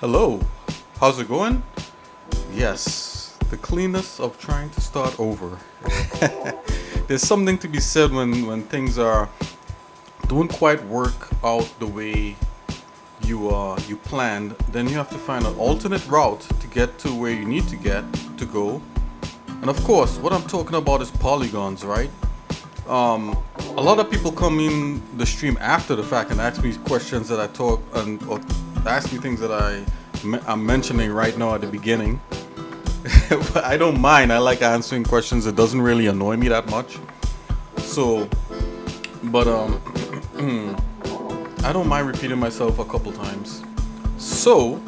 Hello, how's it going? Yes, the cleanness of trying to start over. There's something to be said when things don't quite work out the way you planned. Then you have to find an alternate route to get to where you need to go. And of course, what I'm talking about is polygons, right? A lot of people come in the stream after the fact and ask me questions that I talk or ask me things that I'm mentioning right now at the beginning. But I don't mind. I like answering questions. It doesn't really annoy me that much. So, but I don't mind repeating myself a couple times. So,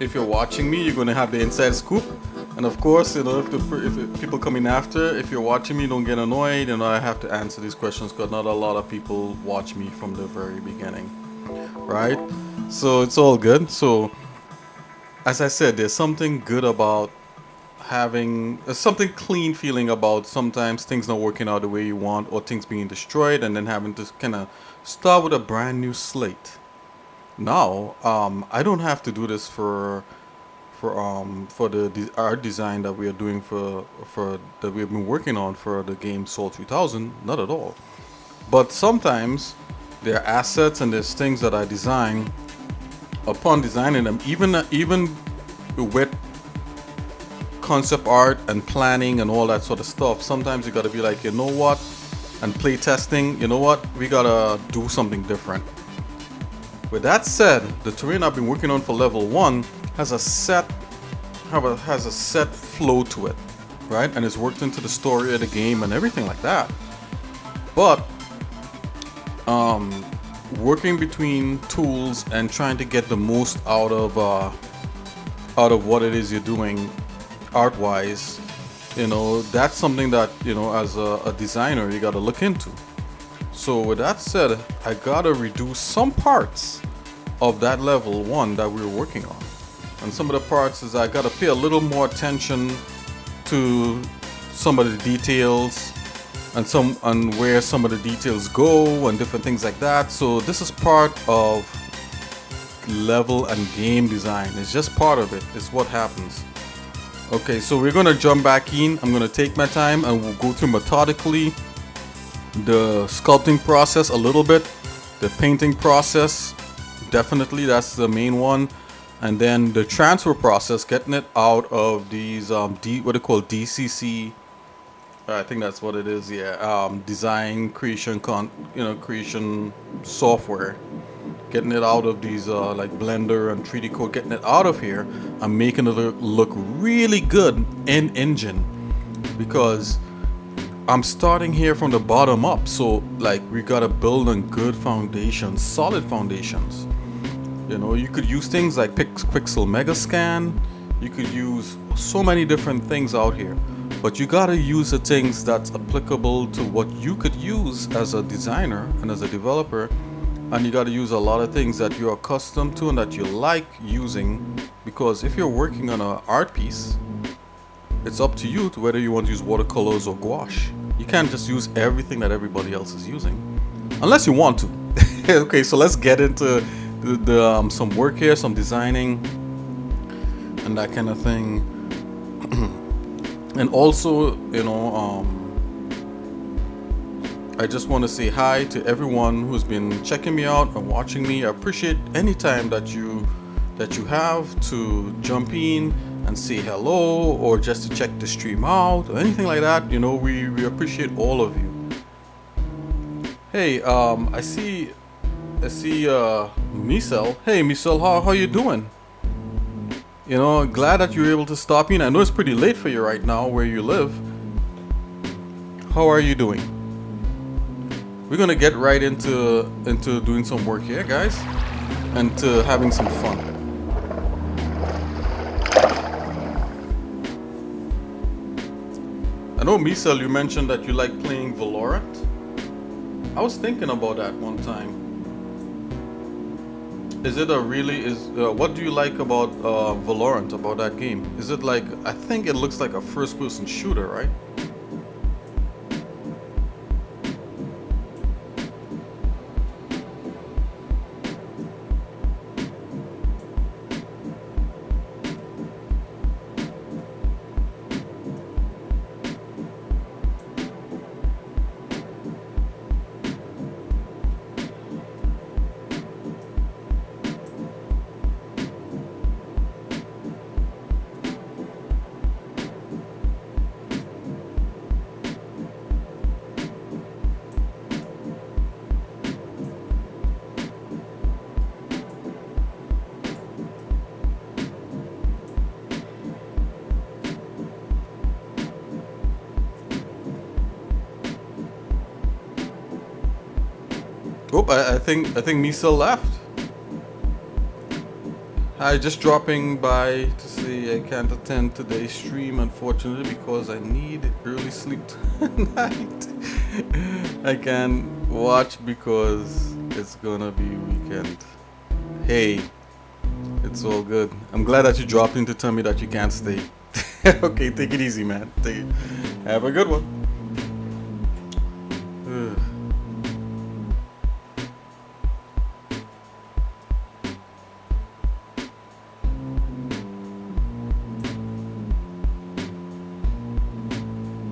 if you're watching me, you're gonna have the inside scoop. And of course, if people come in after, if you're watching me, don't get annoyed. I have to answer these questions because not a lot of people watch me from the very beginning, right? So it's all good. So, as I said, there's something good about having something clean feeling about sometimes things not working out the way you want or things being destroyed and then having to kind of start with a brand new slate. Now, I don't have to do this for the art design that we are doing for that we've been working on for the game Soul 3000. Not at all. But sometimes there are assets and there's things that I design. Upon designing them, even with concept art and planning and all that sort of stuff, sometimes you gotta be like, you know what, and play testing, you know what, we gotta do something different. With that said, the terrain I've been working on for level 1 has a set flow to it, right? And it's worked into the story of the game and everything like that. But working between tools and trying to get the most out of what it is you're doing art wise, that's something that, as a designer, you got to look into. So with that said, I gotta reduce some parts of that level one that we were working on. And some of the parts is I gotta pay a little more attention to some of the details and where some of the details go and different things like that. So this is part of level and game design. It's just part of it. It's what happens. Okay, so we're gonna jump back in. I'm gonna take my time and we'll go through methodically the sculpting process a little bit, the painting process, definitely that's the main one, and then the transfer process, getting it out of these what they call DCC. I think that's what it is. Yeah, design creation creation software. Getting it out of these like Blender and 3D Code, getting it out of here and making it look really good in Engine, because I'm starting here from the bottom up. So like we gotta build on good foundations, solid foundations. You could use things like Pixel Megascan. You could use so many different things out here, but you gotta use the things that's applicable to what you could use as a designer and as a developer. And you got to use a lot of things that you're accustomed to and that you like using, because if you're working on an art piece, it's up to you to whether you want to use watercolors or gouache. You can't just use everything that everybody else is using, unless you want to. Okay, so let's get into the some work here, some designing, and that kind of thing. And also, I just want to say hi to everyone who's been checking me out and watching me. I appreciate any time that you have to jump in and say hello, or just to check the stream out or anything like that. We appreciate all of you. Hey, I see Michelle. Hey Michelle, how you doing? Glad that you're able to stop in. I know it's pretty late for you right now where you live. How are you doing? We're gonna get right into doing some work here, guys, and to having some fun. I know, Michelle, you mentioned that you like playing Valorant. I was thinking about that one time. What do you like about Valorant, about that game? Is it like, I think it looks like a first-person shooter, right? Oh, I think Misa left. Hi, just dropping by to say I can't attend today's stream, unfortunately, because I need early sleep tonight. I can watch because it's gonna be weekend. Hey, it's all good. I'm glad that you dropped in to tell me that you can't stay. Okay, take it easy, man. Have a good one.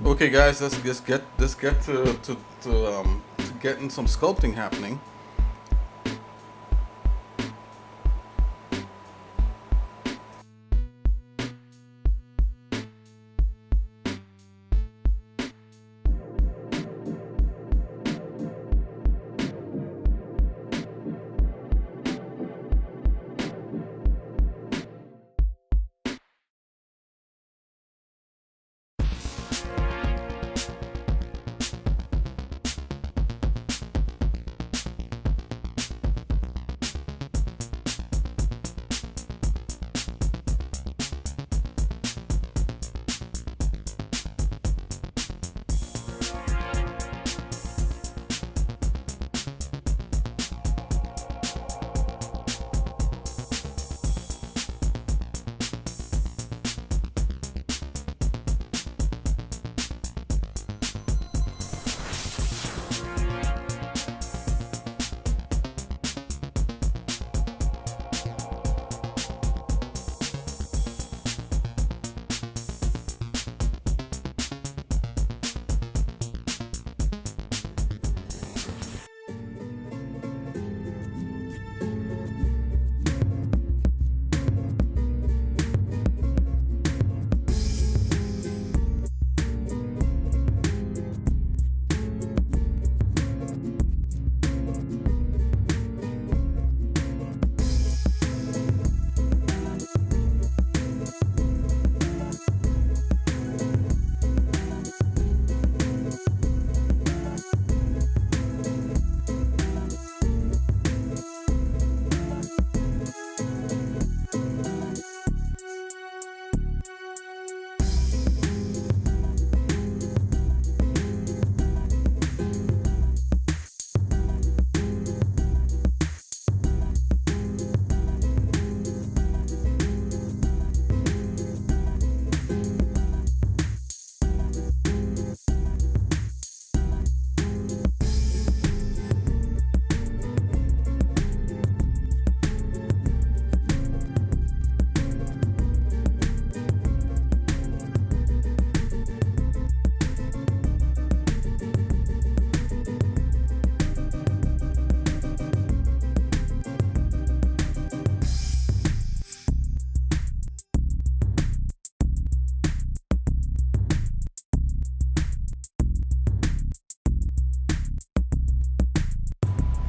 Okay, guys, let's get to getting some sculpting happening.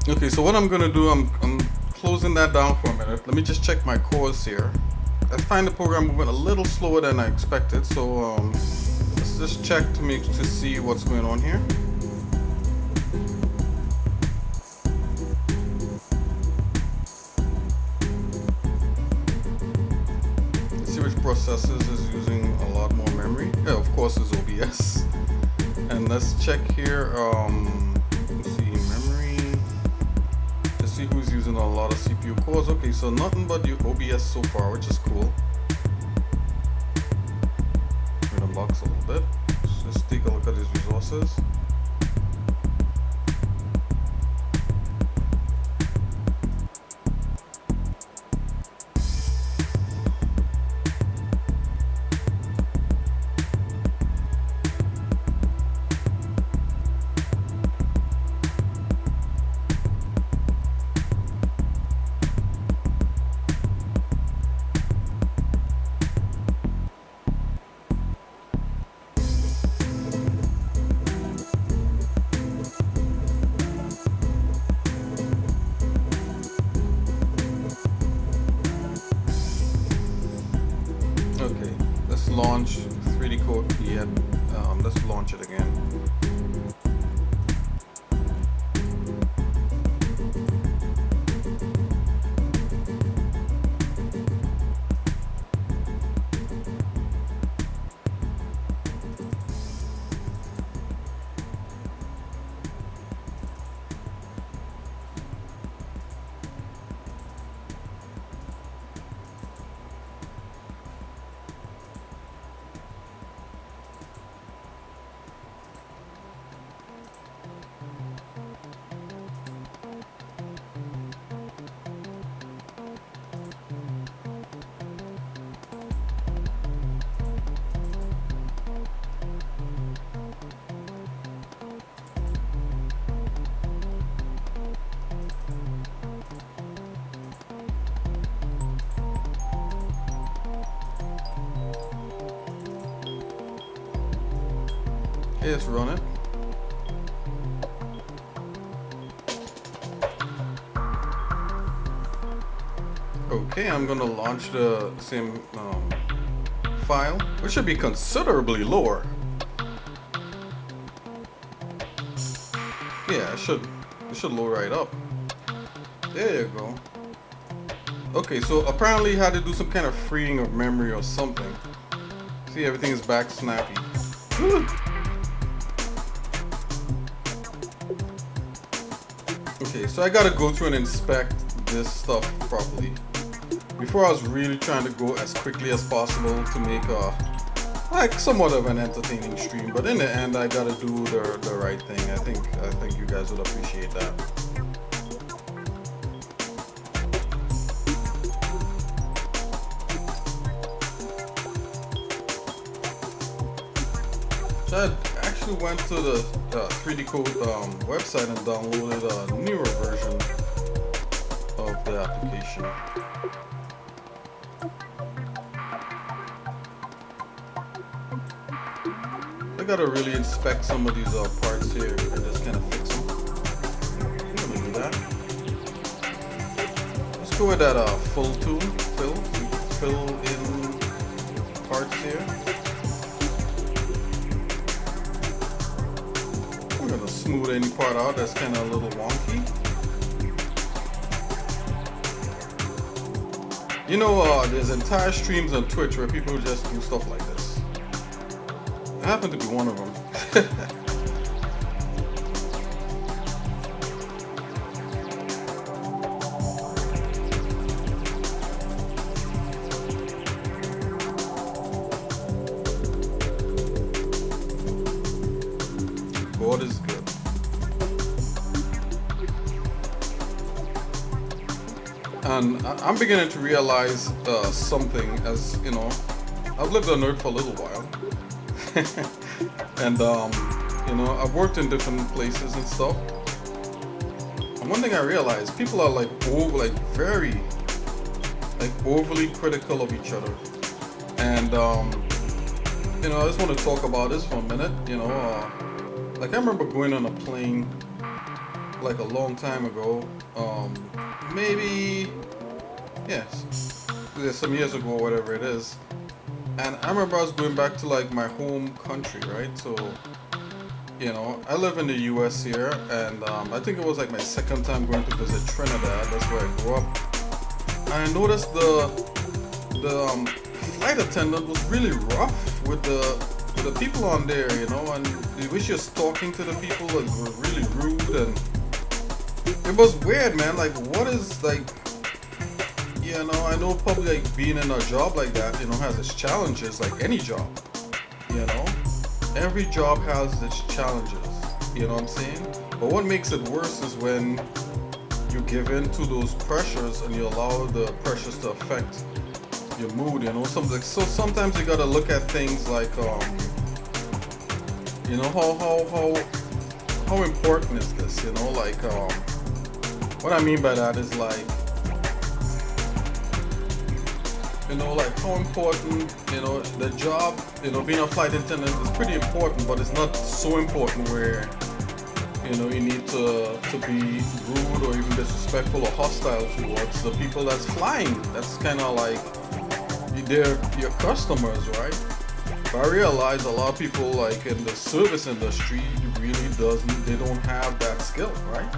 Okay, so what I'm gonna do, I'm closing that down for a minute. Let me just check my course here. I find the program moving a little slower than I expected, so let's just check to see what's going on here. Let's see which processors is using a lot more memory. Yeah, of course, it's OBS. And let's check here. Let's see memory. Let's see who's using a lot of CPU cores. Okay, so nothing but the OBS so far, which is cool. Box a little bit. Let's take a look at these resources. Okay, let's launch 3D code yet. Let's launch it again. Okay, let's run it. Okay, I'm gonna launch the same file, which should be considerably lower. Yeah, it should load right up. There you go. Okay, so apparently you had to do some kind of freeing of memory or something. See, everything is back snappy. Woo. Okay, so I gotta go through and inspect this stuff properly. Before I was really trying to go as quickly as possible to make like somewhat of an entertaining stream, but in the end I gotta do the right thing. I think you guys would appreciate that. So I actually went to the 3D Code website and downloaded a newer version of the application. I gotta really inspect some of these parts here and just kind of fix them. I'm gonna do that. Let's go with that fill tool, fill in parts here. I'm gonna smooth any part out that's kind of a little wonky. You know, there's entire streams on Twitch where people just do stuff like this. I happen to be one of them. God is good. And I'm beginning to realize something, as you know, I've lived on Earth for a little while. And you know, I've worked in different places and stuff. And one thing I realized, people are like very overly critical of each other. And you know, I just want to talk about this for a minute. You know, like I remember going on a plane like a long time ago. Maybe, yes, yeah, some years ago, whatever it is. And I remember I was going back to like my home country, right? So, I live in the US here, and I think it was like my second time going to visit Trinidad. That's where I grew up. And I noticed the flight attendant was really rough with the people on there, and the way she was talking to the people was really rude, and it was weird, man. Like, what is like, I know probably like being in a job like that, has its challenges, like any job, Every job has its challenges, you know what I'm saying? But what makes it worse is when you give in to those pressures and you allow the pressures to affect your mood, So sometimes you gotta look at things like, how important is this? What I mean by that is like, like how important, the job, being a flight attendant is pretty important, but it's not so important where, you need to be rude or even disrespectful or hostile towards the people that's flying. That's kind of like, they're your customers, right? But I realize a lot of people like in the service industry they don't have that skill, right?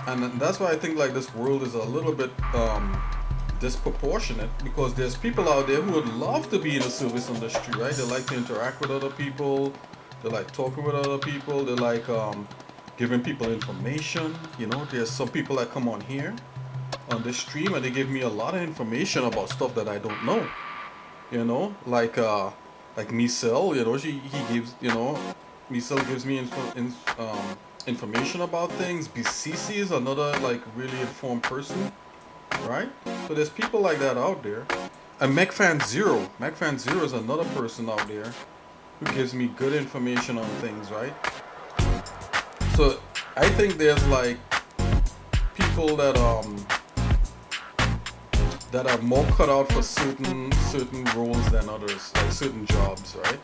And that's why I think like this world is a little bit disproportionate, because there's people out there who would love to be in the service industry, right? They like to interact with other people, they like talking with other people, they like giving people information. There's some people that come on here on this stream and they give me a lot of information about stuff that I don't know. Like Michelle, he gives, Michelle gives me information about things. BCC is another like really informed person, right? So there's people like that out there. And McFan Zero is another person out there who gives me good information on things, right? So I think there's like people that are more cut out for certain roles than others, like certain jobs, right?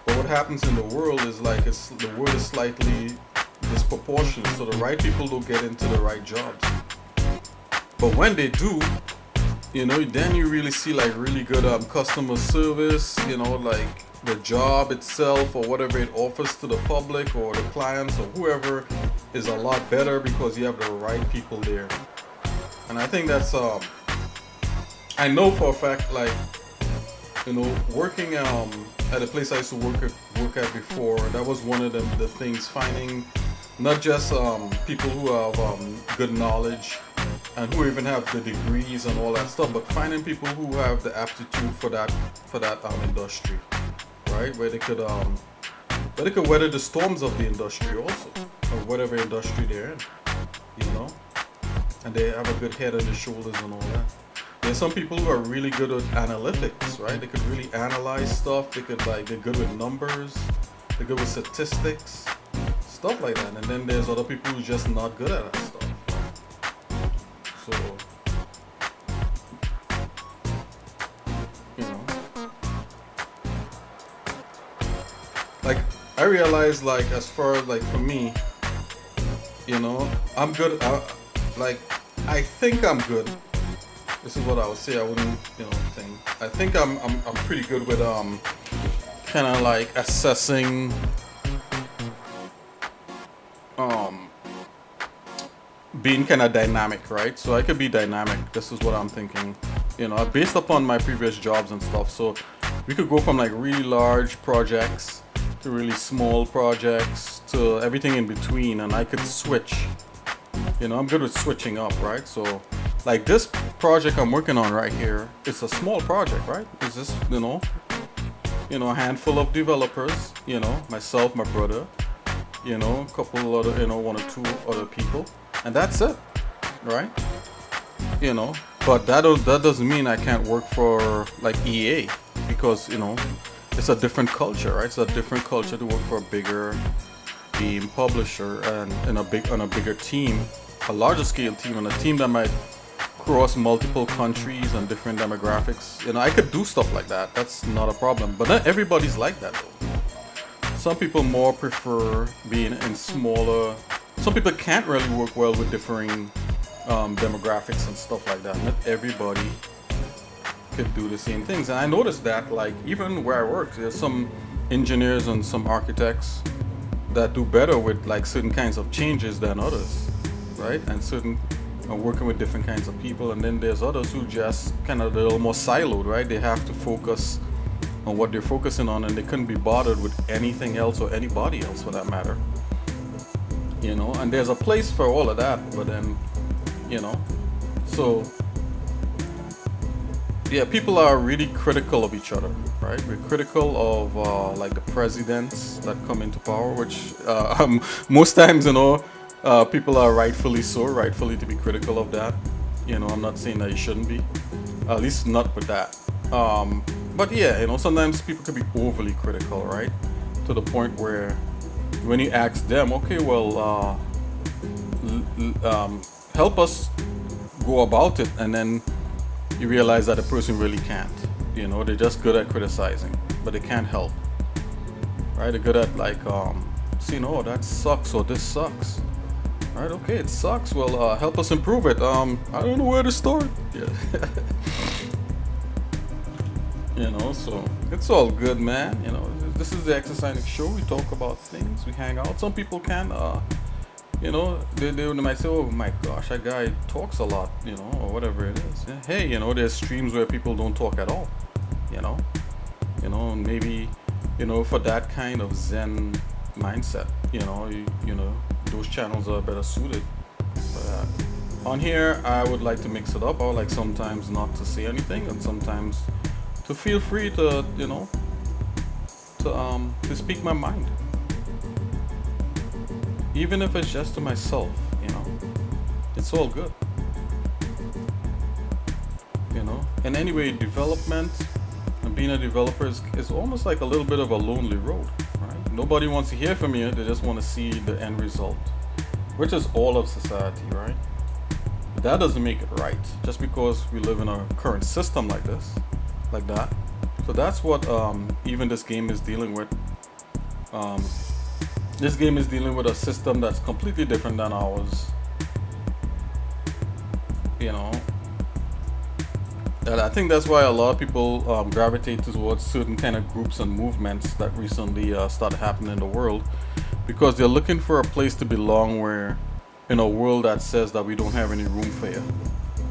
But what happens in the world is like the world is slightly disproportionate, so the right people don't get into the right jobs. But when they do, then you really see like really good customer service, like the job itself or whatever it offers to the public or the clients or whoever is a lot better because you have the right people there. And I think that's I know for a fact, like, working at a place I used to work at before, that was one of the things, finding not just people who have good knowledge and who even have the degrees and all that stuff, but finding people who have the aptitude for that industry, right? Where they could weather the storms of the industry also, or whatever industry they're in, and they have a good head on their shoulders and all that. There's some people who are really good at analytics, right? They could really analyze stuff. They're good with numbers. They're good with statistics, stuff like that. And then there's other people who are just not good at that stuff. So, like I realize, like as far as like for me, I'm good. I think I'm good. This is what I would say. I wouldn't, think. I think I'm pretty good with kind of like assessing being kind of dynamic, right? So I could be dynamic. This is what I'm thinking. Based upon my previous jobs and stuff. So we could go from like really large projects to really small projects to everything in between, and I could switch. I'm good with switching up, right? So like this project I'm working on right here, it's a small project, right? It's just, a handful of developers, myself, my brother, a couple other, one or two other people, and that's it, right? But that doesn't mean I can't work for like EA, because, it's a different culture, right? It's a different culture to work for a bigger game publisher and on a bigger team, a larger scale team, and a team that might cross multiple countries and different demographics. I could do stuff like that. That's not a problem. But not everybody's like that though. Some people more prefer being in smaller some people can't really work well with differing demographics and stuff like that. Not everybody could do the same things. And I noticed that, like, even where I work, there's some engineers and some architects that do better with like certain kinds of changes than others, right? And certain working with different kinds of people. And then there's others who just kind of a little more siloed, right? They have to focus on what they're focusing on, and they couldn't be bothered with anything else or anybody else for that matter. You know, and there's a place for all of that, but then, you know, so yeah, people are really critical of each other, right? We're critical of like the presidents that come into power, which most times, you know, people are rightfully to be critical of that. You know, I'm not saying that you shouldn't be, at least not with that. But yeah, you know, sometimes people could be overly critical, right? To the point where when you ask them, okay, well, help us go about it, and then you realize that the person really can't. You know, they're just good at criticizing, but they can't help. Right? They're good at like saying, "Oh, that sucks," or "This sucks." Right? Okay, it sucks. Well, help us improve it. I don't know where to start. Yeah. You know, so it's all good, man. You know, this is the xsinick show. We talk about things. We hang out. Some people can. You know, they might say, "Oh my gosh, that guy talks a lot," you know, or whatever it is. Yeah. Hey, you know, there's streams where people don't talk at all. You know, maybe, you know, for that kind of Zen mindset, you know, those channels are better suited for that. On here, I would like to mix it up. I would like sometimes not to say anything, and sometimes to feel free to, you know, to speak my mind. Even if it's just to myself, you know, it's all good. You know, and anyway, development and being a developer is almost like a little bit of a lonely road, right? Nobody wants to hear from you, they just want to see the end result, which is all of society, right? But that doesn't make it right, just because we live in a current system like this, like that. So that's what even this game is dealing with. This game is dealing with a system that's completely different than ours. You know, and I think that's why a lot of people gravitate towards certain kind of groups and movements that recently started happening in the world, because they're looking for a place to belong where, in a world that says that we don't have any room for you.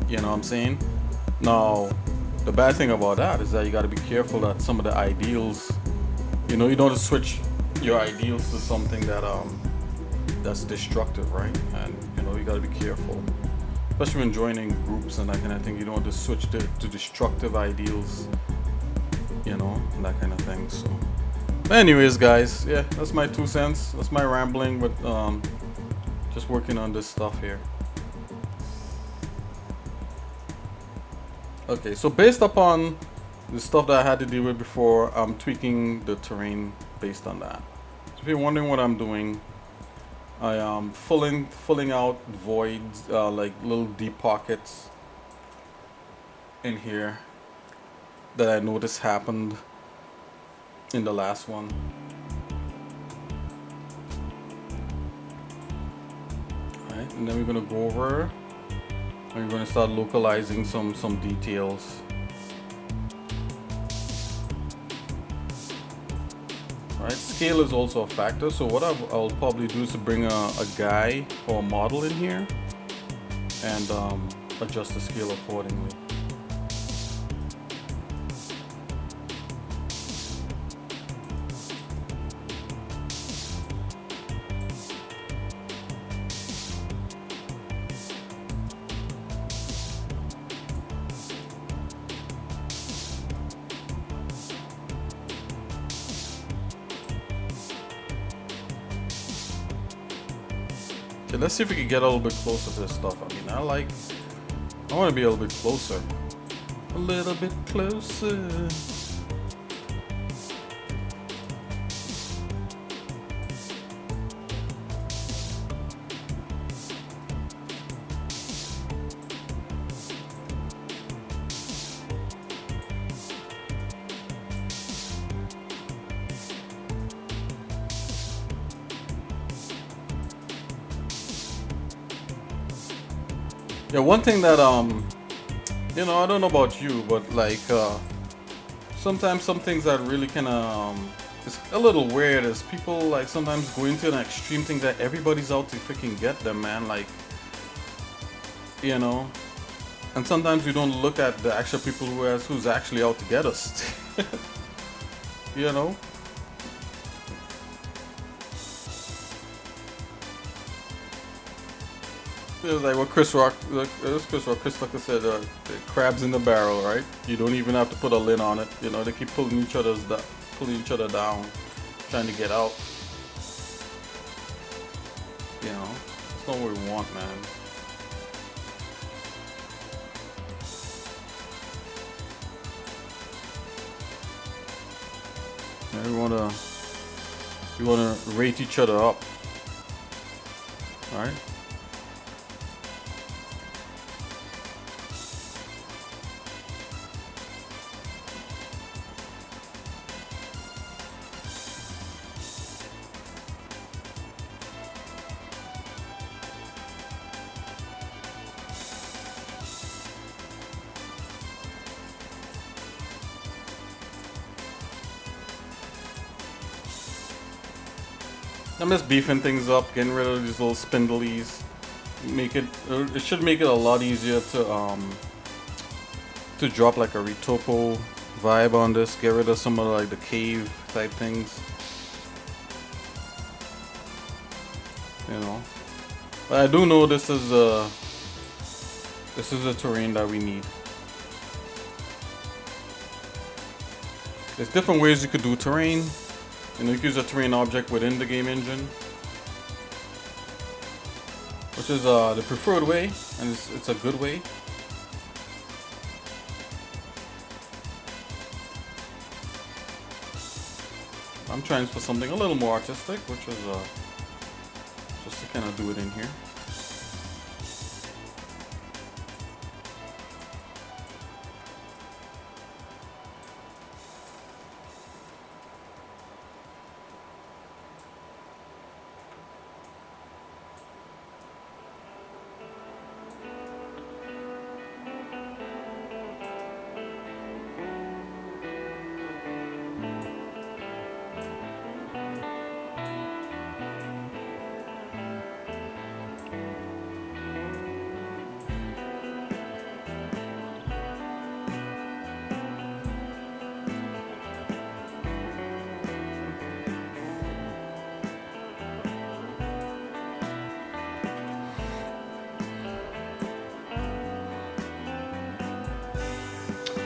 You know what I'm saying? Now, the bad thing about that is that you got to be careful that some of the ideals, you know, you don't switch your ideals to something that that's destructive, right? And you know, you got to be careful, especially when joining groups and that kind of thing. You don't want to switch to destructive ideals, you know, and that kind of thing. So anyways, guys, yeah, that's my 2 cents. That's my rambling with just working on this stuff here. Okay, so based upon the stuff that I had to deal with before, I'm tweaking the terrain based on that. So if you're wondering what I'm doing, I am filling out voids, like little deep pockets in here that I noticed happened in the last one. Alright, and then we're gonna go over and we're gonna start localizing some details. Right, scale is also a factor, so what I'll probably do is to bring a guy or a model in here and adjust the scale accordingly. Okay, let's see if we can get a little bit closer to this stuff. I mean, I want to be a little bit closer. A little bit closer. Yeah, one thing that I don't know about you, but like sometimes some things that really kind of it's a little weird is people like sometimes go into an extreme thing that everybody's out to freaking get them, man. Like, you know, and sometimes we don't look at the actual people who's actually out to get us. you know. It was like what Chris Tucker said, the crabs in the barrel, right? You don't even have to put a lid on it. You know, they keep pulling each other down, trying to get out. You know, that's not what we want, man. Yeah, we wanna rate each other up, right? I'm just beefing things up, getting rid of these little spindlies. It should make it a lot easier to drop like a retopo vibe on this. Get rid of some of like the cave type things, you know. But I do know this is a terrain that we need. There's different ways you could do terrain. You know, you can use a terrain object within the game engine, which is the preferred way, and it's a good way. I'm trying for something a little more artistic, which is just to kind of do it in here.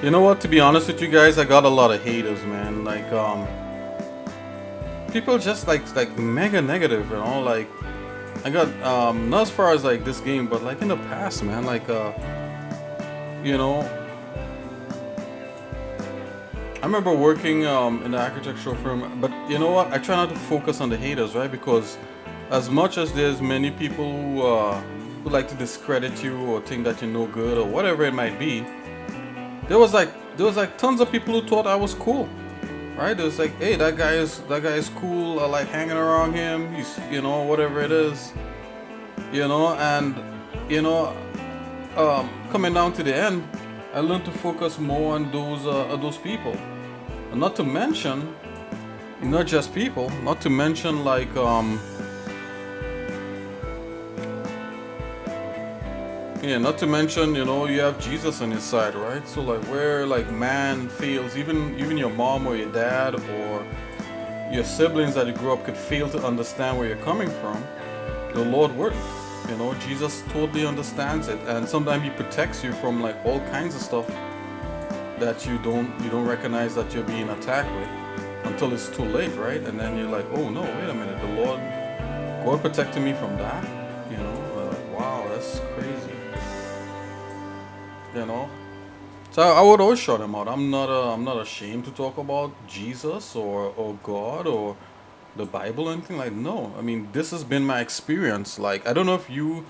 You know what? To be honest with you guys, I got a lot of haters, man. Like, people just like mega negative, you know. Like, I got not as far as like this game, but like in the past, man. Like, you know, I remember working in the architectural firm, but you know what? I try not to focus on the haters, right? Because as much as there's many people who like to discredit you or think that you're no good or whatever it might be, there was like tons of people who thought I was cool, right? It was like, hey, that guy is cool. I like hanging around him. He's whatever it is, and coming down to the end, I learned to focus more on those people, and not to mention, not just people, not to mention like yeah, not to mention, you have Jesus on his side, right? So like where like man fails, even your mom or your dad or your siblings that you grew up could fail to understand where you're coming from, the Lord wouldn't. Jesus totally understands it, and sometimes he protects you from like all kinds of stuff that you don't recognize that you're being attacked with until it's too late, right? And then you're like, oh no, wait a minute, the Lord, God protected me from that. Wow, that's crazy. you know. So I would always shout him out. I'm not ashamed to talk about Jesus or God or the Bible or anything like. No, I mean this has been my experience. Like I know people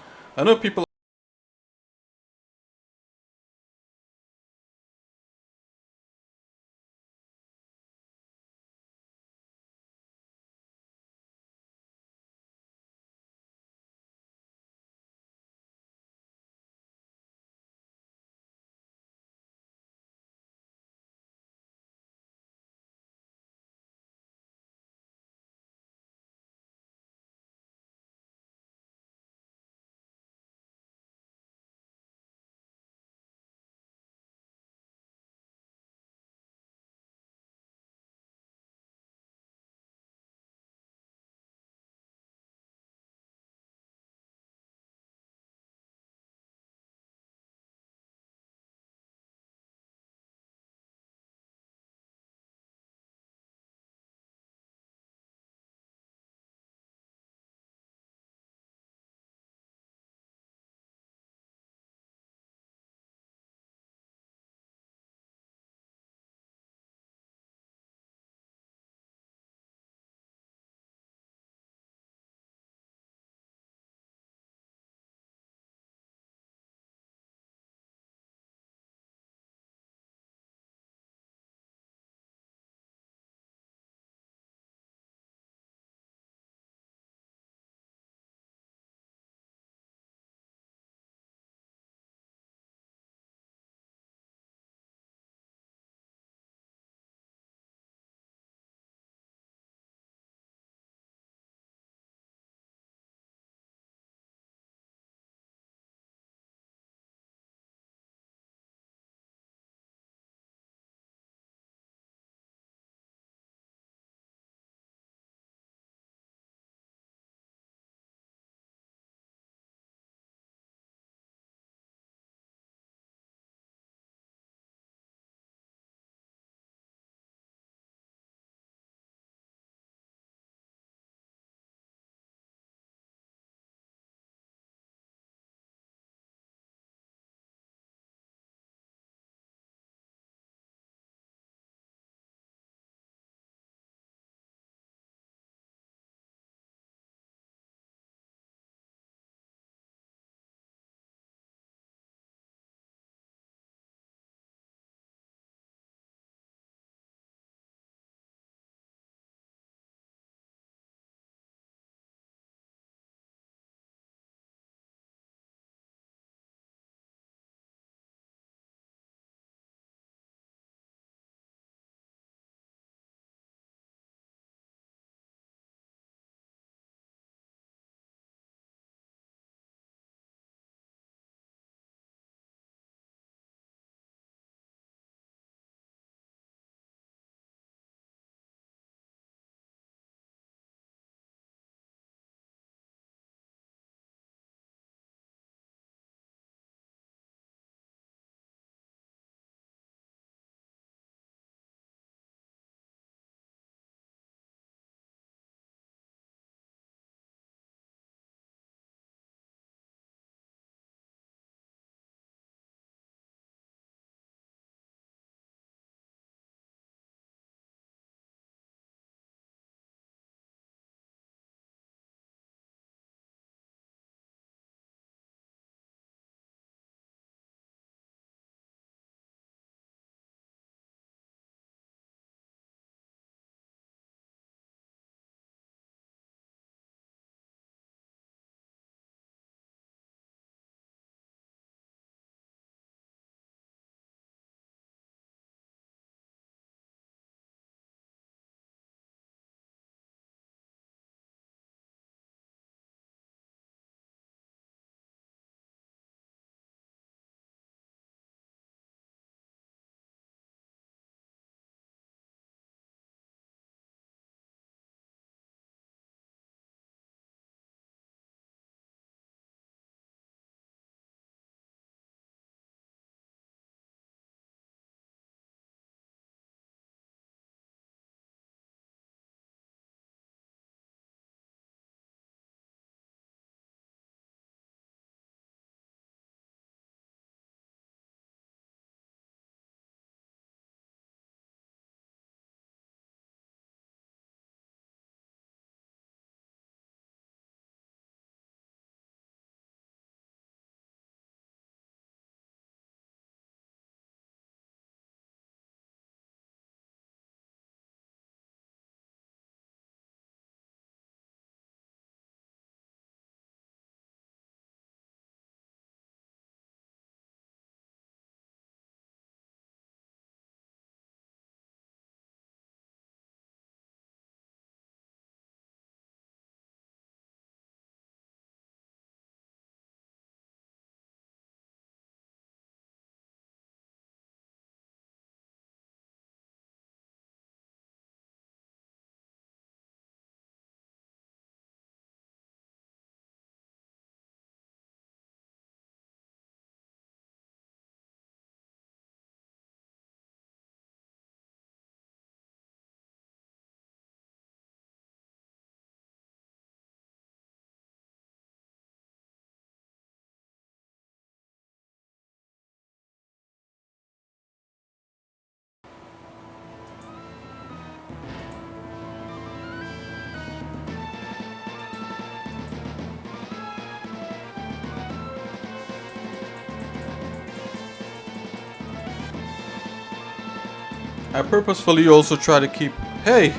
I purposefully also try to keep. Hey,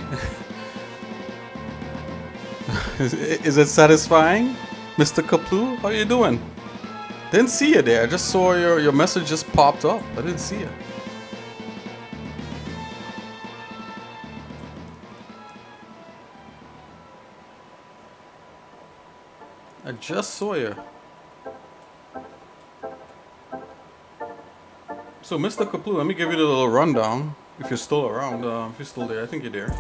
is it satisfying, Mr. Kaplu? How you doing? Didn't see you there. I just saw your message just popped up. I didn't see you. I just saw you. So, Mr. Kaplu, let me give you the little rundown. If you're still around, if you're still there, I think you're there.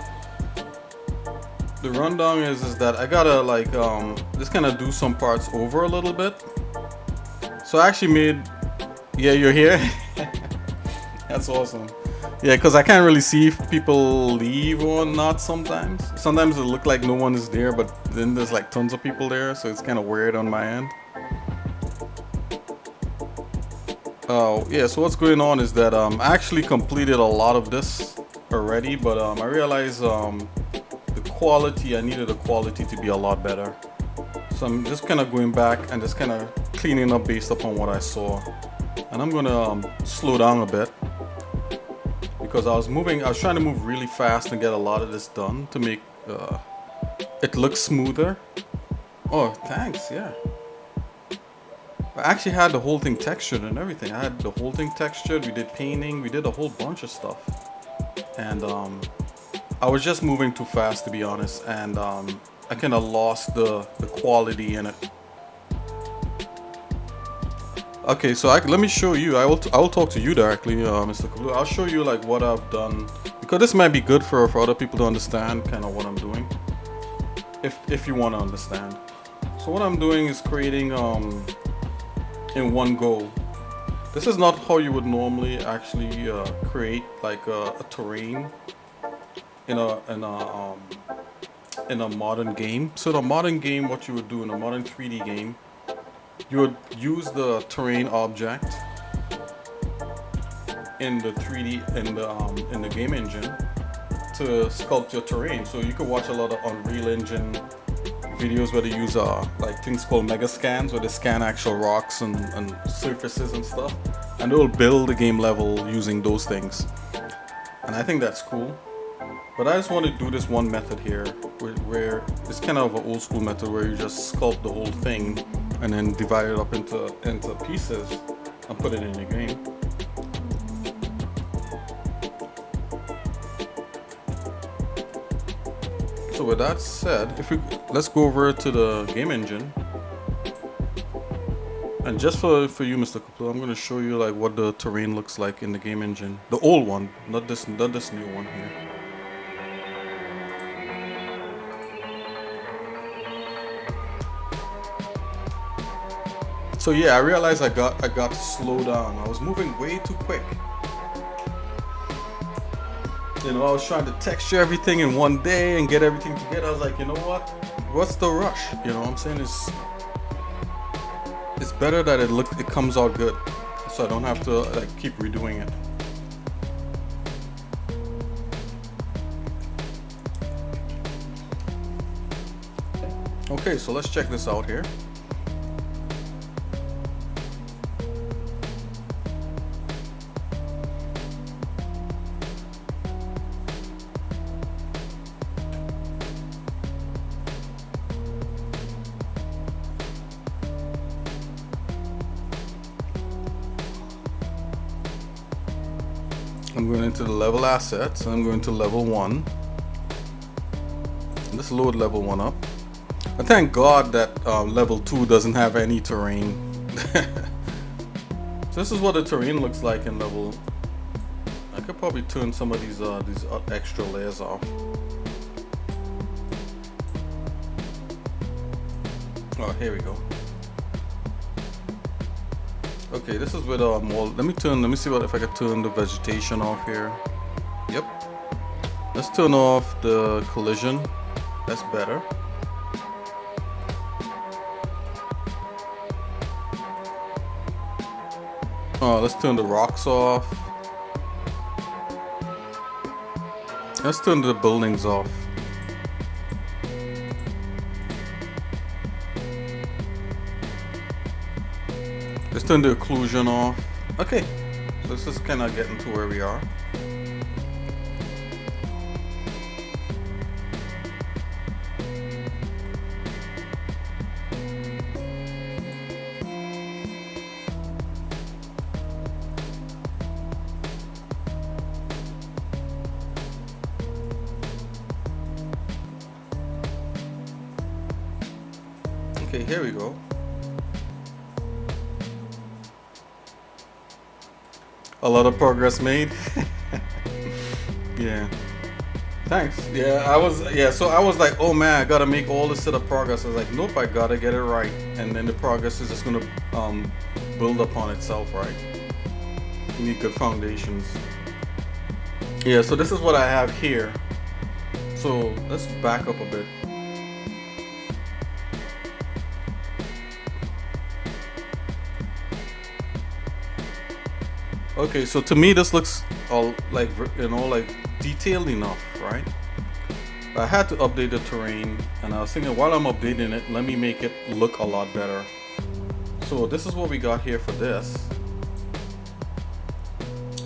The rundown is that I gotta like just kind of do some parts over a little bit. So I actually made. Yeah, you're here. That's awesome. Yeah, because I can't really see if people leave or not sometimes. Sometimes it look like no one is there, but then there's like tons of people there, so it's kind of weird on my end. Oh, yeah, so what's going on is that I actually completed a lot of this already, but I realized the quality, I needed the quality to be a lot better. So I'm just kind of going back and just kind of cleaning up based upon what I saw. And I'm gonna slow down a bit because I was trying to move really fast and get a lot of this done to make it look smoother. Oh, thanks, yeah. I actually had the whole thing textured and everything. I had the whole thing textured, we did painting, we did a whole bunch of stuff. And I was just moving too fast, to be honest, and I kind of lost the quality in it. Okay, so let me show you. I will talk to you directly, Mr. Kablu. I'll show you like what I've done, because this might be good for other people to understand kind of what I'm doing, if you want to understand. So what I'm doing is creating in one go. This is not how you would normally actually create like a terrain in a modern game. So in a modern game, what you would do in a modern 3D game, you would use the terrain object in the 3D in the game engine to sculpt your terrain. So you could watch a lot of Unreal Engine videos where they use like things called mega scans, where they scan actual rocks and surfaces and stuff, and they'll build the game level using those things. And I think that's cool. But I just want to do this one method here, where it's kind of an old school method where you just sculpt the whole thing and then divide it up into pieces and put it in your game. So with that said, let's go over to the game engine. And just for you, Mr. Kaplu, I'm going to show you like what the terrain looks like in the game engine. The old one, not this new one here. So yeah, I realized I got to slow down. I was moving way too quick. You know, I was trying to texture everything in one day and get everything together. I was like, you know what? What's the rush? You know what I'm saying? It's better that it comes out good, so I don't have to like keep redoing it. Okay, so let's check this out here. I'm going into the level assets and I'm going to level 1. Let's load level 1 up. I thank God that level 2 doesn't have any terrain. So this is what the terrain looks like in level. I could probably turn some of these extra layers off. Oh, here we go. Okay, this is with more. Let me see if I can turn the vegetation off here. Yep. Let's turn off the collision. That's better. Oh, let's turn the rocks off. Let's turn the buildings off. Let's turn the occlusion off. Okay, so this is kind of getting to where we are. Okay, here we go. A lot of progress made. Yeah. Thanks. So I was like, oh man, I gotta make all this set of progress. I was like, nope, I gotta get it right. And then the progress is just gonna build upon itself, right? You need good foundations. Yeah, so this is what I have here. So let's back up a bit. Okay, so to me this looks all like, you know, like detailed enough, right? But I had to update the terrain, and I was thinking while I'm updating it, let me make it look a lot better. So this is what we got here for this.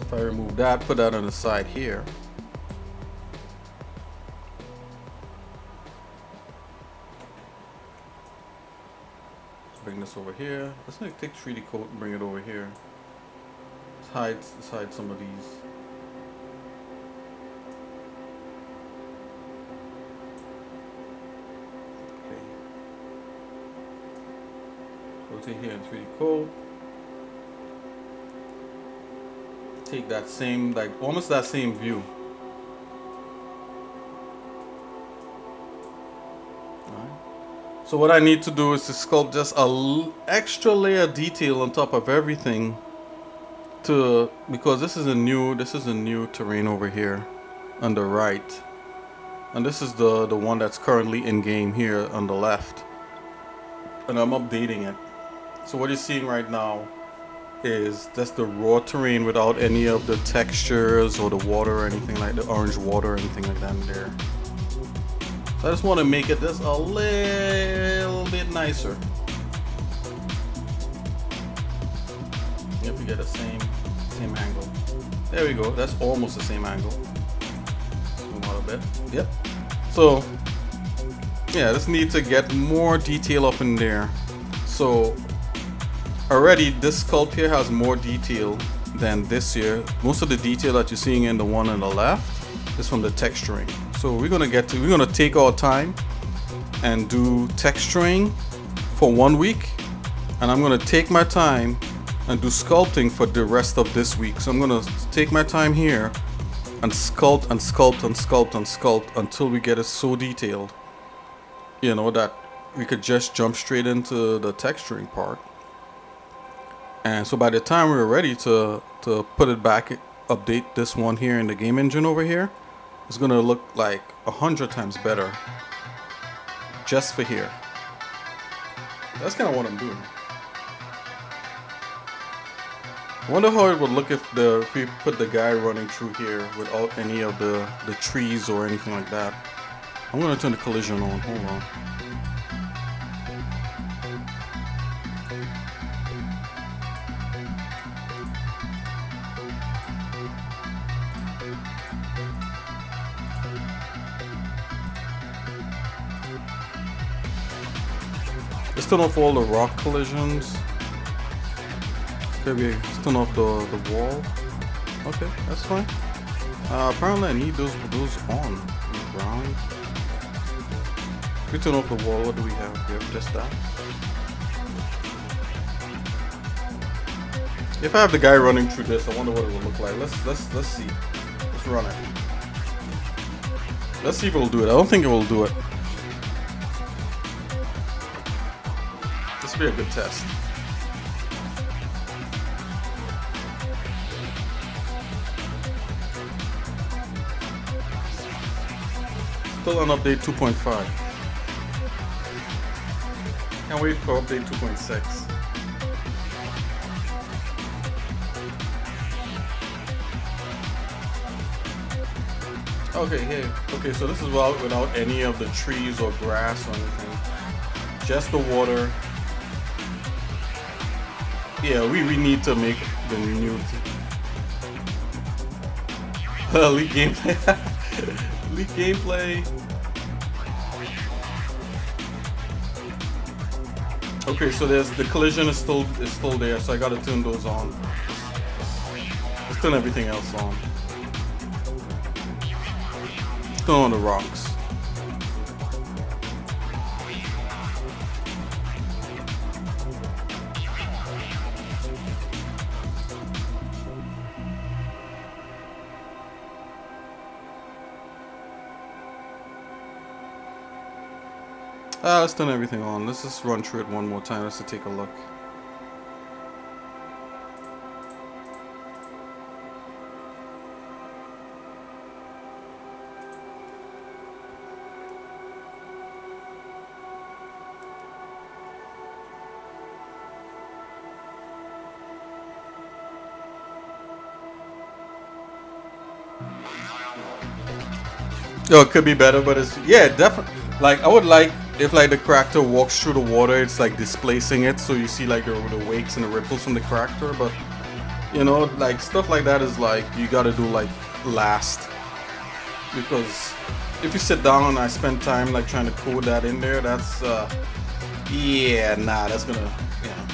If I remove that, put that on the side here. Bring this over here. Let's take 3D coat and bring it over here. Let's hide some of these. Okay. Rotate here in 3D coat. Take that same, like almost that same view. Alright. So what I need to do is to sculpt just a extra layer of detail on top of everything. Because this is a new terrain over here on the right, and this is the one that's currently in game here on the left, and I'm updating it. So what you're seeing right now is just the raw terrain without any of the textures or the water or anything like the orange water or anything like that in there. So I just want to make it just a little bit nicer. If we get the same angle. There we go. That's almost the same angle. Zoom out a bit. Yep. So yeah, just need to get more detail up in there. So already this sculpt here has more detail than this here. Most of the detail that you're seeing in the one on the left is from the texturing. So we're gonna take our time and do texturing for 1 week, and I'm gonna take my time and do sculpting for the rest of this week. So I'm gonna take my time here and sculpt and sculpt and sculpt and sculpt until we get it so detailed, you know, that we could just jump straight into the texturing part. And so by the time we're ready to put it back, update this one here in the game engine over here, it's gonna look like 100 times better just for here. That's kind of what I'm doing. I wonder how it would look if we put the guy running through here without any of the trees or anything like that. I'm gonna turn the collision on. Hold on. Let's turn off all the rock collisions. Okay, let's turn off the wall. Okay, that's fine. Apparently I need those on the ground. We turn off the wall. What do we have? We have just that. If I have the guy running through this, I wonder what it will look like. Let's see. Let's run it. Let's see if it will do it. I don't think it will do it. This will be a good test. Still on update 2.5. Can't wait for update 2.6. Okay, hey. Okay, so this is without any of the trees or grass or anything. Just the water. Yeah, we need to make the new leak gameplay. Leak gameplay. Okay, so there's the collision is still there, so I gotta turn those on. Let's turn everything else on. Turn on the rocks. Let's turn everything on. Let's just run through it one more time just to take a look. Yo, it could be better, but it's, yeah, definitely. Like, I would like if like the character walks through the water, it's like displacing it, so you see like the wakes and the ripples from the character. But you know, like stuff like that is like you gotta do like last, because if you sit down and I spend time like trying to code that in there, that's yeah, nah, that's gonna, yeah.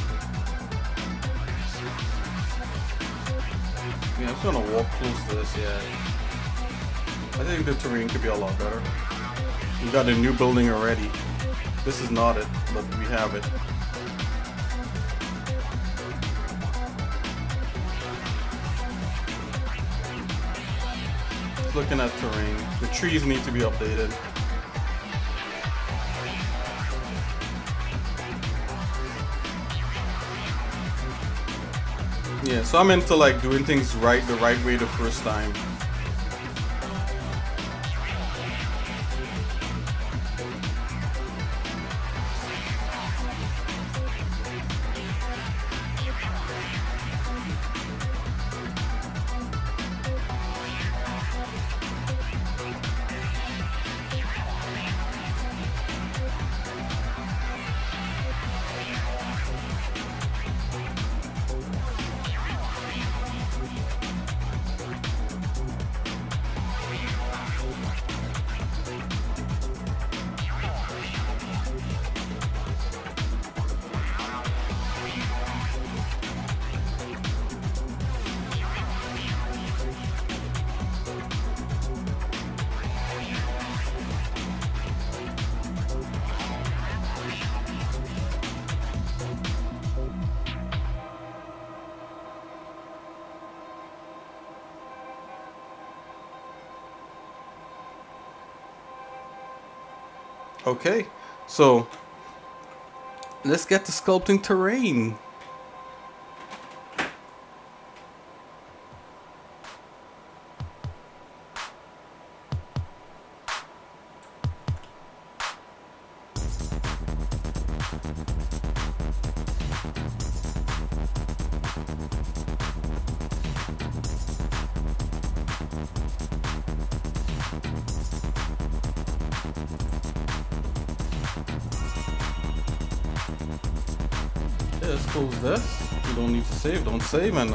Yeah, I'm just gonna walk close to this. Yeah, I think the terrain could be a lot better. We got a new building already. This is not it, but we have it. Just looking at terrain. The trees need to be updated. Yeah, so I'm into like doing things the right way the first time. Okay, so let's get to sculpting terrain. Yeah, let's close this. You don't need to save. Don't save, and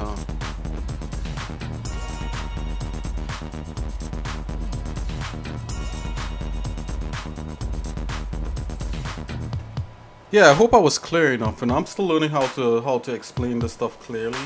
yeah, I hope I was clear enough, and I'm still learning how to explain this stuff clearly.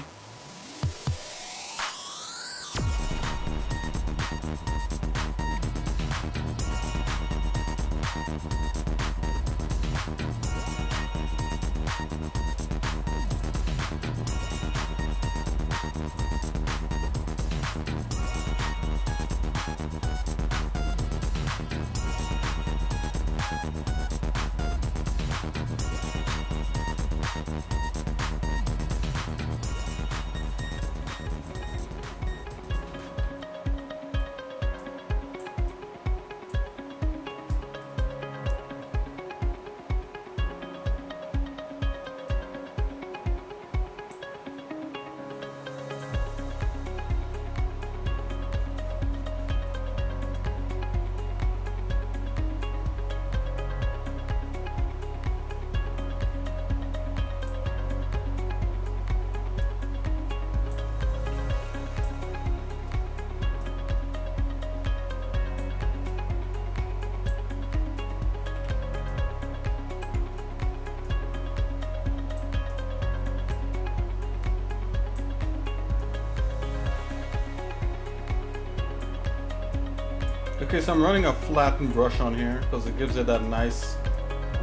Okay, so I'm running a flattened brush on here because it gives it that nice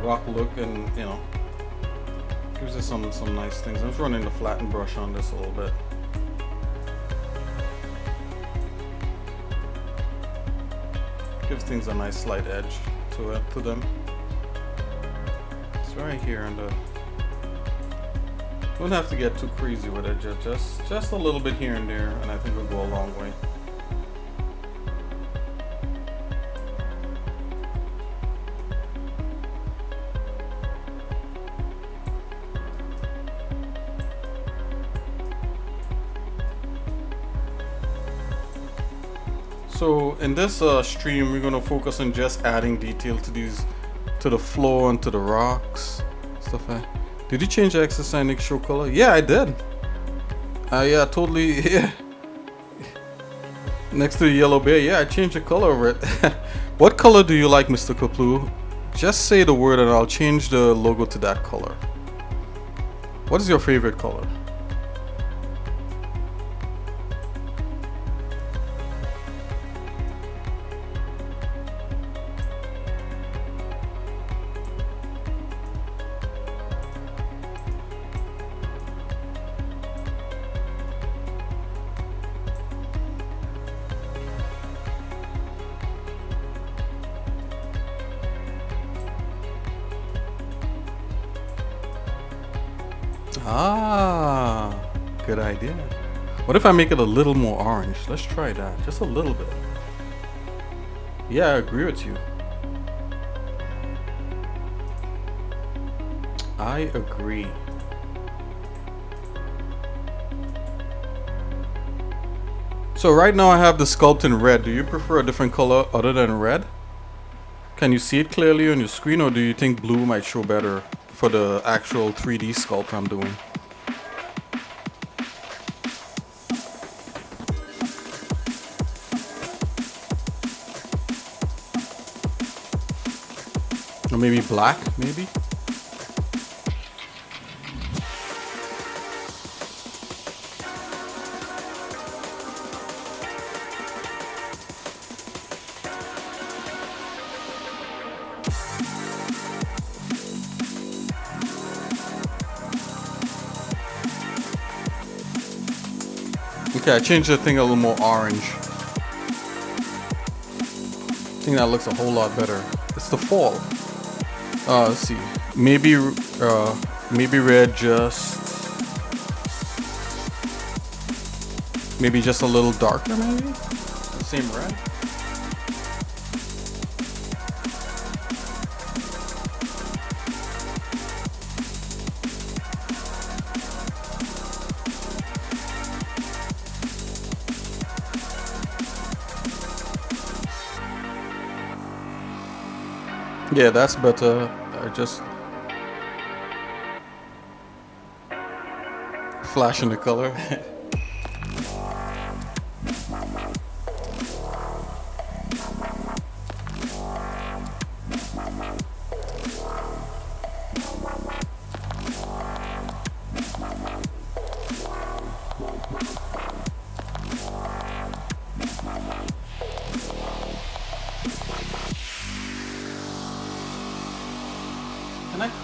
rock look, and you know, gives it some nice things. I'm just running the flattened brush on this a little bit. Gives things a nice slight edge to them. It's right here in the. Don't have to get too crazy with it. Just a little bit here and there, and I think it'll go a long way. So in this stream, we're gonna focus on just adding detail to these, to the floor and to the rocks, stuff like. Did you change the xsinick show color? Yeah, I did. Yeah, totally. Yeah. Next to the yellow bear, yeah, I changed the color of it. What color do you like, Mr. Kaplu? Just say the word and I'll change the logo to that color. What is your favorite color? Ah, good idea. What if I make it a little more orange? Let's try that, just a little bit. Yeah, I agree with you. I agree. So right now I have the sculpt in red. Do you prefer a different color other than red? Can you see it clearly on your screen, or do you think blue might show better for the actual 3D sculpt I'm doing? Or maybe black, maybe? Okay, I changed the thing a little more orange. I think that looks a whole lot better. It's the fall. Let's see. Maybe red, maybe just a little darker, maybe? The same red? Yeah, that's better. Just flashing the color.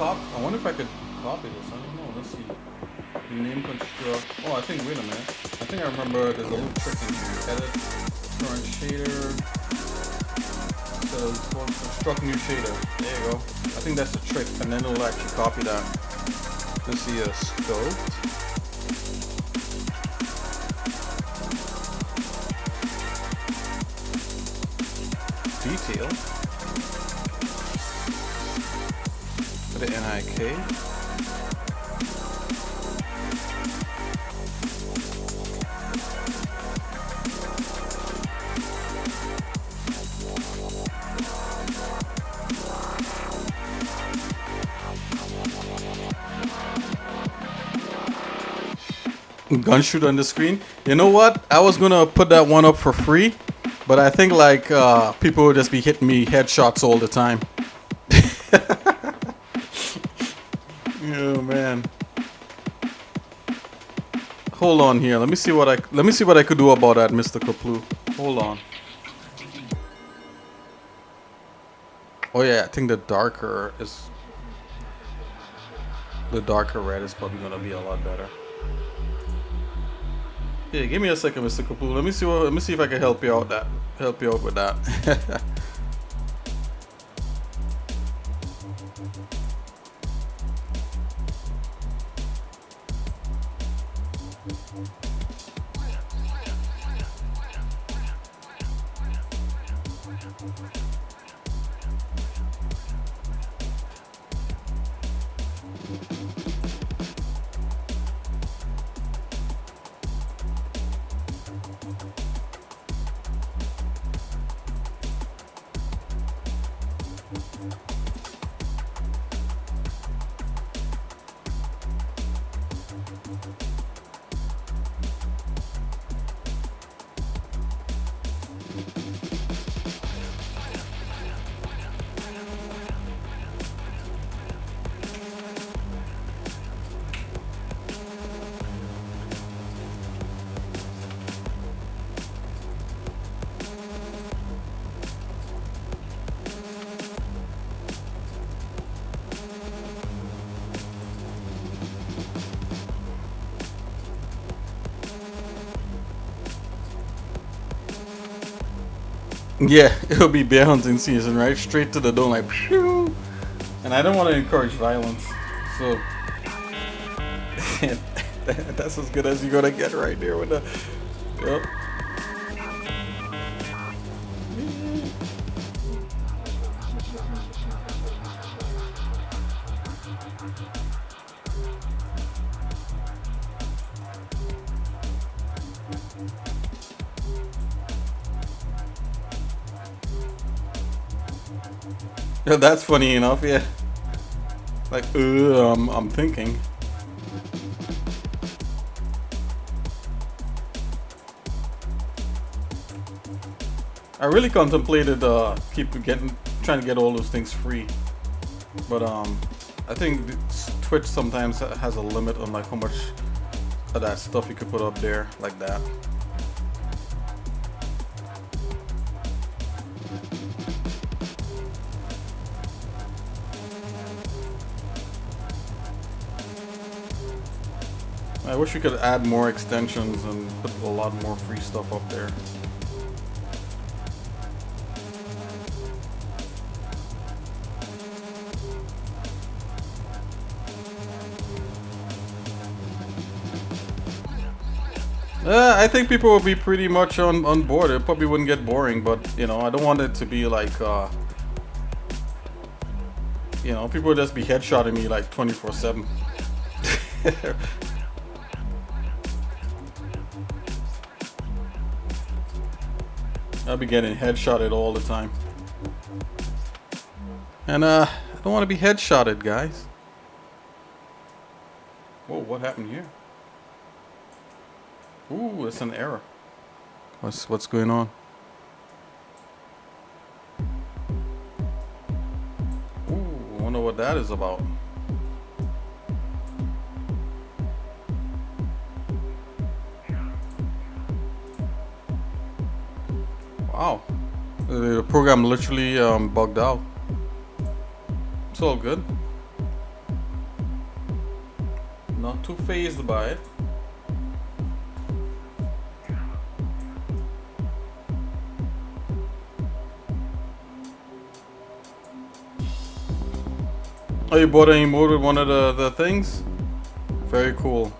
I wonder if I could copy this. I don't know. Let's see. Name construct. Oh, I think. Wait a minute. I think I remember. There's a little trick in here. Edit current shader. So construct new shader. There you go. I think that's the trick, and then it'll actually copy that. Let's see a scope. Detail. The NIK. Gun shoot on the screen. You know what? I was gonna put that one up for free, but I think like people will just be hitting me headshots all the time. Oh man. Hold on here. Let me see what I could do about that, Mr. Kaplu. Hold on. Oh yeah, I think the darker red is probably gonna be a lot better. Yeah, give me a second, Mr. Kaplu. Let me see if I can help you out with that. Yeah, it'll be bear hunting season, right? Straight to the dome, like, phew. And I don't want to encourage violence, so that's as good as you're gonna get right there with the. Yep. Yeah, that's funny enough, yeah. Like, I'm thinking. I really contemplated trying to get all those things free, but I think Twitch sometimes has a limit on like how much of that stuff you could put up there like that. I wish we could add more extensions and put a lot more free stuff up there. I think people will be pretty much on board. It probably wouldn't get boring, but you know, I don't want it to be like you know, people would just be headshotting me like 24/7. I'll be getting headshotted all the time. And I don't want to be headshotted, guys. Whoa, what happened here? Ooh, it's an error. What's going on? Ooh, I wonder what that is about. Wow, the program literally bugged out. It's all good. Not too phased by it. Oh, you bought an emote with one of the things? Very cool.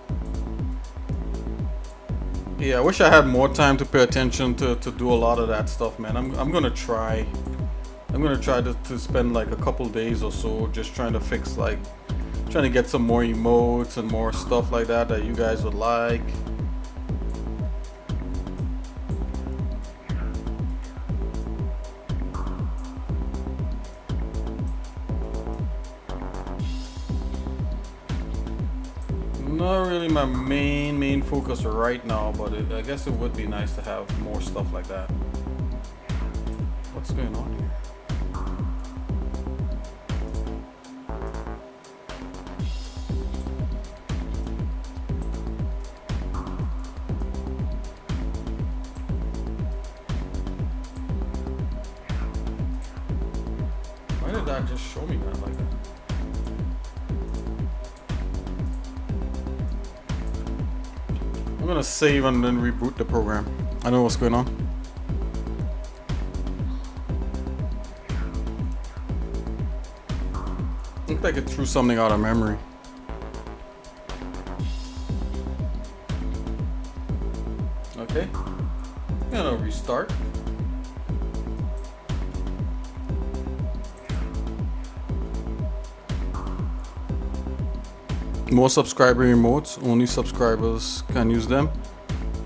Yeah, I wish I had more time to pay attention to do a lot of that stuff, man. I'm gonna try. I'm gonna try to spend like a couple days or so just trying to fix, like, trying to get some more emotes and more stuff like that you guys would like. Not really my main focus right now, but I guess it would be nice to have more stuff like that. What's going on here? Why did that just show me that like that? I'm gonna save and then reboot the program. I know what's going on. Looks like it threw something out of memory. Okay. Gonna restart. More subscriber emotes, only subscribers can use them.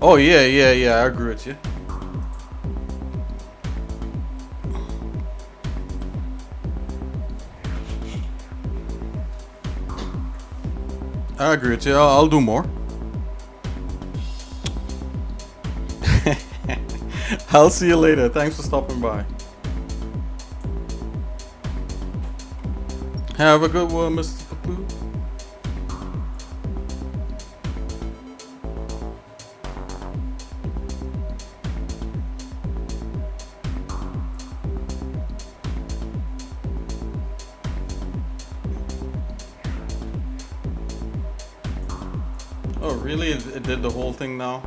Oh yeah, I agree with you. I agree with you. I'll do more. I'll see you later. Thanks for stopping by. Have a good one, Mr. Papu. Oh, really? It did the whole thing now?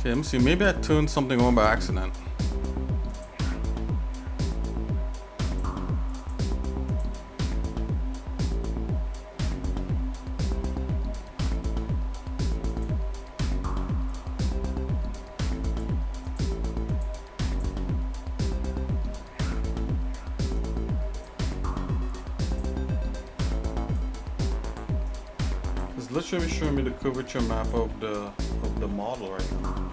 Okay, let me see. Maybe I turned something on by accident. It's literally showing me the curvature map of the model right now.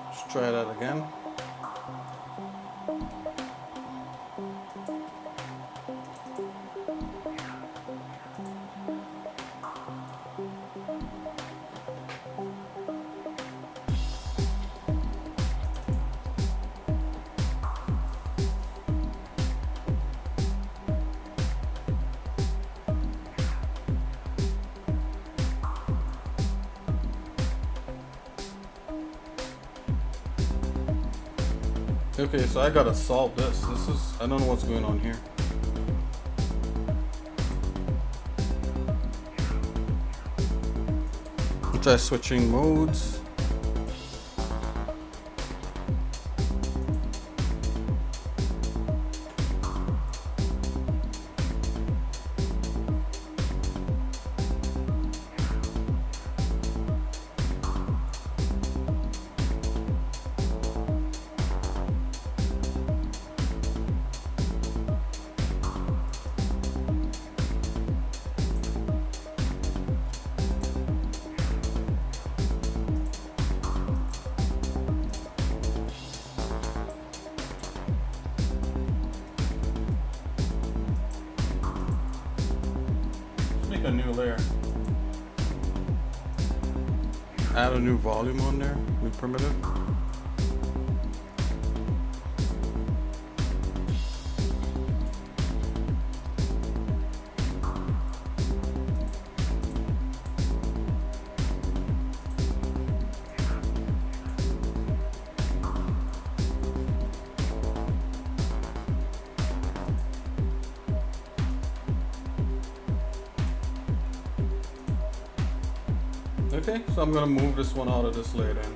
Let's try that again. Okay, so I gotta solve this. I don't know what's going on here. Try switching modes. Make a new layer. Add a new volume on there, new primitive. Okay, so I'm gonna move this one out of this layer then.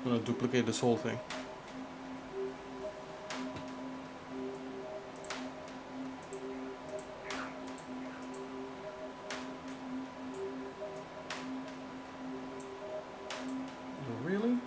I'm gonna duplicate this whole thing. Really?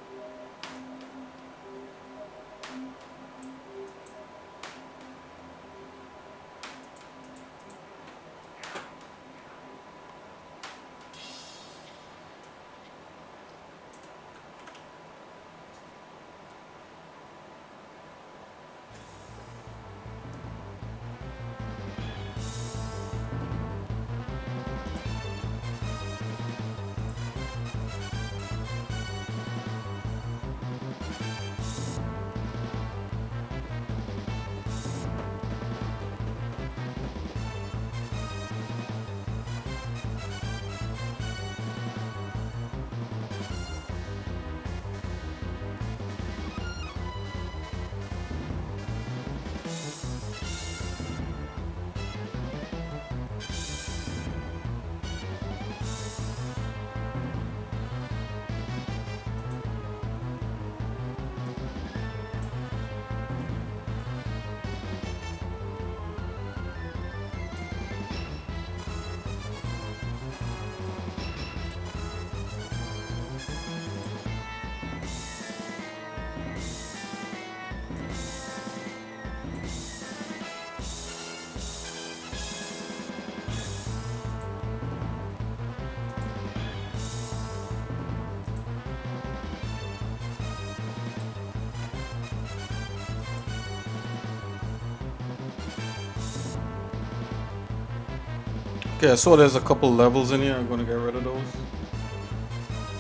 Okay, so there's a couple levels in here. I'm gonna get rid of those.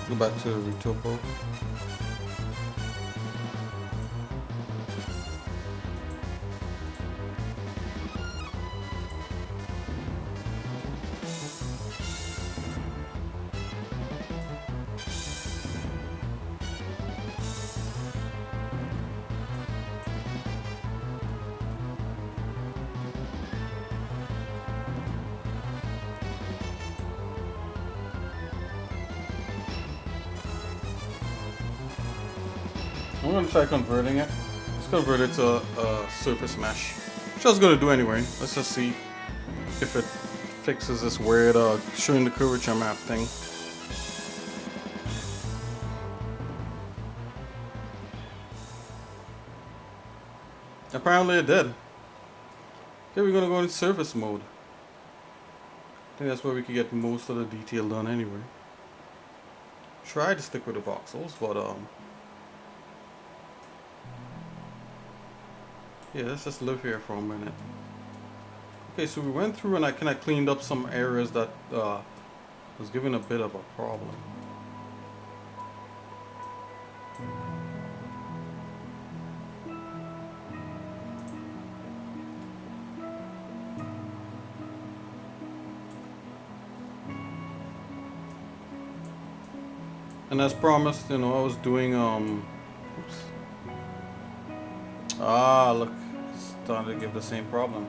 Go back to Retopo. I'm gonna try converting it. Let's convert it to a surface mesh. Which I was gonna do anyway. Let's just see if it fixes this weird showing the curvature map thing. Apparently it did. Okay, we're gonna go into surface mode. I think that's where we can get most of the detail done anyway. Try to stick with the voxels, but yeah, let's just live here for a minute. Okay, so we went through and I kind of cleaned up some areas that was giving a bit of a problem. And as promised, you know, I was doing oops. Ah, look, it's starting to give the same problem.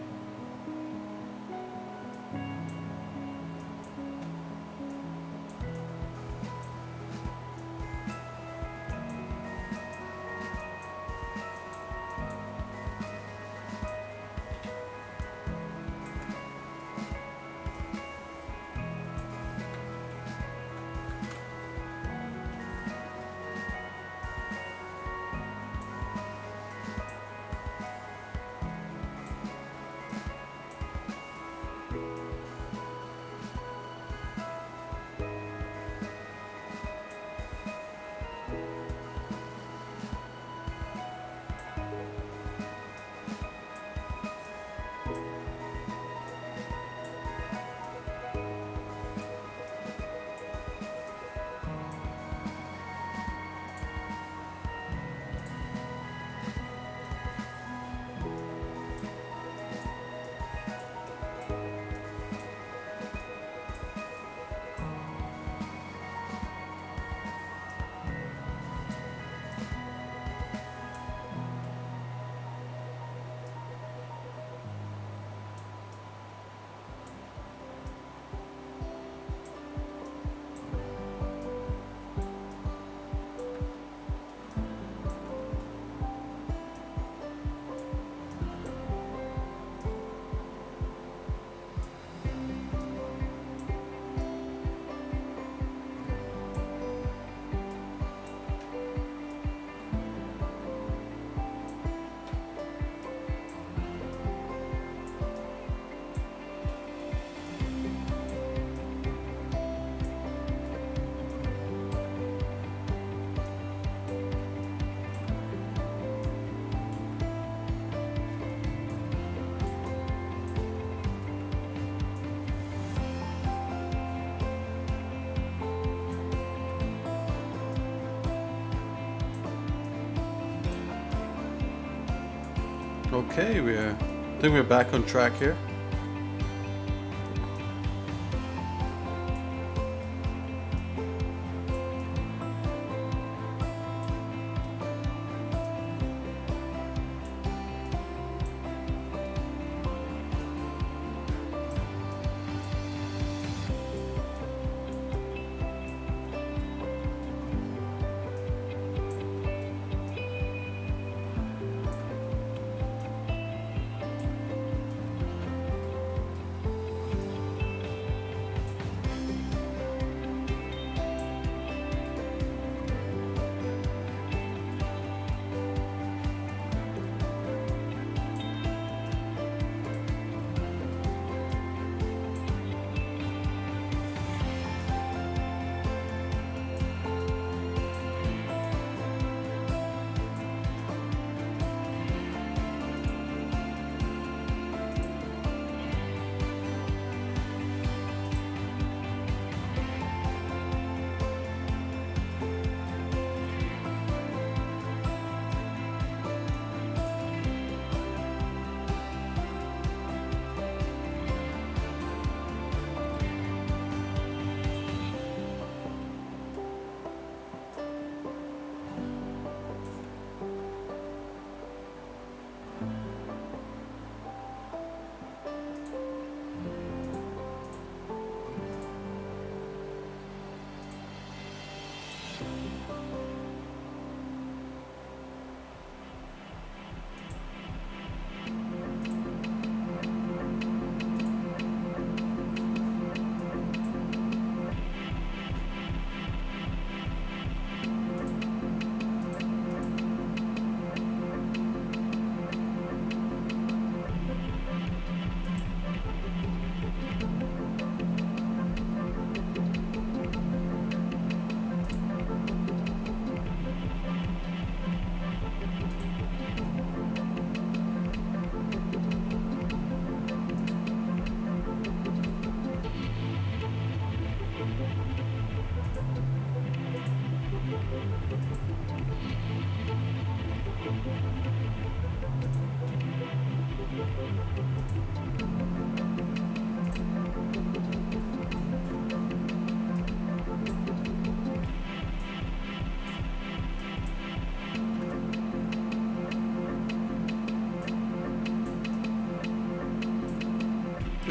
Okay, I think we're back on track here.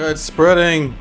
It's spreading.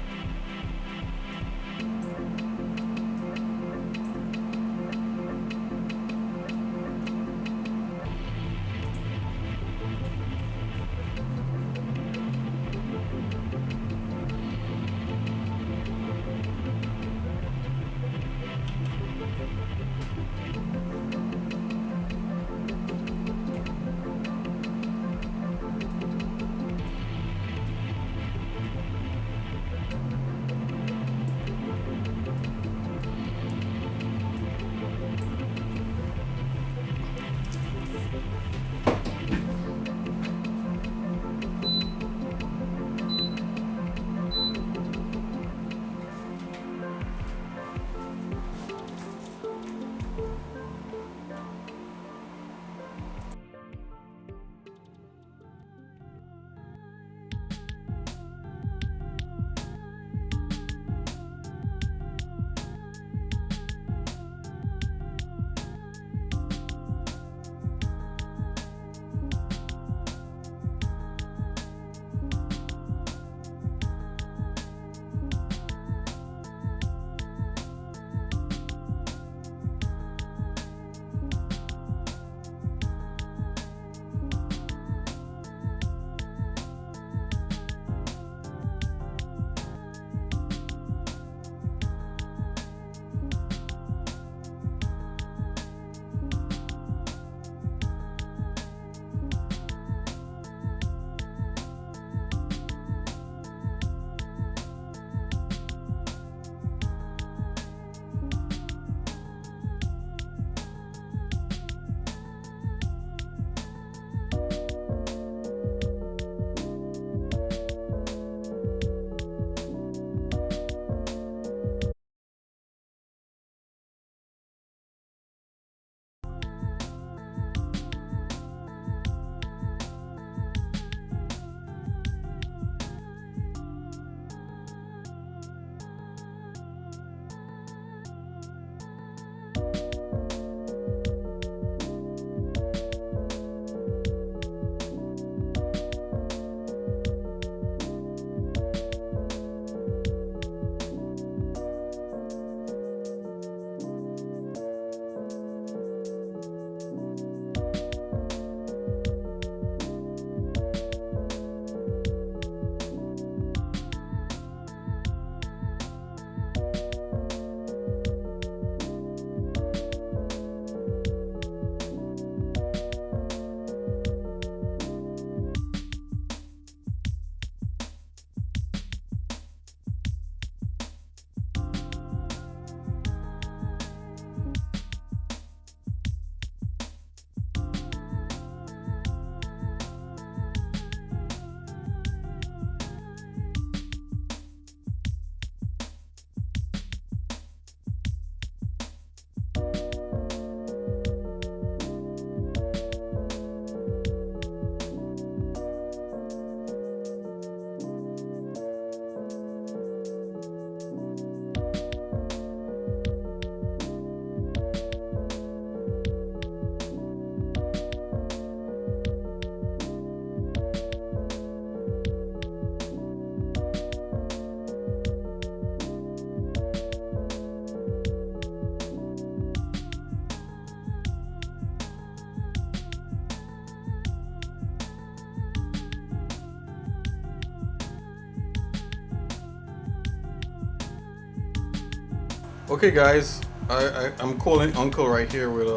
Okay, guys, I'm calling Uncle right here with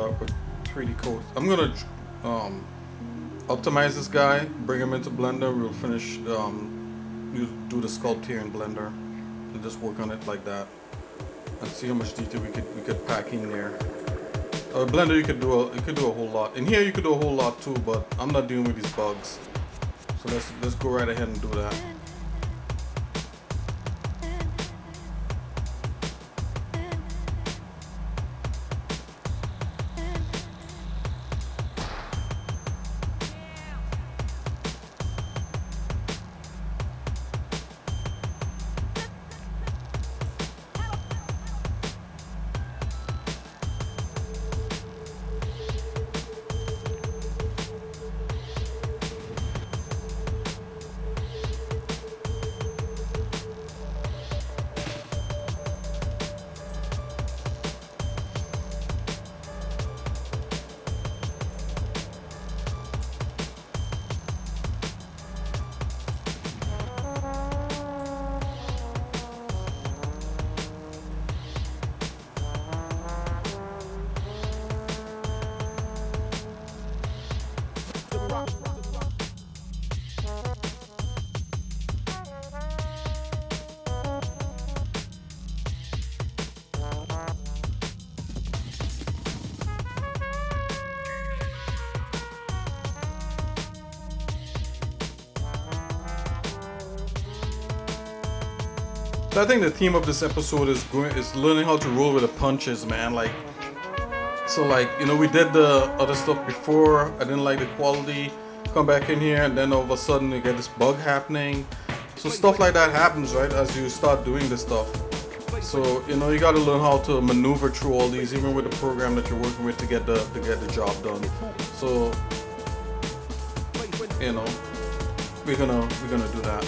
3D code. I'm gonna optimize this guy, bring him into Blender. We'll finish you do the sculpt here in Blender, and just work on it like that, and see how much detail we could pack in there. Blender, you could do a whole lot. In here, you could do a whole lot too, but I'm not dealing with these bugs. So let's go right ahead and do that. So I think the theme of this episode is learning how to roll with the punches, man. Like, so like, you know, we did the other stuff before. I didn't like the quality. Come back in here, and then all of a sudden you get this bug happening. So stuff like that happens, right, as you start doing this stuff. So, you know, you got to learn how to maneuver through all these, even with the program that you're working with, to get the job done. So, you know, we're gonna do that.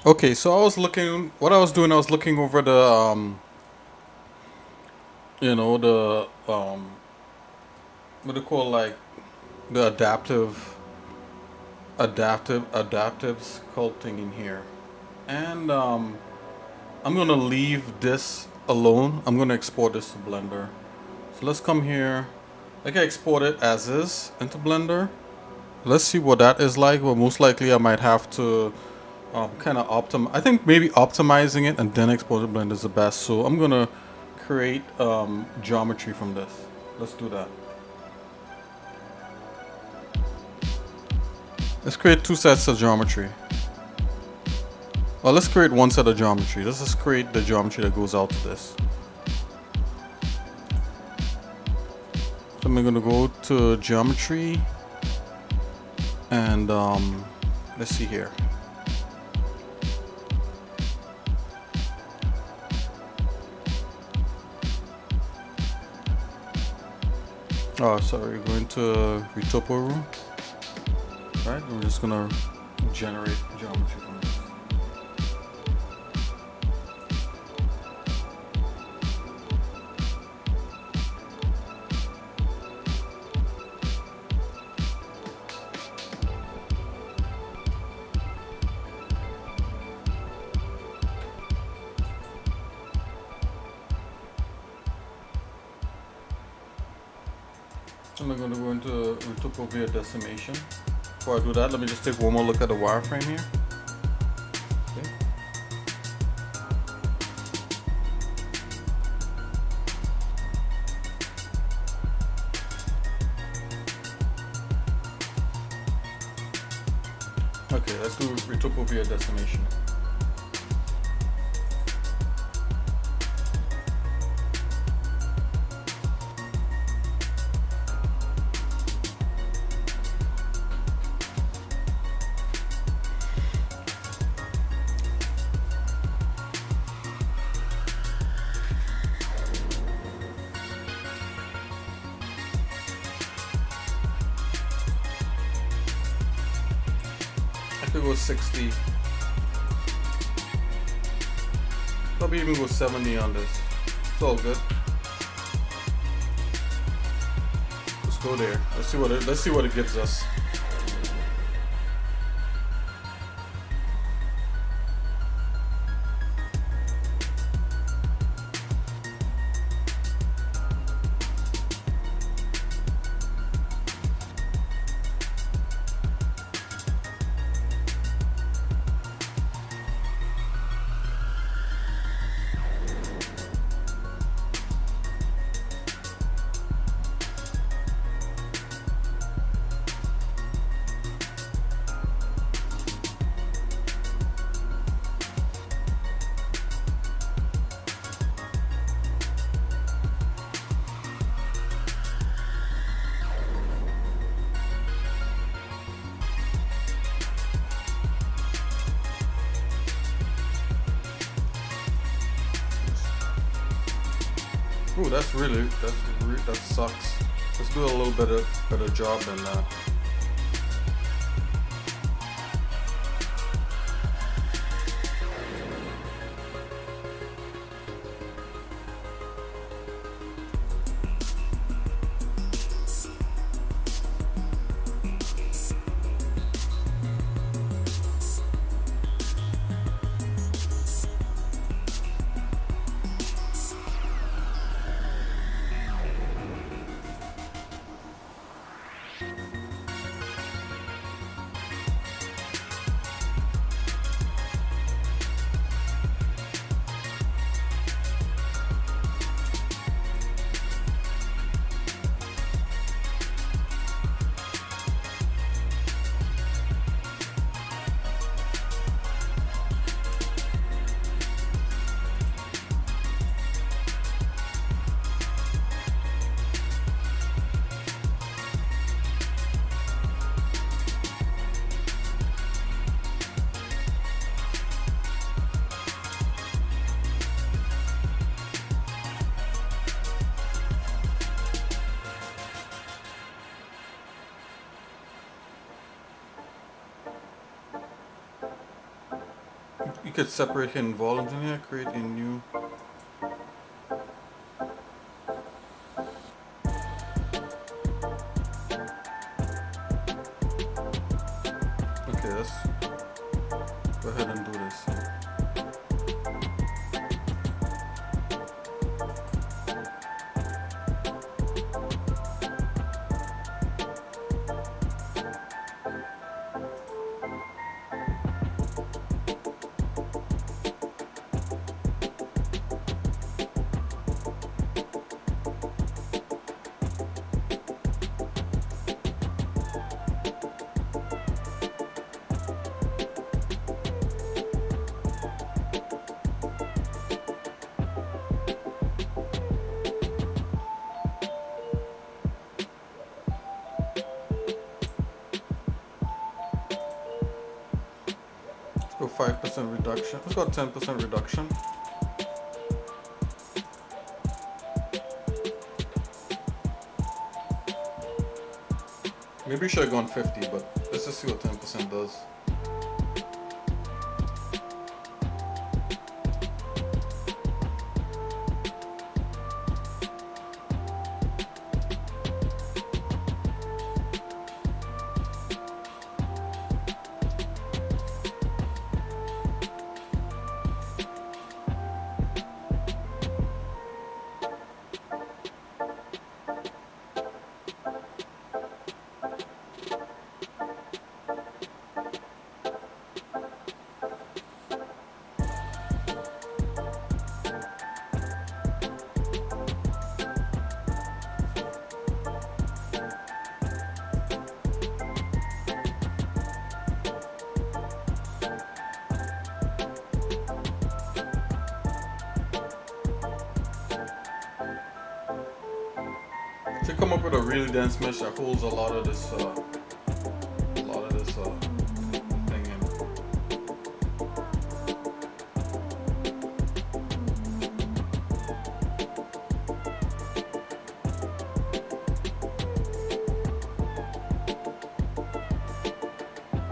Okay, so I was looking. What I was doing, I was looking over the the what do you call, like, the adaptive sculpting in here, and I'm gonna leave this alone. I'm gonna export this to Blender. So let's come here. I can export it as is into Blender. Let's see what that is like. Well, most likely I might have to kind of I think maybe optimizing it and then export it to Blender is the best. So I'm gonna create geometry from this. Let's do that. Let's create 2 sets of geometry. Well, let's create 1 set of geometry. Let's just create the geometry that goes out to this. So I'm gonna go to geometry and let's see here. Oh, sorry, going to Retopo room. Right, we're just gonna generate geometry from this. I'm going to go into Retopo via decimation. Before I do that, let me just take one more look at the wireframe here. Okay, let's do Retopo via decimation. I could go 60. Probably even go 70 on this. It's all good. Let's go there. Let's see what it gives us. Ooh, that sucks. Let's do a little better job than that. You could separate hidden volumes in here, create a new. Okay, let's go ahead and do this. Go 5% reduction. Let's go 10% reduction. Maybe we should have gone 50, but let's just see what 10% does. To come up with a really dense mesh that holds a lot of this thing in.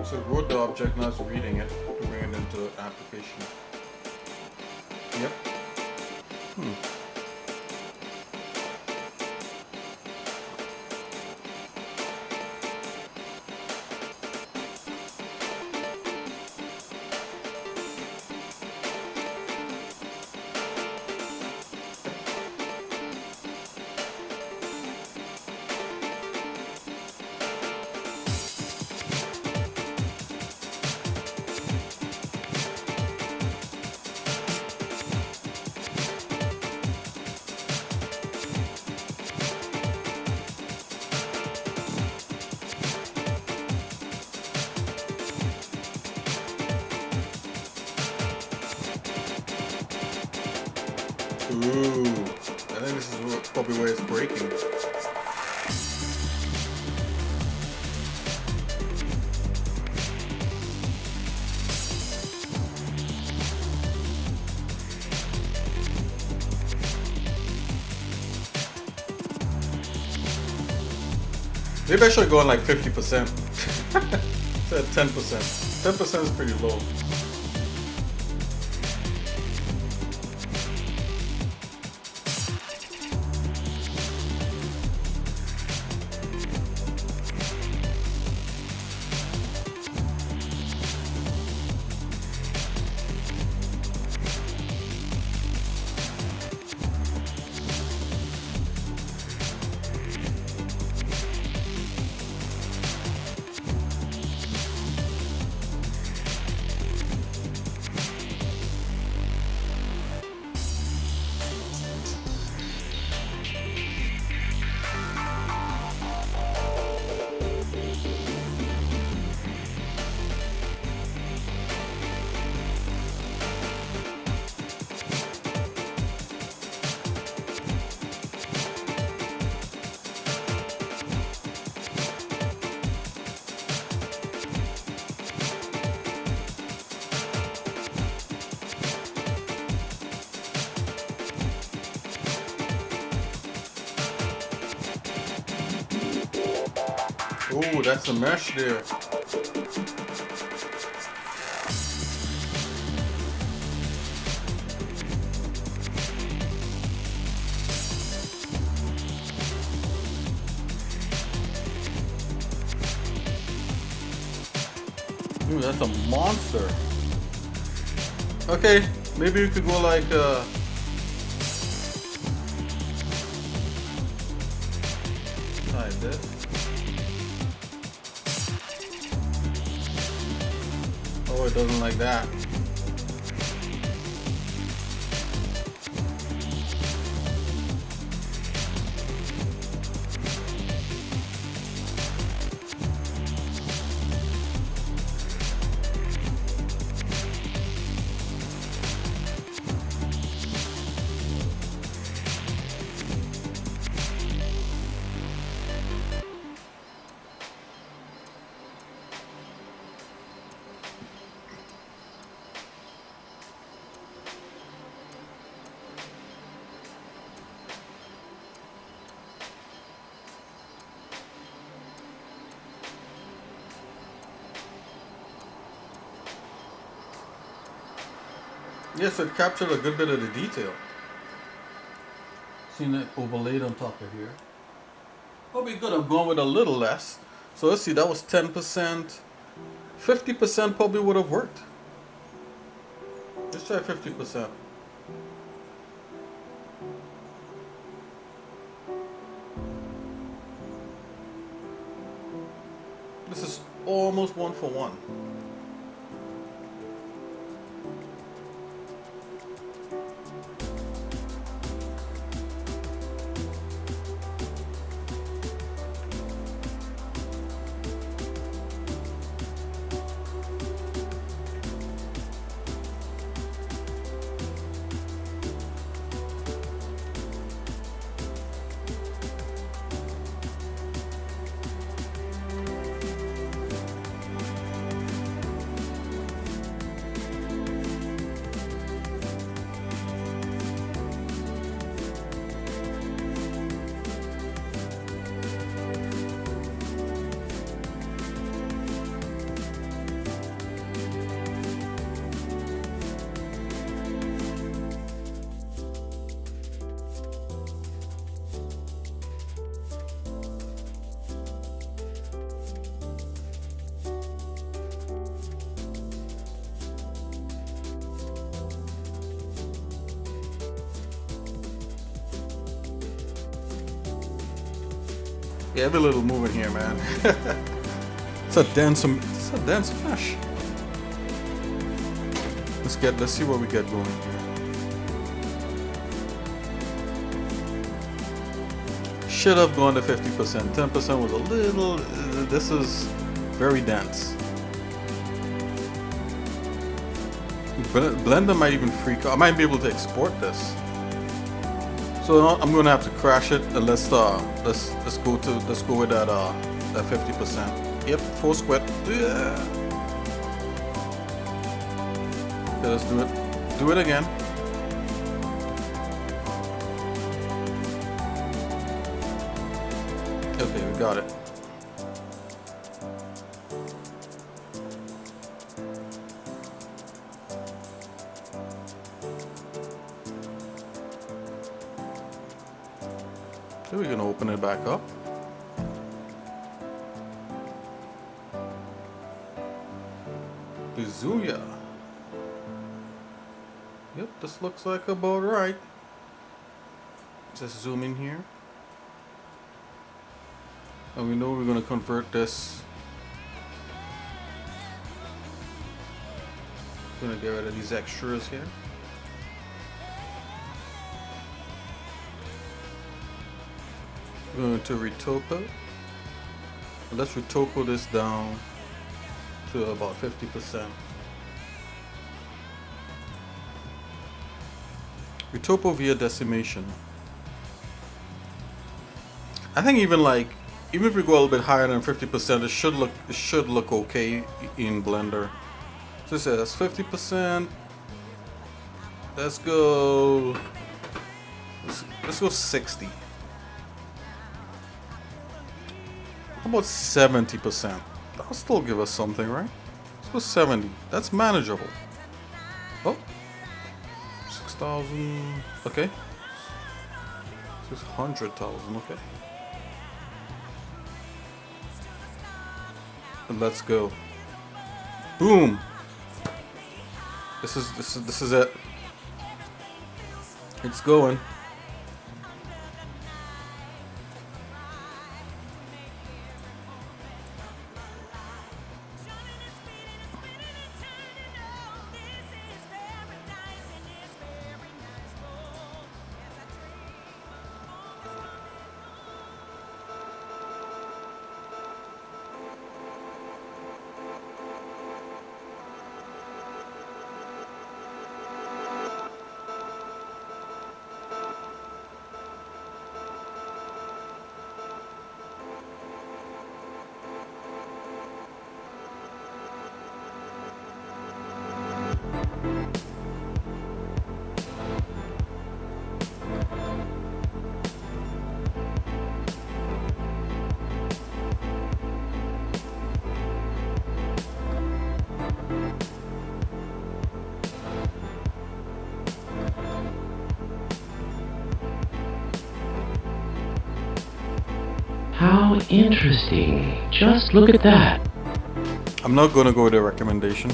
So it wrote the object, now it's reading it to bring it into the application. Yep. Ooh, I think this is probably where it's breaking. Maybe I should go on like 50%. Instead of 10%. 10% is pretty low. Ooh, that's a mesh there. Ooh, that's a monster. Okay, maybe we could go like this. Oh, it doesn't like that. Yes, it captured a good bit of the detail. Seen it overlaid on top of here. Probably could have gone with a little less. So let's see, that was 10%. 50% probably would have worked. Let's try 50%. This is almost 1-for-1. Yeah, every little movement here, man. It's a dense mesh. Let's see what we get going here. Should have gone to 50%. 10% was a little. This is very dense. Blender might even freak out. I might be able to export this. So I'm gonna have to crash it, and let's go with that 50%. Yep, full squat. Yeah. Okay, let's do it. Do it again. Okay, we got it. So we're gonna open it back up. Booyah. Yep, this looks like about right. Just zoom in here. And we know we're gonna convert this. Gonna get rid of these extras here. Going to retopo. Let's retopo this down to about 50%. Retopo via decimation. I think even if we go a little bit higher than 50%, it should look okay in Blender. So it says 50%. Let's go 60. How about 70%? That'll still give us something, right? Let's go 70. That's manageable. Oh, 6,000. Okay. 600,000. Okay. And let's go. Boom. This is it. It's going. How interesting. Just look at that. I'm not gonna go with a recommendation.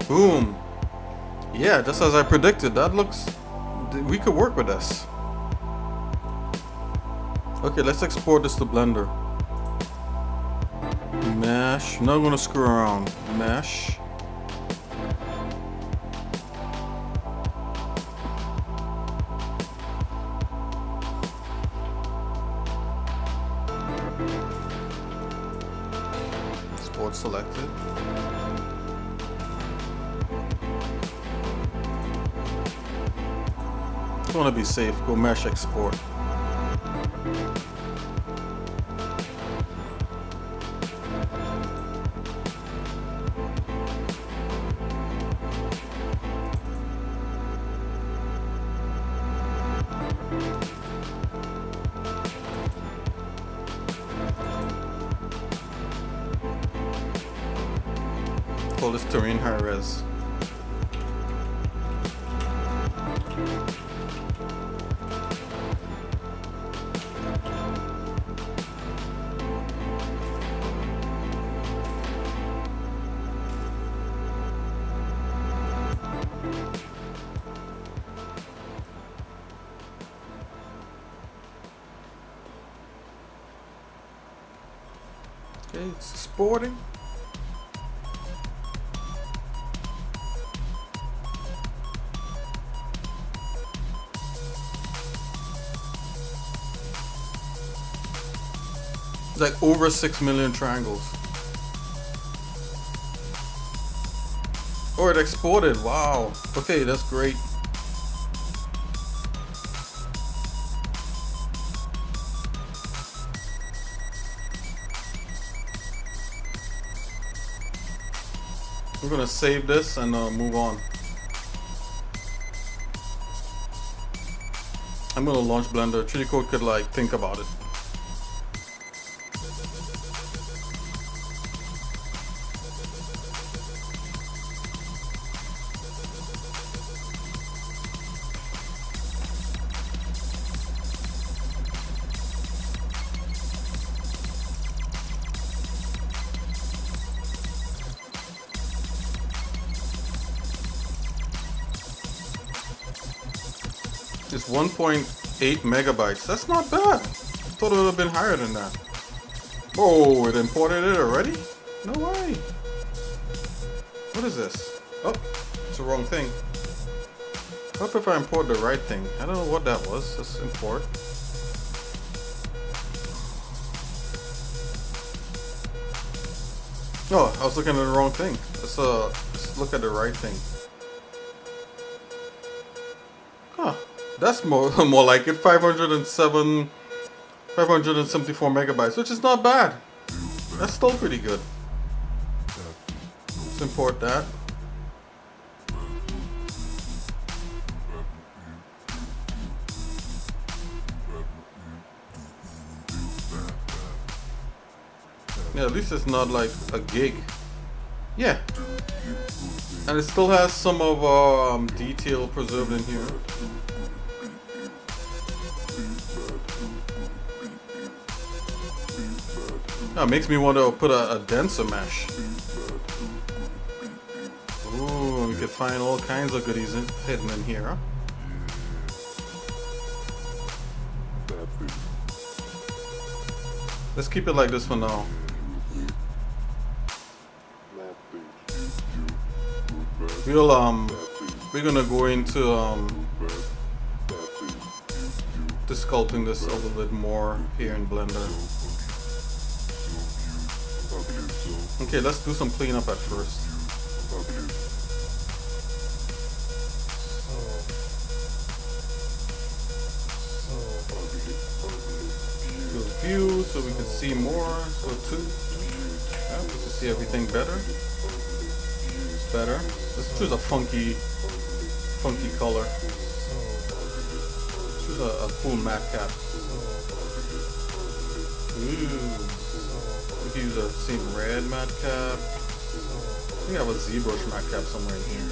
Boom. Yeah, just as I predicted. That looks... We could work with this. Okay, let's export this to Blender. Mesh. Not gonna screw around. Mesh. Export selected. I want to be safe. Go mesh export. Call this terrain high res. Okay, it's exporting. It's like over 6 million triangles. Oh, it exported. Wow. Okay, that's great. I'm gonna save this and move on. I'm gonna launch Blender. 3D Code could like think about it. It's 1.8 megabytes. That's not bad. I thought it would have been higher than that. Oh, it imported it already? No way. What is this? Oh, it's the wrong thing. I hope if I import the right thing. I don't know what that was. Let's import. Oh, I was looking at the wrong thing. Let's look at the right thing. Huh. That's more like it. 574 megabytes, which is not bad. That's still pretty good. Let's import that. Yeah, at least it's not like a gig. Yeah. And it still has some of detail preserved in here. Oh, it makes me want to put a denser mesh. Ooh, we could find all kinds of goodies hidden in here, huh? Let's keep it like this for now. We're gonna go into to sculpting this a little bit more here in Blender. Okay, let's do some cleanup at first. Go view so we can see more. So two. Yeah, we can see everything better. It's better. Let's choose a funky color. Choose a full matte cap. Ooh. We can use a same red matte cap. I think I have a ZBrush matte cap somewhere in here.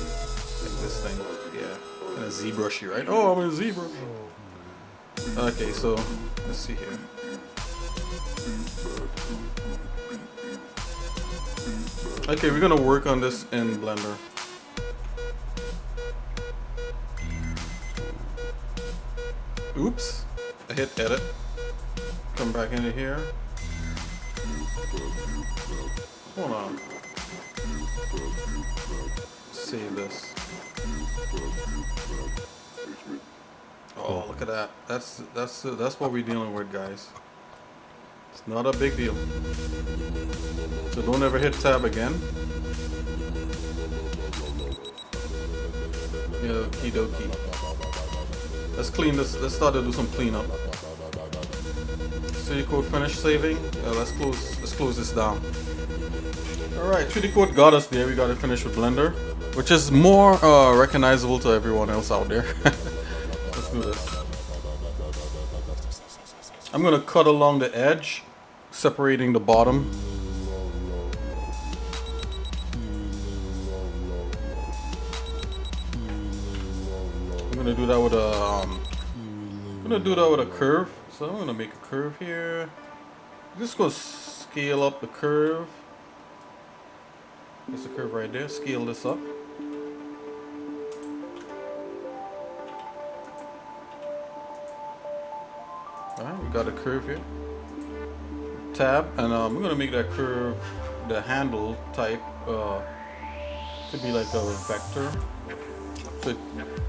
Like this thing. Yeah. And a ZBrushy, right? Oh, I'm in a ZBrush. Okay, so let's see here. Okay, we're gonna work on this in Blender. Oops, I hit edit. Come back into here. Hold on. Save this. Oh, look at that. That's what we're dealing with, guys. It's not a big deal. So don't ever hit tab again. Yeah, okie dokie. Let's clean this. Let's start to do some cleanup. So you code finish saving. Let's close this down. Alright, 3D code got us there. We got to finish with Blender, which is more recognizable to everyone else out there. Let's do this. I'm gonna cut along the edge, separating the bottom. I'm gonna do that with a curve. So I'm gonna make a curve here. Just go scale up the curve. There's a curve right there. Scale this up. Alright, we got a curve here. Tab, and I'm gonna make that curve, the handle type, to be like a vector, so it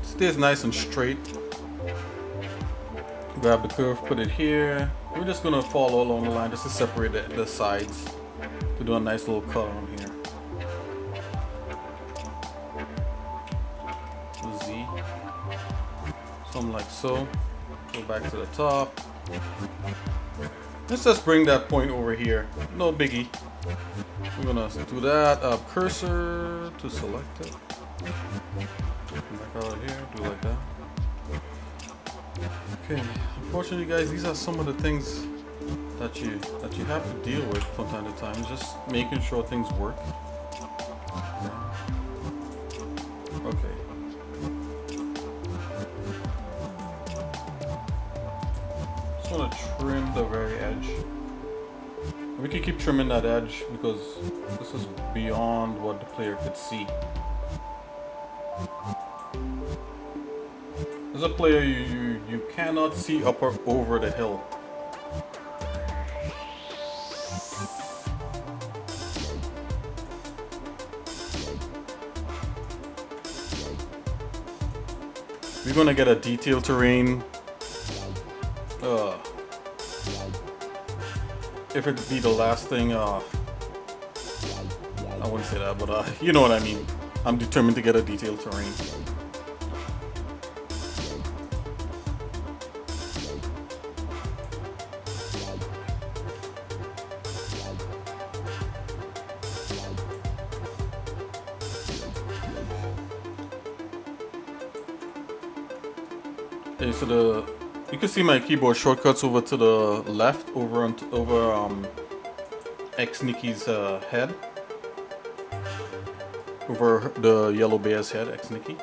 stays nice and straight. Grab the curve, put it here. We're just gonna follow along the line just to separate the sides, to do a nice little cut on here. Z, something like so. Go back to the top. Let's just bring that point over here. No biggie. We're gonna do that. Cursor to select it. Come back out here. Do it like that. Okay. Unfortunately, guys, these are some of the things that you have to deal with from time to time. Just making sure things work. Okay. Just want to trim the very edge. We can keep trimming that edge because this is beyond what the player could see. As a player, you cannot see up or over the hill. We're gonna get a detailed terrain. If it be the last thing, I wouldn't say that, but you know what I mean. I'm determined to get a detailed terrain. Okay, so you can see my keyboard shortcuts over to the left, over xsinick's head, over the yellow bear's head, xsinick.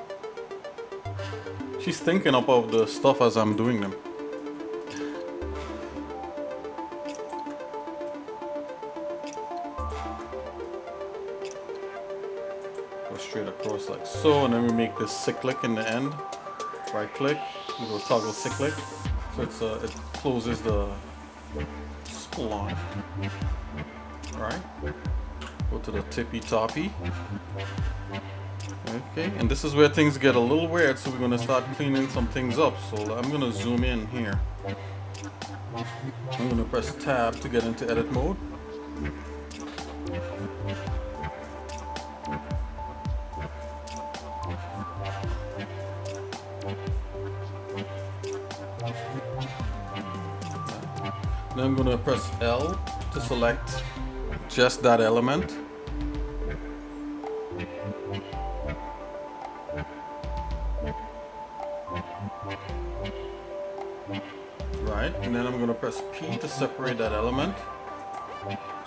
She's thinking about the stuff as I'm doing them. Go straight across like so, and then we make this cyclic in the end. Right click, we go toggle cyclic, so it closes the spline. Right, go to the tippy toppy. Okay, and this is where things get a little weird, so we're gonna start cleaning some things up. So I'm gonna zoom in here. I'm gonna press tab to get into edit mode. Then I'm gonna press L to select just that element. Right, and then I'm gonna press P to separate that element.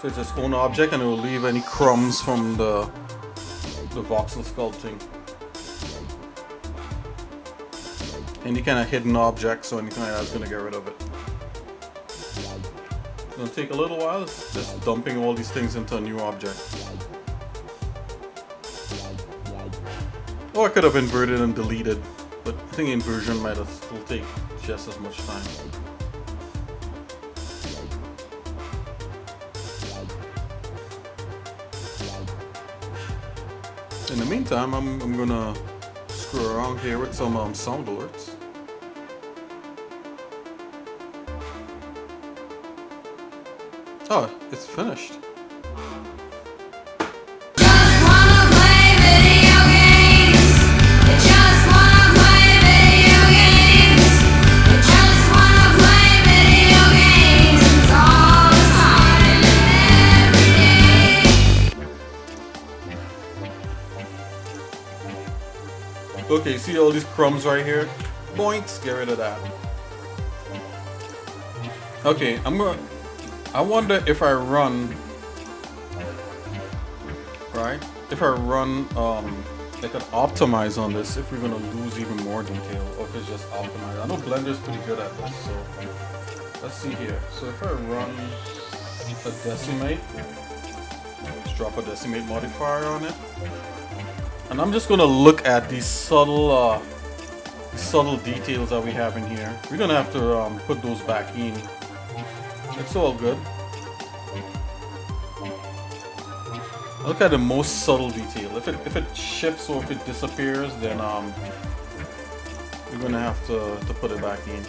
So it's its own object, and it will leave any crumbs from the voxel sculpting. Any kind of hidden objects or anything like that is gonna get rid of it. It's gonna take a little while. It's just dumping all these things into a new object. Or I could have inverted and deleted, but I think inversion might have still take just as much time. In the meantime, I'm gonna screw around here with some sound alerts. Oh, it's finished. Okay, see all these crumbs right here? Boinks, get rid of that. Okay, I wonder if I run, right? If I run, like an optimize on this, if we're gonna lose even more detail, or if it's just optimized. I know Blender's pretty good at this, so let's see here. So if I run a decimate, let's drop a decimate modifier on it. And I'm just gonna look at these subtle details that we have in here. We're gonna have to put those back in. It's all good. Look at the most subtle detail. If it shifts or if it disappears, then we're gonna have to put it back in.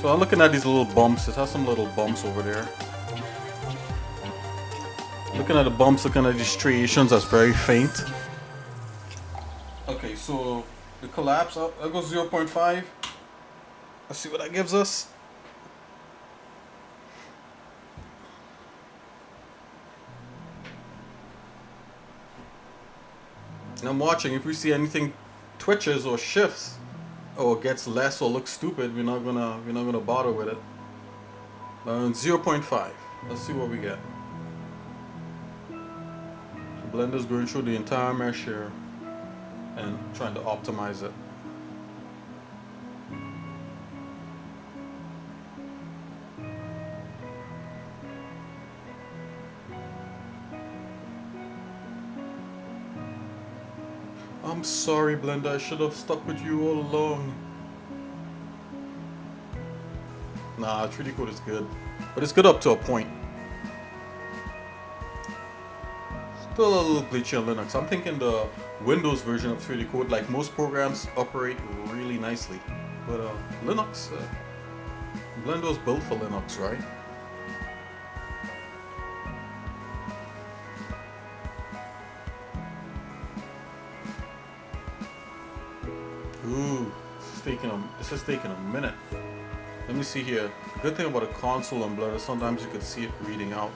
So I'm looking at these little bumps. It has some little bumps over there. Looking at the bumps, looking at these striations, that's very faint. Okay, so the collapse, I'll go 0.5. Let's see what that gives us. And I'm watching. If we see anything twitches or shifts or gets less or looks stupid, we're not gonna bother with it. 0.5. Let's see what we get. Blender's going through the entire mesh here and trying to optimize it. I'm sorry, Blender. I should have stuck with you all along. Nah, 3D Code is good. But it's good up to a point. Still a little glitchy on Linux. I'm thinking the Windows version of 3D Code, like most programs, operate really nicely. But Linux, Blender was built for Linux, right? Ooh, this is taking a minute. Let me see here. The good thing about a console on Blender, sometimes you can see it reading out.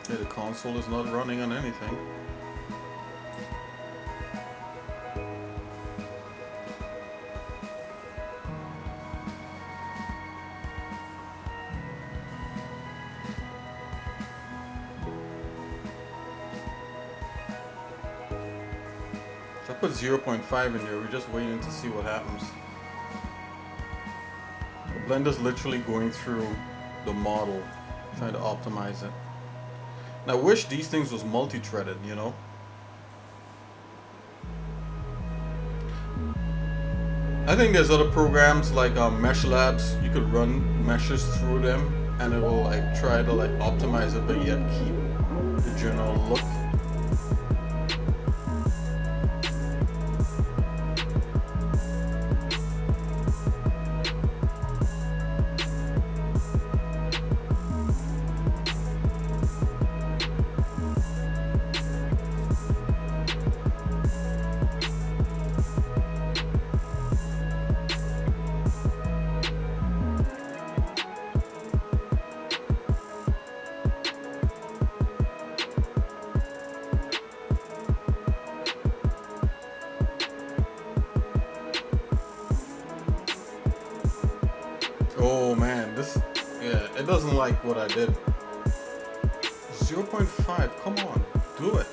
Yeah, the console is not running on anything. So I put 0.5 in there, we're just waiting to see what happens. The Blender's literally going through the model, trying to optimize it. And I wish these things was multi-threaded, you know? I think there's other programs like Mesh Labs, you could run meshes through them and it will like try to like optimize it but yet keep the general look. Oh man, it doesn't like what I did. 0.5, come on, do it.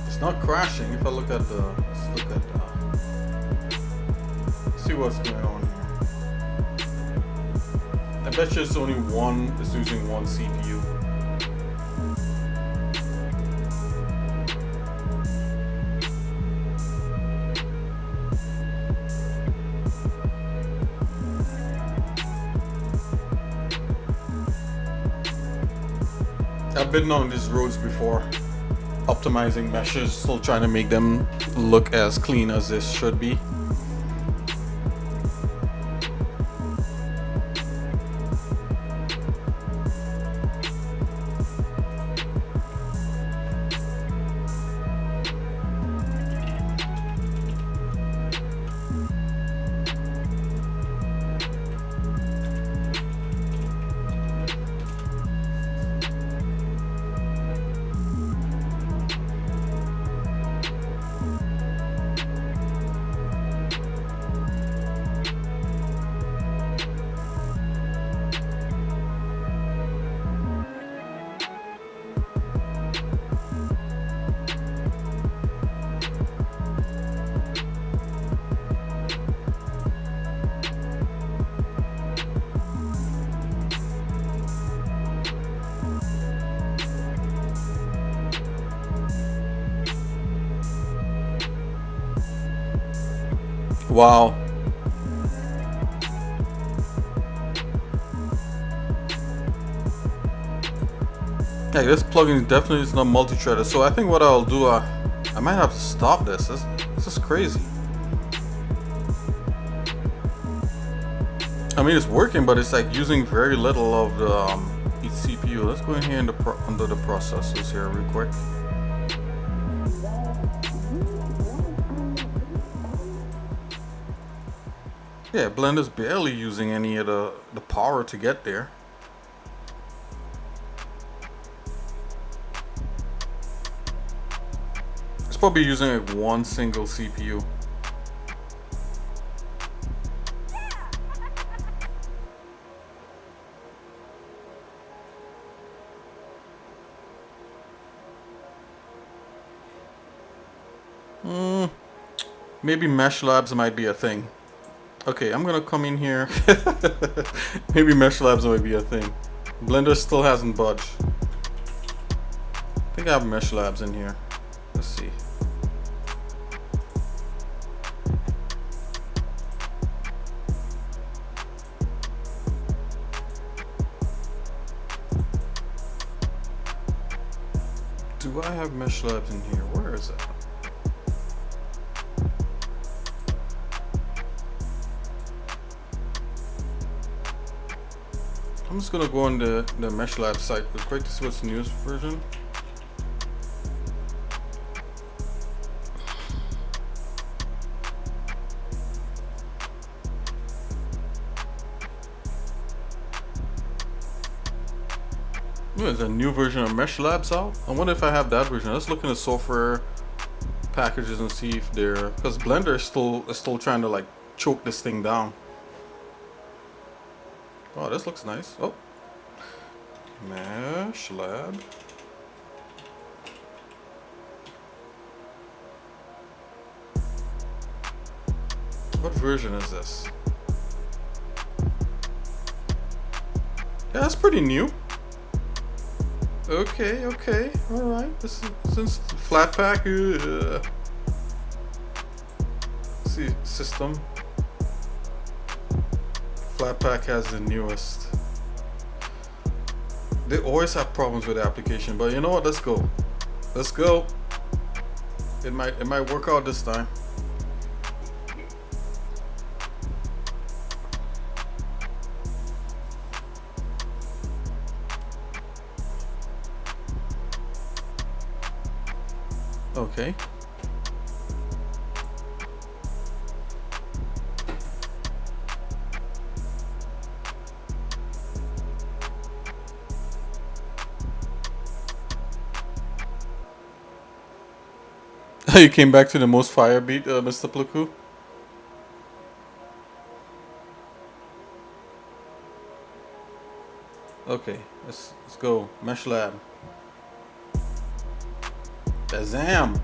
It's not crashing. If I look at see what's going on here. I bet you it's only it's using one CPU. I've been on these roads before, optimizing meshes, still trying to make them look as clean as this should be. Wow. Yeah, this plugin definitely is not multi-threaded. So I think what I'll do, I might have to stop this. This is crazy. I mean, it's working, but it's like using very little of the each CPU. Let's go in here under the processors here real quick. Yeah, Blender's barely using any of the power to get there. It's probably using like one single CPU. Maybe Mesh Labs might be a thing. Okay, I'm gonna come in here. Maybe Mesh Labs might be a thing. Blender still hasn't budged. I think I have Mesh Labs in here. Let's see. Do I have Mesh Labs in here? Where is it? I'm just gonna go on the Mesh Lab site real quick to see what's the newest version. There's a new version of Mesh Labs out. I wonder if I have that version. Let's look in the software packages and see if they're, because Blender is still trying to like choke this thing down. Oh, this looks nice. Oh, Mesh Lab. What version is this? Yeah, that's pretty new. Okay, all right. This is since Flatpak. See, system. Flatpak has the newest. They always have problems with the application, but you know what? Let's go. Let's go. It might work out this time. Okay. You came back to the most fire beat, Mr. Pluku? Okay, let's go. Mesh Lab. Shazam!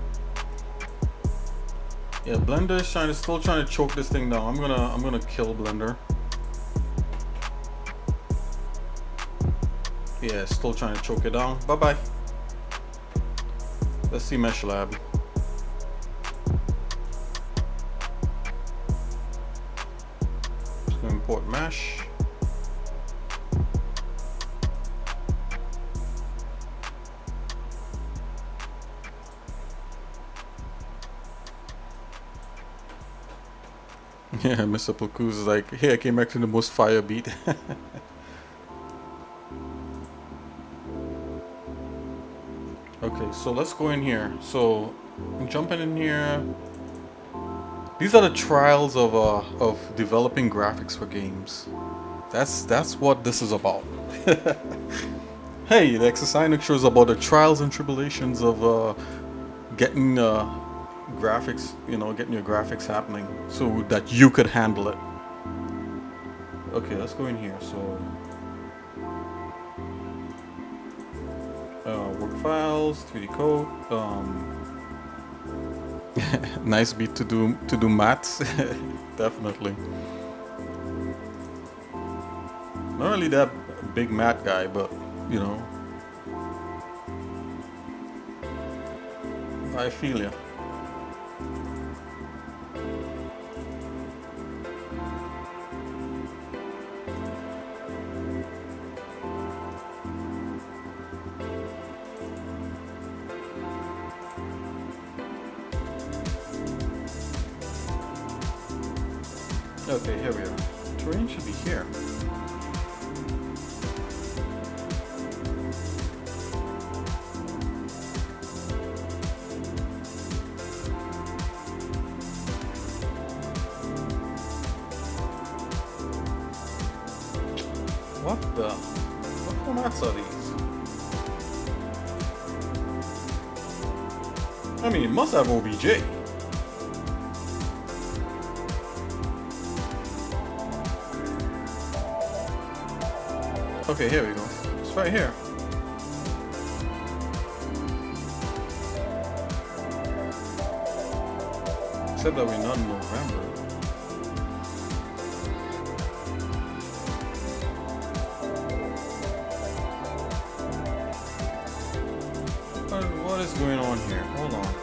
Yeah, Blender is still trying to choke this thing down. I'm gonna kill Blender. Yeah, still trying to choke it down. Bye bye. Let's see Mesh Lab. Just gonna import mesh. Yeah, Mr. Plakuz is like, hey, I came back to the most fire beat. Okay, so let's go in here. So, jumping in here. These are the trials of developing graphics for games. That's what this is about. Hey, the xsinick show is about the trials and tribulations of getting graphics, getting your graphics happening so that you could handle it. Okay, let's go in here. So work files, 3D code, nice beat to do maths. Definitely not really that big math guy, but I feel ya. Okay, here we are. Terrain should be here. What formats are these? I mean, it must have OBJ. Okay, here we go. It's right here. Except that we're not in November. is going on here? Hold on.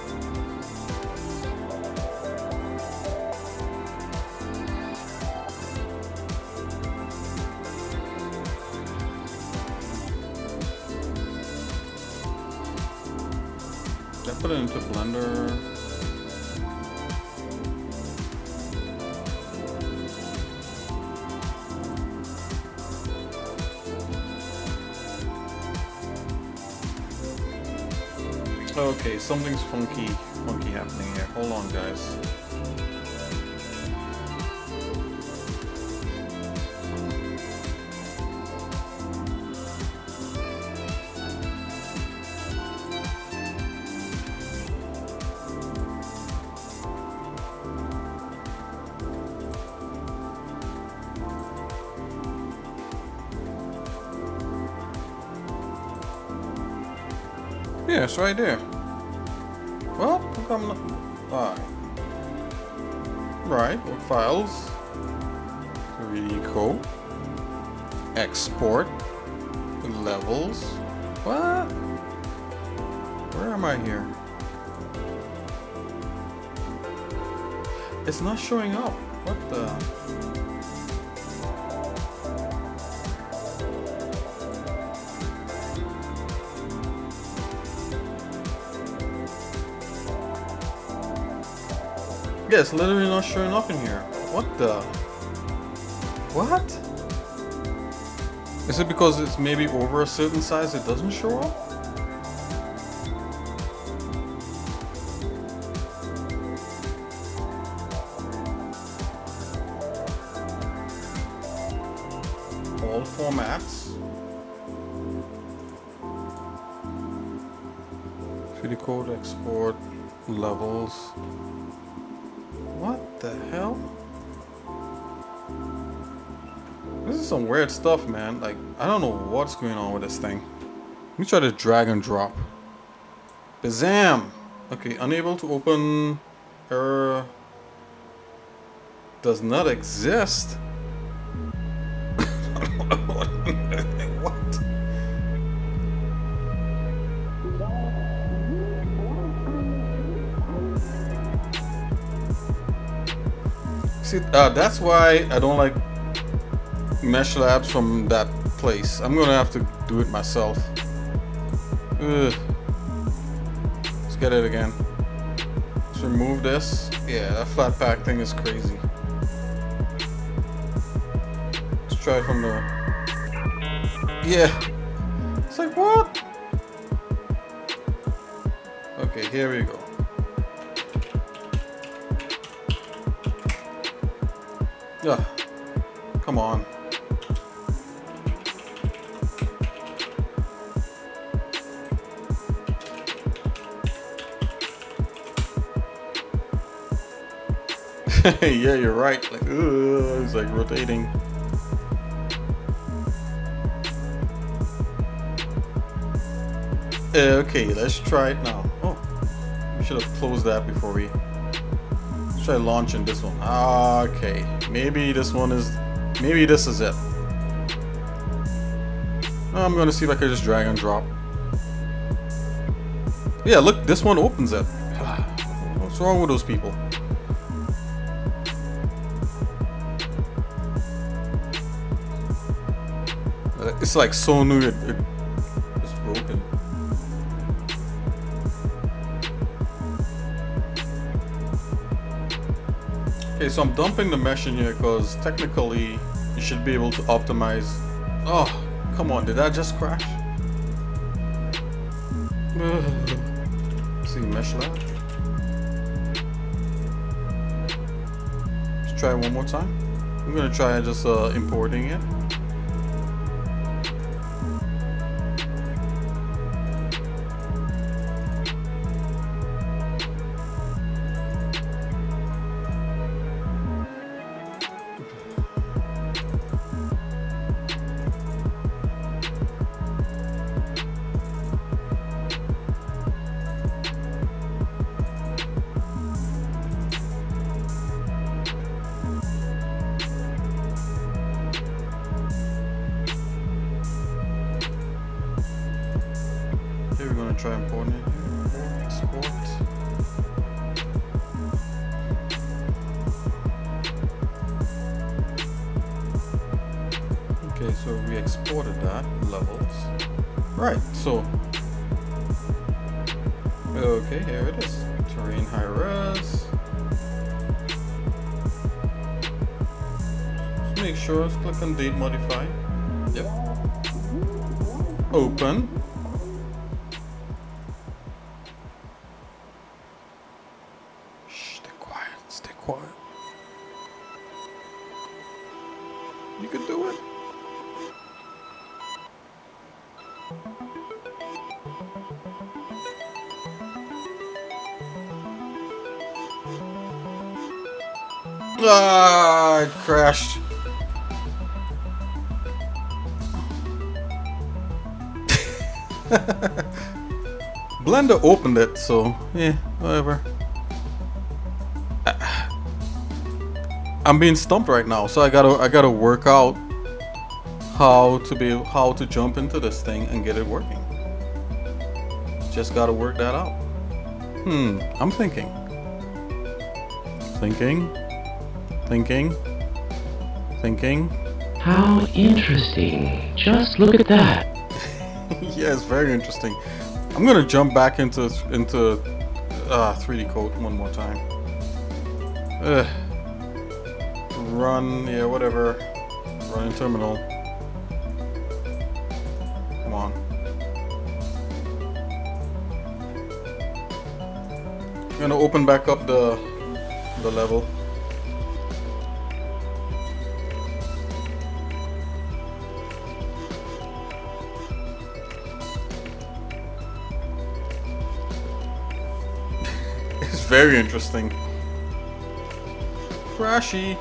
Did I put it into Blender? Okay, something's funky happening here. Hold on, guys. Yeah, it's right there. Well, I'm not. Alright. Right, what files? 3D code. Export. Levels. What? Where am I here? It's not showing up. What the? Yeah, it's literally not showing up in here. What the? What? Is it because it's maybe over a certain size it doesn't show up? All formats. 3D code, export, levels. What the hell? This is some weird stuff, man. Like, I don't know what's going on with this thing. Let me try to drag and drop. Bazam! Okay, unable to open. Error does not exist. What? See, that's why I don't like Mesh Labs from that place. I'm gonna have to do it myself. Ugh. Let's get it again. Let's remove this. Yeah, that flat pack thing is crazy. Let's try it from the... Yeah. It's like, what? Okay, here we go. Ugh. Come on. Yeah, you're right. Like, it's like rotating. Okay, let's try it now. Oh, we should have closed that before we... Let's try launching this one. Okay, maybe this one is... Maybe this is it. I'm gonna see if I can just drag and drop. Yeah, look, this one opens it. What's wrong with those people? It's like so new, it's broken. Okay, so I'm dumping the mesh in here because technically you should be able to optimize. Oh, come on, did that just crash? See, mesh lab. Let's try it one more time. I'm gonna try just importing it. Try importing it. export. Okay, so we exported that levels. Right, so okay, here it is. Terrain high res. Just make sure, let's click on date modify. Yep. Open. Shh, stay quiet, stay quiet. You can do it. Ah, it crashed. Blender opened it, so yeah, whatever. I'm being stumped right now, so I gotta work out how to jump into this thing and get it working. Just gotta work that out. I'm thinking. How interesting. Just look at that. Yeah, it's very interesting. I'm gonna jump back into 3D code one more time. Run, yeah, whatever. Run in terminal. Come on. I'm gonna open back up the level. It's very interesting. Crashy.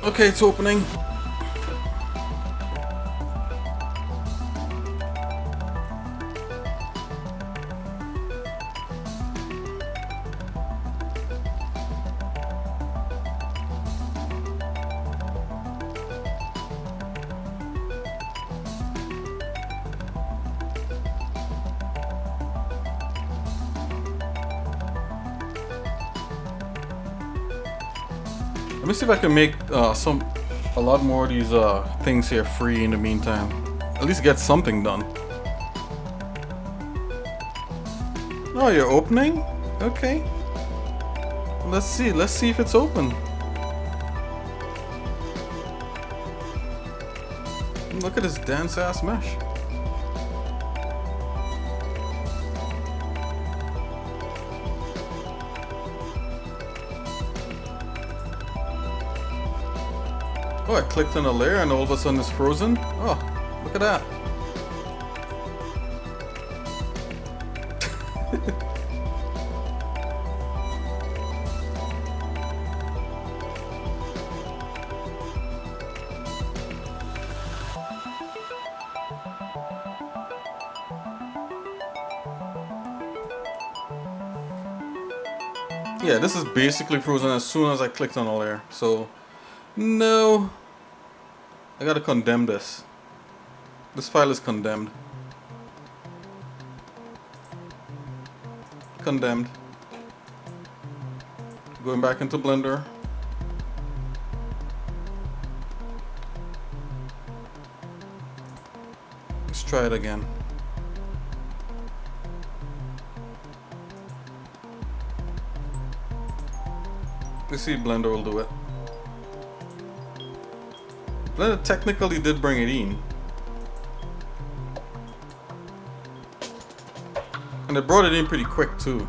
Okay, it's opening. Let me see if I can make a lot more of these things here free in the meantime. At least get something done. Oh, you're opening? Okay. Let's see if it's open. Look at this dense ass mesh. Oh, I clicked on a layer and all of a sudden it's frozen. Oh, look at that. Yeah, this is basically frozen as soon as I clicked on a layer. So, no. I gotta condemn this. This file is condemned. Condemned. Going back into Blender. Let's try it again. Let's see if Blender will do it. Blender technically did bring it in. And it brought it in pretty quick too.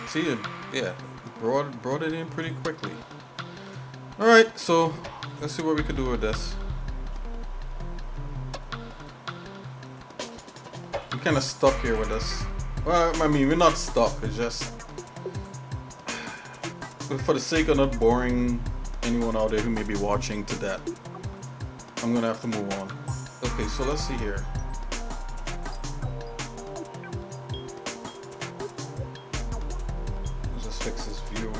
See it? Yeah, brought it in pretty quickly. Alright, so let's see what we could do with this. I'm kind of stuck here with this. Well, I mean, we're not stuck. It's just for the sake of not boring anyone out there who may be watching to death, I'm gonna have to move on. Okay, so let's see here. Let's just fix this view.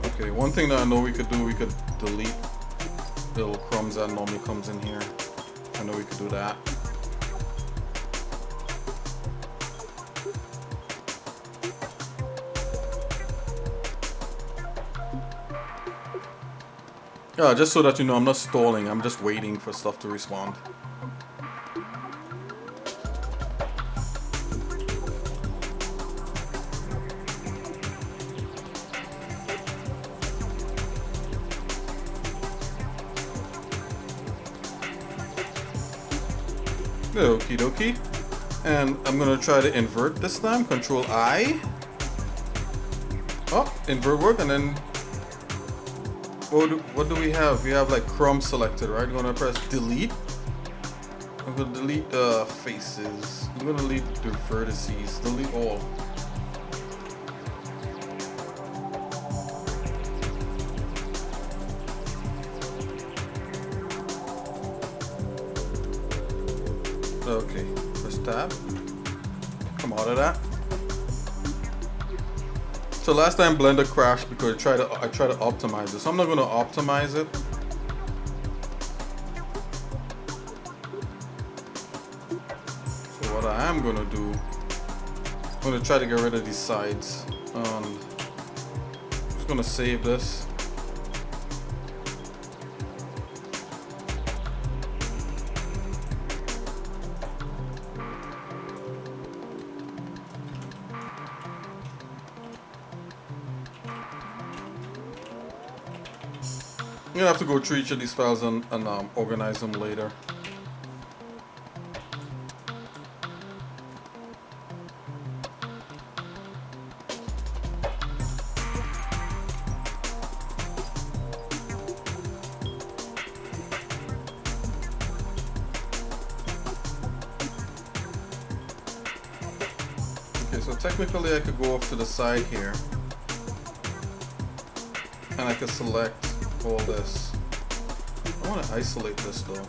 Okay, one thing that I know we could do, we could delete the little crumbs that normally comes in here. I know we could do that. Yeah, just so that you know, I'm not stalling, I'm just waiting for stuff to respond. Okie dokie. And I'm gonna try to invert this time. Control I. Oh, invert work, and then what do we have? We have like crumb selected, right? I'm gonna press delete. I'm gonna delete the faces. I'm gonna delete the vertices. Delete all. Okay, press tab. Come out of that. So last time Blender crashed because I tried to optimize it. So I'm not gonna optimize it. So what I am gonna do, I'm gonna try to get rid of these sides. I'm just gonna save this. I'm gonna have to go through each of these files and organize them later. Okay, so technically I could go off to the side here and I could select all this. I want to isolate this though.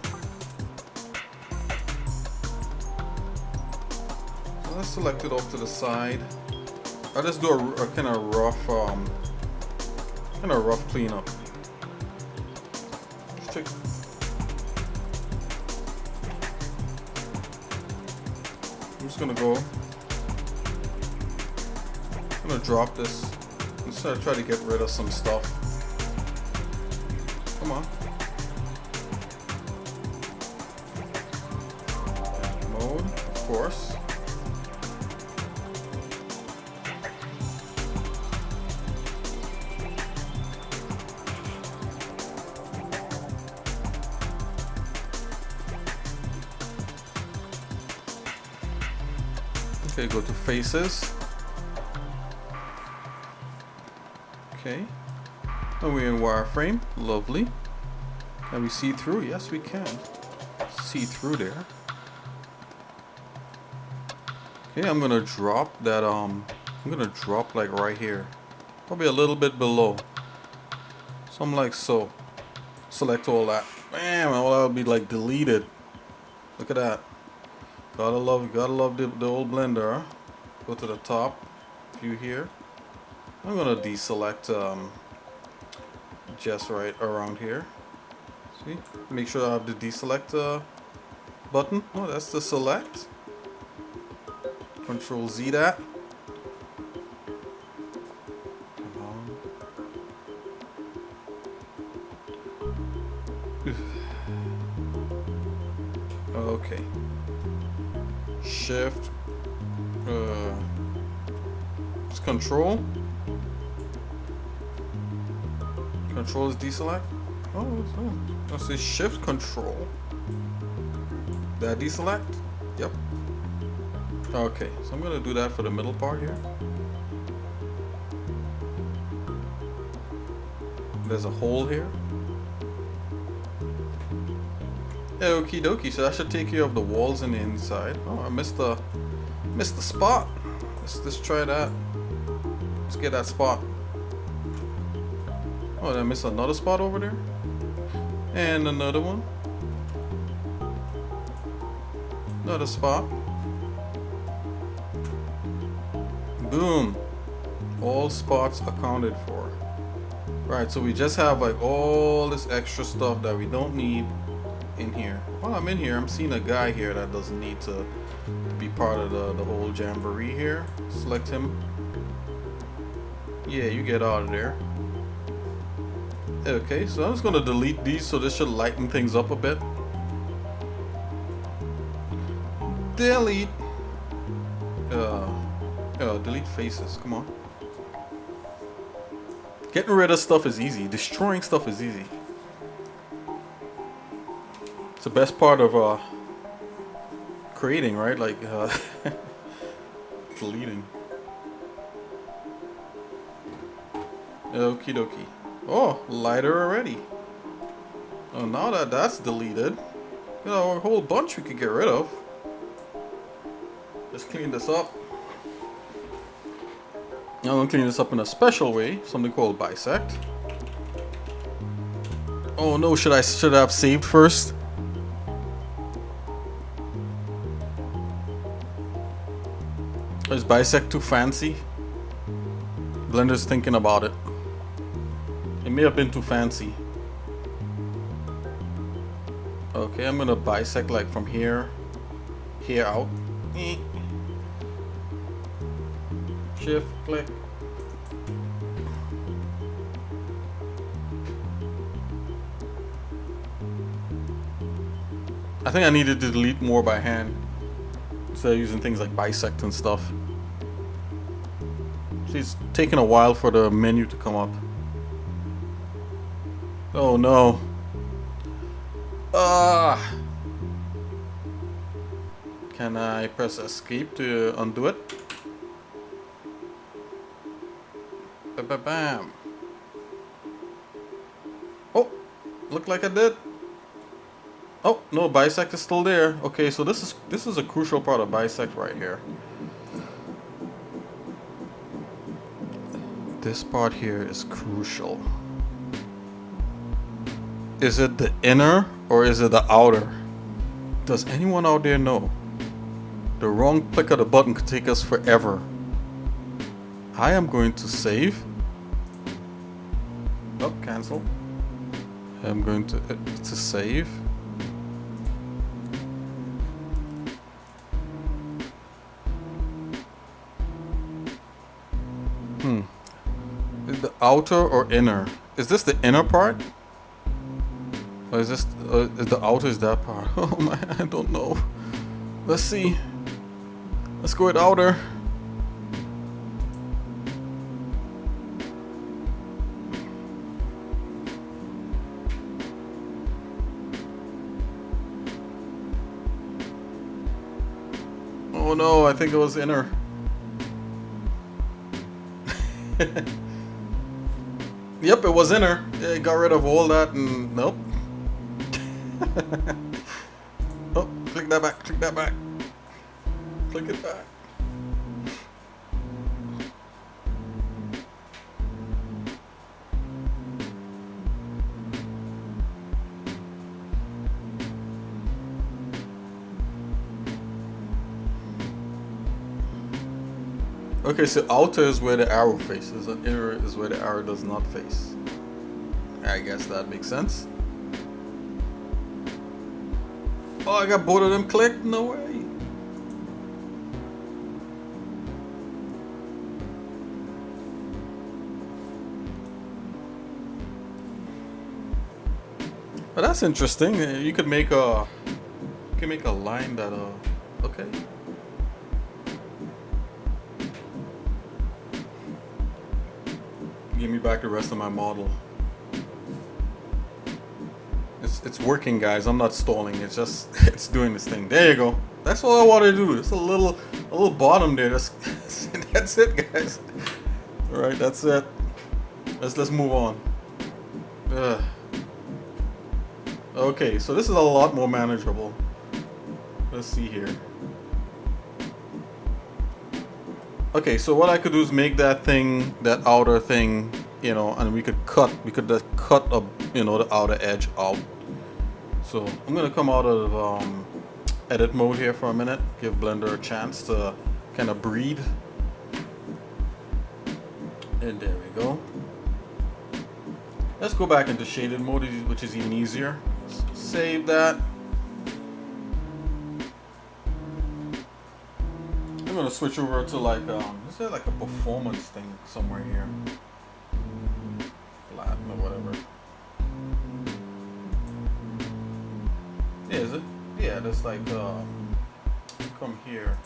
So let's select it off to the side. I'll just do a kind of rough cleanup. Let's check. I'm just gonna go. I'm gonna drop this. I'm just gonna try to get rid of some stuff. Come on. Mode, of course. Okay, go to faces. Okay. Now we're in wireframe. Lovely. Can we see through? Yes, we can. See through there. Okay, I'm gonna drop that. I'm gonna drop like right here, probably a little bit below. Something like so. Select all that. Bam! All that will be like deleted. Look at that. Gotta love the old Blender. Go to the top view here. I'm gonna deselect just right around here. See? Make sure I have the deselect button. Oh, that's the select. Control Z that. Come on. Okay. Shift. It's Control. Control is deselect. Oh, let's say Shift Control. Did I deselect? Yep. Okay, so I'm gonna do that for the middle part here. There's a hole here. Okie dokie, so that should take care of the walls and the inside. Oh, I missed the spot. Let's try that. Let's get that spot. Oh, did I miss another spot over there? And another one. Another spot. Boom. All spots accounted for. Right, so we just have like all this extra stuff that we don't need in here. While I'm in here, I'm seeing a guy here that doesn't need to be part of the whole jamboree here. Select him. Yeah, you get out of there. Okay, so I'm just gonna delete these, so this should lighten things up a bit. Delete. Delete faces. Come on. Getting rid of stuff is easy. Destroying stuff is easy. It's the best part of creating, right? Like deleting. Okie dokie. Oh, lighter already. Oh, now that that's deleted, you know, a whole bunch we could get rid of. Let's clean this up. Now I'm gonna clean this up in a special way, something called bisect. Oh no, should I have saved first? Is bisect too fancy? Blender's thinking about it. It may have been too fancy. Okay, I'm gonna bisect like from here out. Shift, click. I think I needed to delete more by hand instead of using things like bisect and stuff. See, it's taking a while for the menu to come up. Oh no. Can I press escape to undo it? Bam. Oh, looked like I did. Oh no, bisect is still there. Okay, so this is a crucial part of bisect right here. This part here is crucial. Is it the inner or is it the outer? Does anyone out there know? The wrong click of the button could take us forever. I am going to save. Oh, cancel. I'm going to save. Is the outer or inner? Is this the inner part? Or is this is the outer is that part? Oh man, I don't know. Let's see. Let's go with outer. Oh no, I think it was inner. Yep, it was inner. Yeah, got rid of all that and nope. Oh, click that back, click that back. Click it back. Okay, so outer is where the arrow faces and inner is where the arrow does not face. I guess that makes sense. Oh, I got both of them clicked? No way. But that's interesting. You could make a line that okay. Give me back the rest of my model. It's working, guys. I'm not stalling. It's just it's doing this thing. There you go. That's all I want to do. It's a little bottom there. That's it, guys. All right, that's it. Let's move on. Okay, so this is a lot more manageable. Let's see here. Okay, so what I could do is make that thing, that outer thing, you know, and we could just cut a, you know, the outer edge out. So I'm gonna come out of edit mode here for a minute, give Blender a chance to kind of breathe. And there we go. Let's go back into shaded mode, which is even easier. Save that. I'm gonna switch over to like is there like a performance thing somewhere here? Flat or whatever. Yeah, is it? Yeah, that's like come here.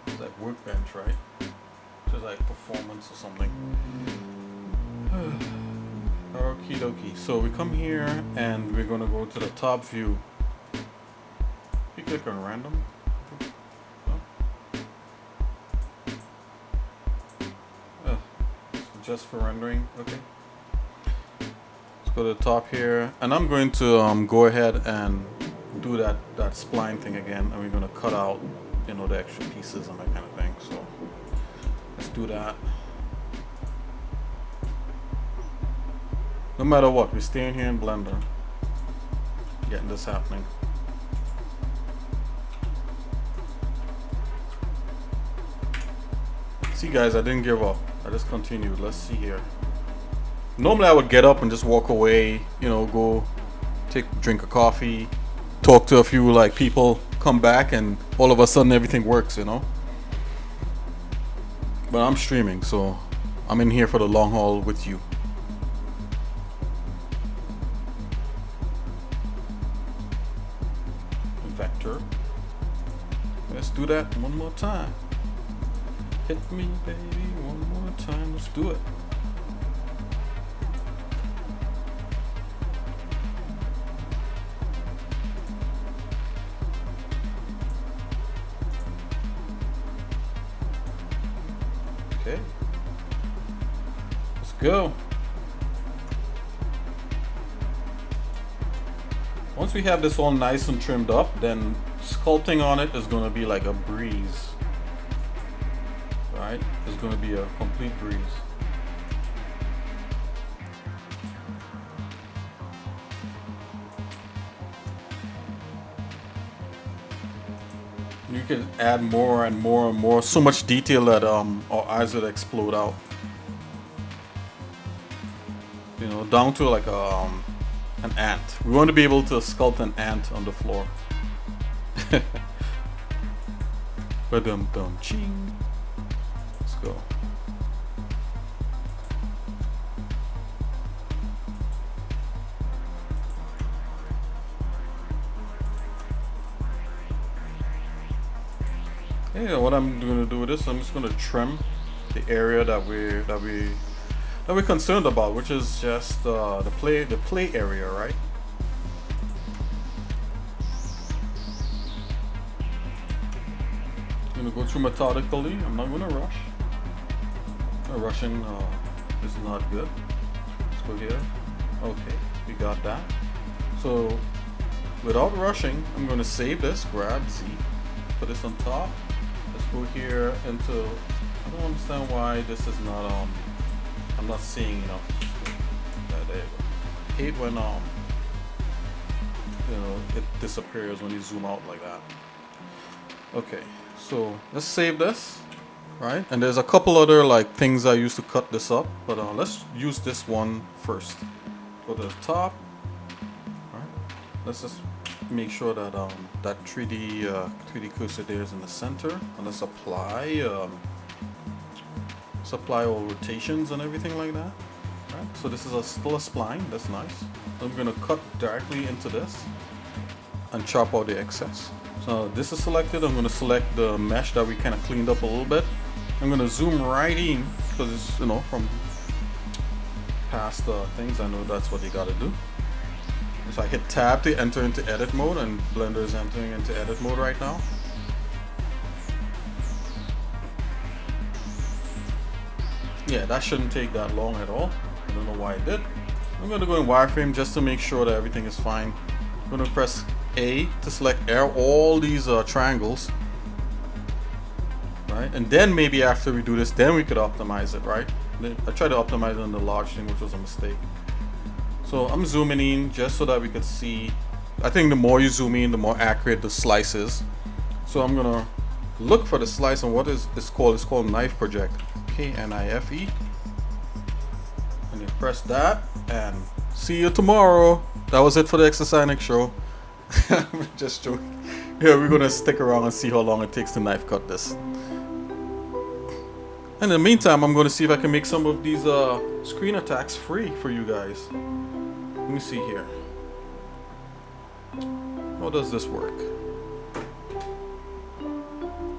It's like workbench, right? Just like performance or something. Okie dokie. So we come here and we're gonna go to the top view. You click on random. Just for rendering. Okay. Let's go to the top here, and I'm going to go ahead and do that spline thing again, and we're going to cut out, you know, the extra pieces and that kind of thing. So let's do that. No matter what, we're staying here in Blender, getting this happening. See guys, I didn't give up. I just continued. Let's see here. Normally I would get up and just walk away, you know, go drink a coffee, talk to a few like people, come back, and all of a sudden everything works, you know. But I'm streaming, so I'm in here for the long haul with you. Vector. Let's do that one more time. Hit me, baby, one more time. Let's do it. Okay. Let's go. Once we have this all nice and trimmed up, then sculpting on it is going to be like a breeze. Right? It's going to be a complete breeze. You can add more and more and more, so much detail that our eyes would explode out. You know, down to like an ant. We want to be able to sculpt an ant on the floor. Ba-dum-dum ching. Let's go. Yeah, what I'm going to do with this, I'm just going to trim the area that we're concerned about, which is just the play area, right? I'm going to go through methodically. I'm not going to rush. Rushing is not good. Let's go here. Okay, we got that. So without rushing, I'm going to save this. Grab Z, put this on top. Let's go here into. I don't understand why this is not I'm not seeing enough. There you go. Hate when you know, it disappears when you zoom out like that. Okay, so let's save this, right? And there's a couple other like things I use to cut this up, but let's use this one first. Go to the top. All right. Let's just make sure that that 3D cursor there is in the center, and let's apply all rotations and everything like that. Right. So this is still a spline. That's nice. I'm gonna cut directly into this and chop out the excess. So this is selected. I'm gonna select the mesh that we kind of cleaned up a little bit. I'm gonna zoom right in because it's, you know, from past things. I know that's what you gotta do. So I hit tab to enter into edit mode, and Blender is entering into edit mode right now. Yeah, that shouldn't take that long at all. I don't know why it did. I'm going to go in wireframe just to make sure that everything is fine. I'm I'm gonna press A to select all these triangles, right? And then maybe after we do this, then we could optimize it, right? I tried to optimize it on the large thing, which was a mistake. So I'm zooming in just so that we could see. I think the more you zoom in, the more accurate the slice is. So I'm gonna look for the slice, and what is it's called? It's called knife project. K-N-I-F-E. And you press that, and see you tomorrow. That was it for the xsinick show. Just joking. Yeah, we're gonna stick around and see how long it takes to knife cut this. In the meantime, I'm gonna see if I can make some of these screen attacks free for you guys. Let me see here. How does this work?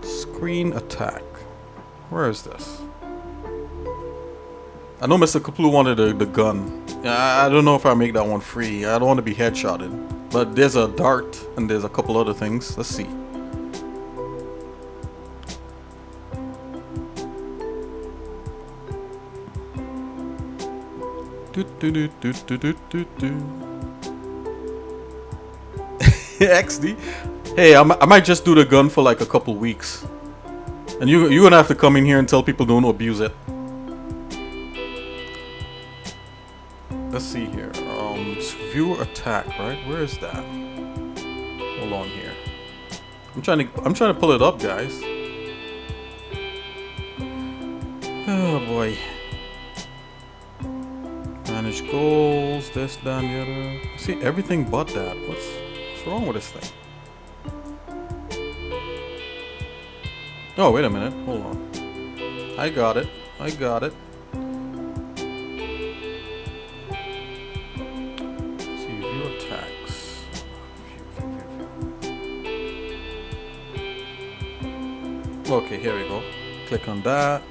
Screen attack. Where is this? I know Mr. Kaplu wanted the gun. I don't know if I make that one free. I don't want to be headshotted. But there's a dart and there's a couple other things. Let's see. XD. Hey, I might just do the gun for like a couple weeks, and you're gonna have to come in here and tell people don't abuse it. Let's see here. View attack, right? Where is that? Hold on here. I'm trying to pull it up, guys. Oh boy. Manage goals. This, that, and the other. See everything but that. What's wrong with this thing? Oh, wait a minute. Hold on. I got it. See, view attacks. Okay, here we go. Click on that.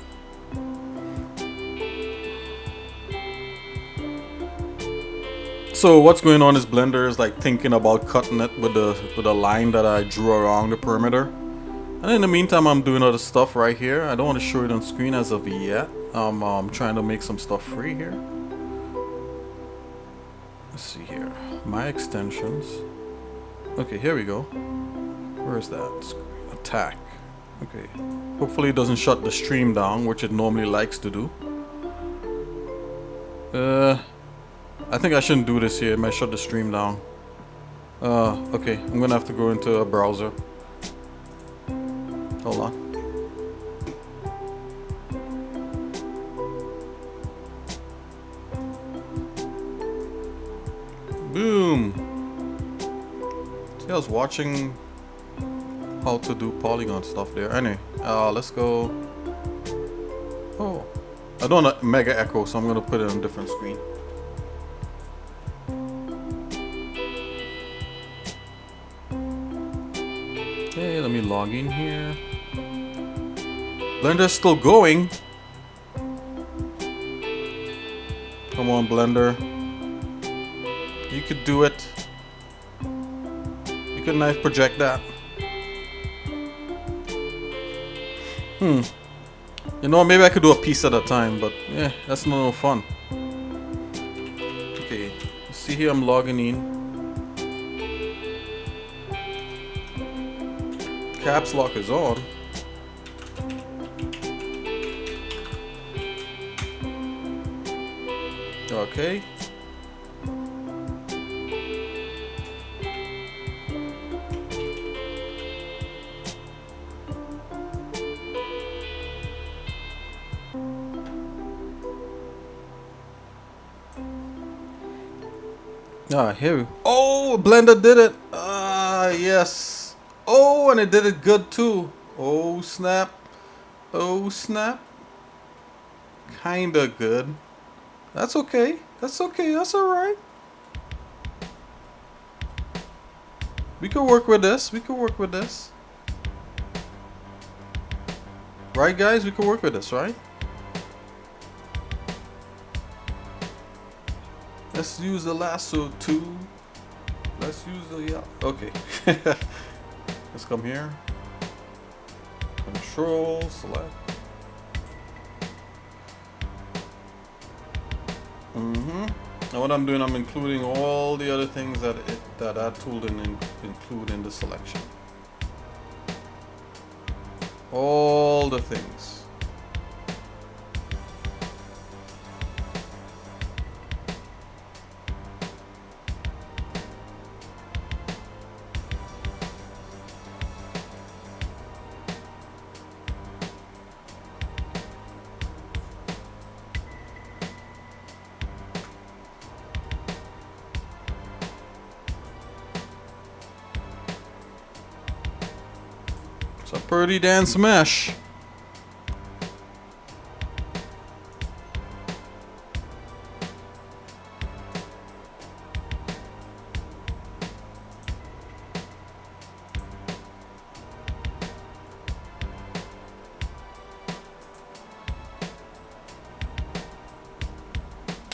So what's going on is Blender is like thinking about cutting it with the line that I drew around the perimeter. And in the meantime, I'm doing other stuff right here. I don't want to show it on screen as of yet. I'm trying to make some stuff free here. Let's see here. My extensions. Okay, here we go. Where is that? Attack. Okay. Hopefully it doesn't shut the stream down, which it normally likes to do. I think I shouldn't do this here. It might shut the stream down. Okay. I'm gonna have to go into a browser. Hold on. Boom. See, I was watching how to do polygon stuff there. Anyway, let's go. Oh, I don't want a mega echo, so I'm gonna put it on a different screen. Okay, let me log in here. Blender's still going. Come on, Blender. You could do it. You could knife project that. You know, maybe I could do a piece at a time, but yeah, that's no fun. Okay, see here, I'm logging in. Caps lock is on. Okay. Here we. Oh, Blender did it. Yes. Oh, and it did it good too. Oh snap. Oh snap. Kinda good. That's okay. That's okay. That's alright. We can work with this. We can work with this. Right, guys? We can work with this, right? Let's use the lasso too. Let's use the, yeah. Okay. Let's come here. Control, select. Now what I'm doing, I'm including all the other things that that tool didn't include in the selection. All the things. It's a pretty damn smash.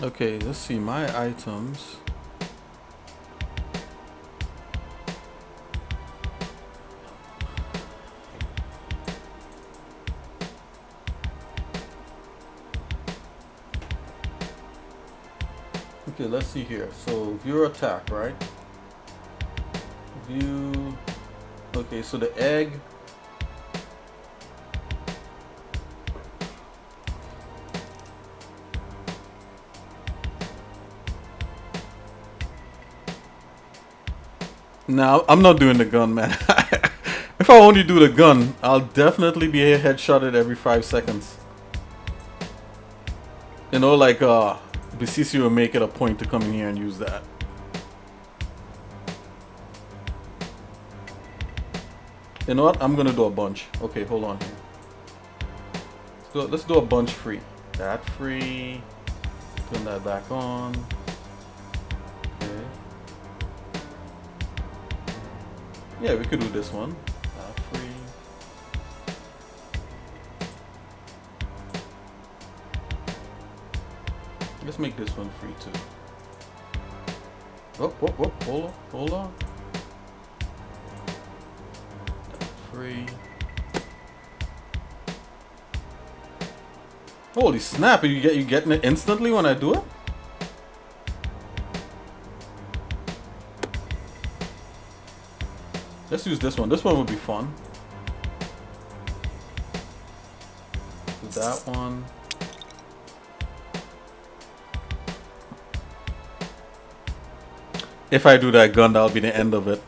Okay, let's see my items. Okay, let's see here. So viewer attack, right? View. Okay, so the egg. Now, I'm not doing the gun, man. If I only do the gun, I'll definitely be headshotted every 5 seconds. You know, like, BCC will make it a point to come in here and use that. You know what? I'm gonna do a bunch. Okay, hold on here. Let's do a bunch free. That free. Turn that back on. Okay. Yeah, we could do this one. That free. Let's make this one free too. Oh, hold on. That free. Holy snap! You getting it instantly when I do it? Let's use this one. This one would be fun. Do that one. If I do that gun, that'll be the end of it.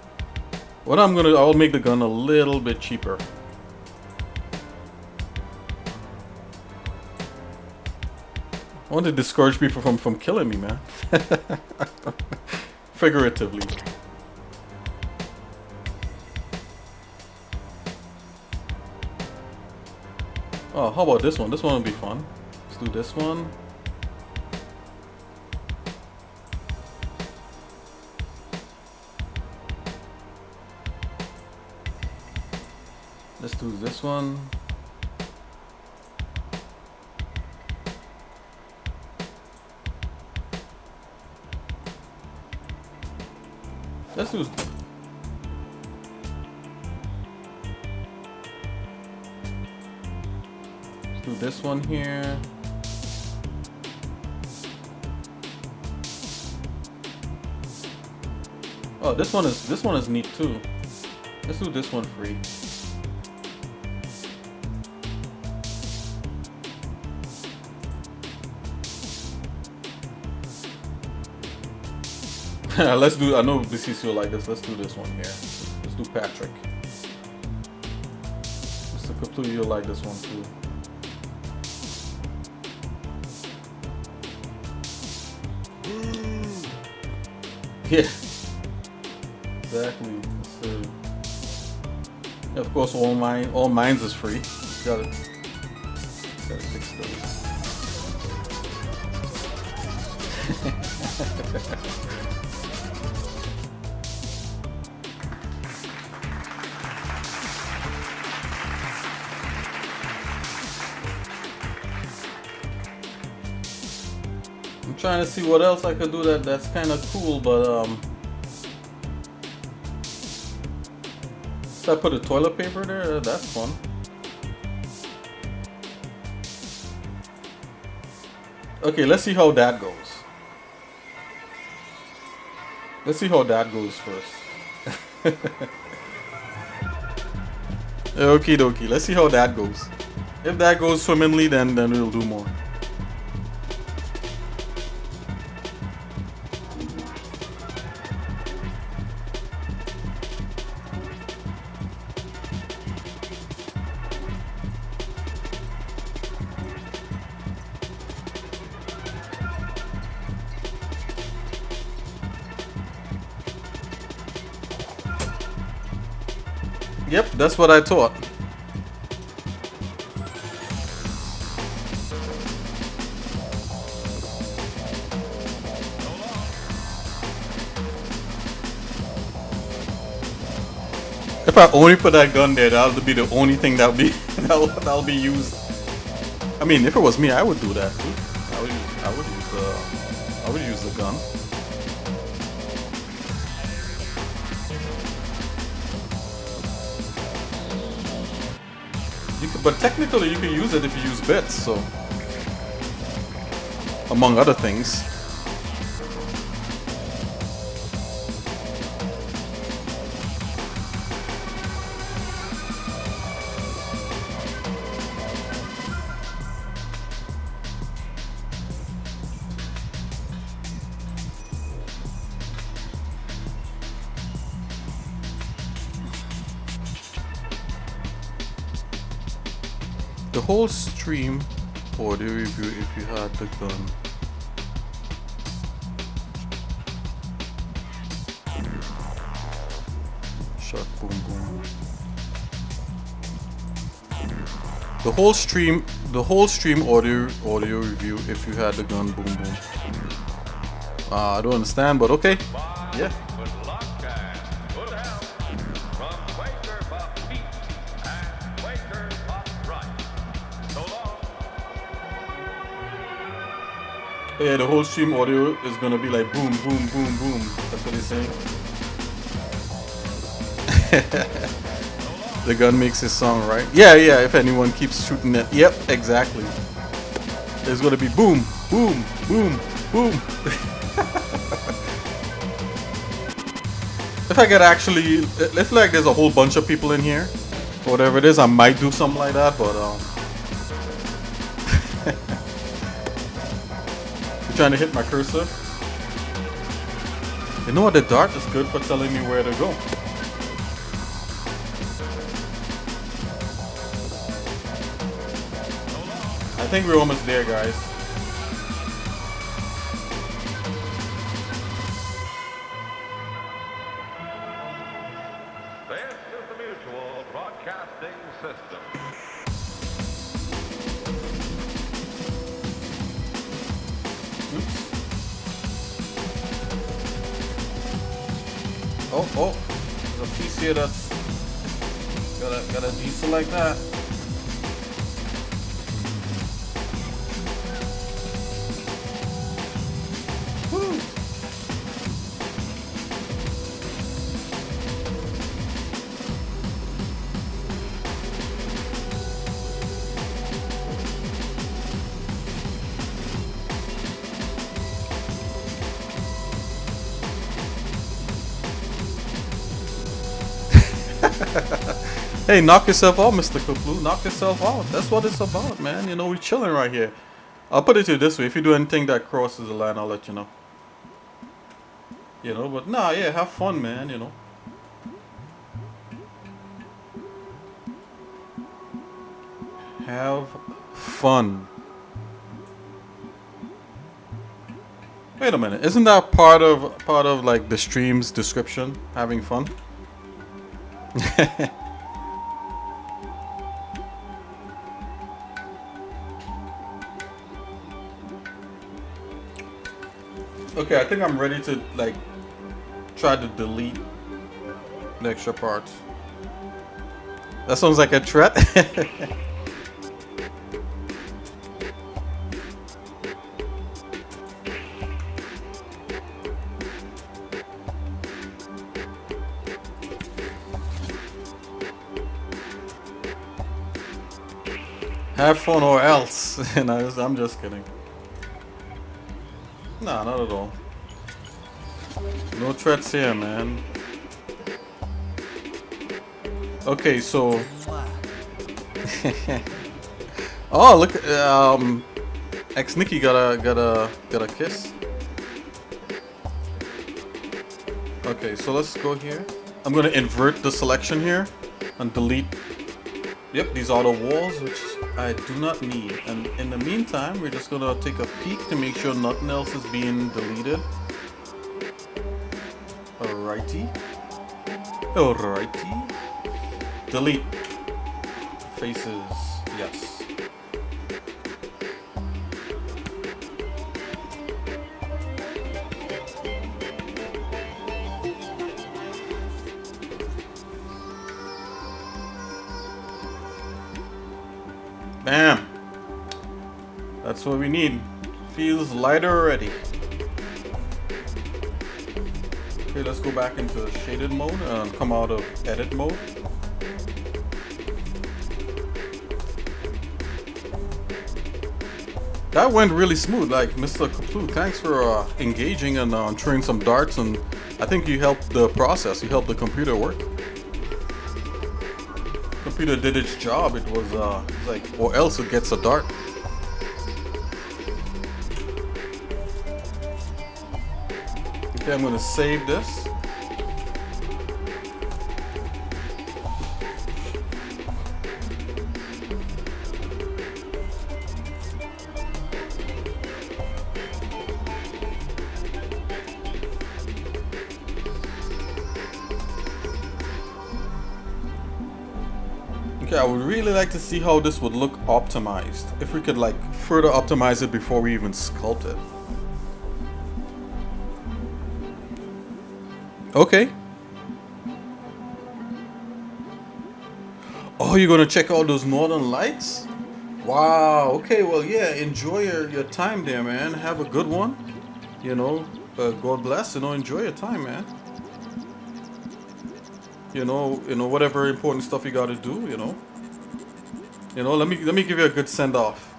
What I'll make the gun a little bit cheaper. I want to discourage people from killing me, man. Figuratively. Oh, how about this one? This one would be fun. Let's do this one. Let's do this one. Let's do this one here. Oh, this one is neat too. Let's do this one free. Let's do. I know BCC will like this. Let's do this one here. Let's do Patrick. Mr. Kaplu, you'll like this one too. Yeah, exactly. So, of course, all mines is free. Gotta fix those. I'm trying to see what else I could do that's kind of cool, but so I put a toilet paper there. That's fun. Okay, let's see how that goes. Let's see how that goes first. Okie dokie. Let's see how that goes. If that goes swimmingly, then we'll do more. Yep, that's what I thought. If I only put that gun there, that'll be the only thing that'll be that'll be used. I mean, if it was me, I would do that too. I would use the gun. But technically, you can use it if you use bits, so among other things. The whole stream audio review if you had the gun. Shot boom boom. The whole stream audio review if you had the gun boom boom. I don't understand, but okay. Yeah. Yeah, the whole stream audio is gonna be like boom, boom, boom, boom. That's what he's saying. The gun makes his song, right? Yeah, if anyone keeps shooting it. Yep, exactly. There's gonna be boom, boom, boom, boom. If I could actually, if like there's a whole bunch of people in here, whatever it is, I might do something like that, but trying to hit my cursor. You know what, the dart is good for telling me where to go. I think we're almost there, guys. This is the Mutual Broadcasting System. Oh, there's a piece here that's got a deselect that. Woo. Hey, knock yourself out, Mr. Kaplu. Knock yourself out. That's what it's about, man. You know, we're chilling right here. I'll put it to you this way. If you do anything that crosses the line, I'll let you know. You know, but nah, yeah, have fun, man, you know. Have fun. Wait a minute. Isn't that part of like the stream's description? Having fun? Okay, I think I'm ready to like try to delete the extra parts. That sounds like a threat. Have fun or else. And I'm just kidding. Nah, not at all. No threats here, man. Okay, so. Oh, look! Xsinick got a kiss. Okay, so let's go here. I'm gonna invert the selection here and delete. Yep, these are the walls which I do not need. And in the meantime, we're just gonna take a peek to make sure nothing else is being deleted. Alrighty. Alrighty. Delete. Faces. Yes. Bam. That's what we need. Feels lighter already. Okay, let's go back into shaded mode and come out of edit mode. That went really smooth, like Mr. Kaplu. Thanks for engaging and throwing some darts, and I think you helped the process. You helped the computer work. Computer did its job. It was like, or else it gets a dart. Okay, I'm gonna save this. Okay, I would really like to see how this would look optimized. If we could like further optimize it before we even sculpt it. Okay. Oh, you're gonna check out those northern lights? Wow. Okay, well, yeah, enjoy your time there, man. Have a good one. You know, God bless. You know, enjoy your time, man. You know, whatever important stuff you gotta do, you know. Let me give you a good send off.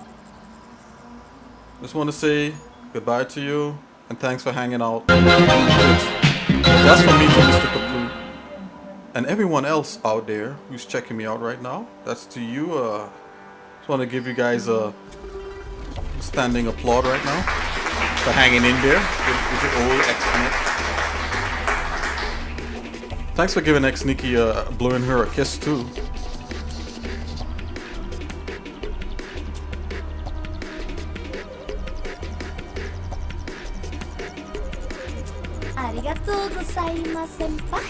Just want to say goodbye to you and thanks for hanging out. That's from me to Mr. Kaplu and everyone else out there who's checking me out right now. That's to you. Just want to give you guys a standing applaud right now for hanging in there with your old xsinick. Thanks for giving xsinick blowing her a kiss too. Arigatou gozaimasu, senpai.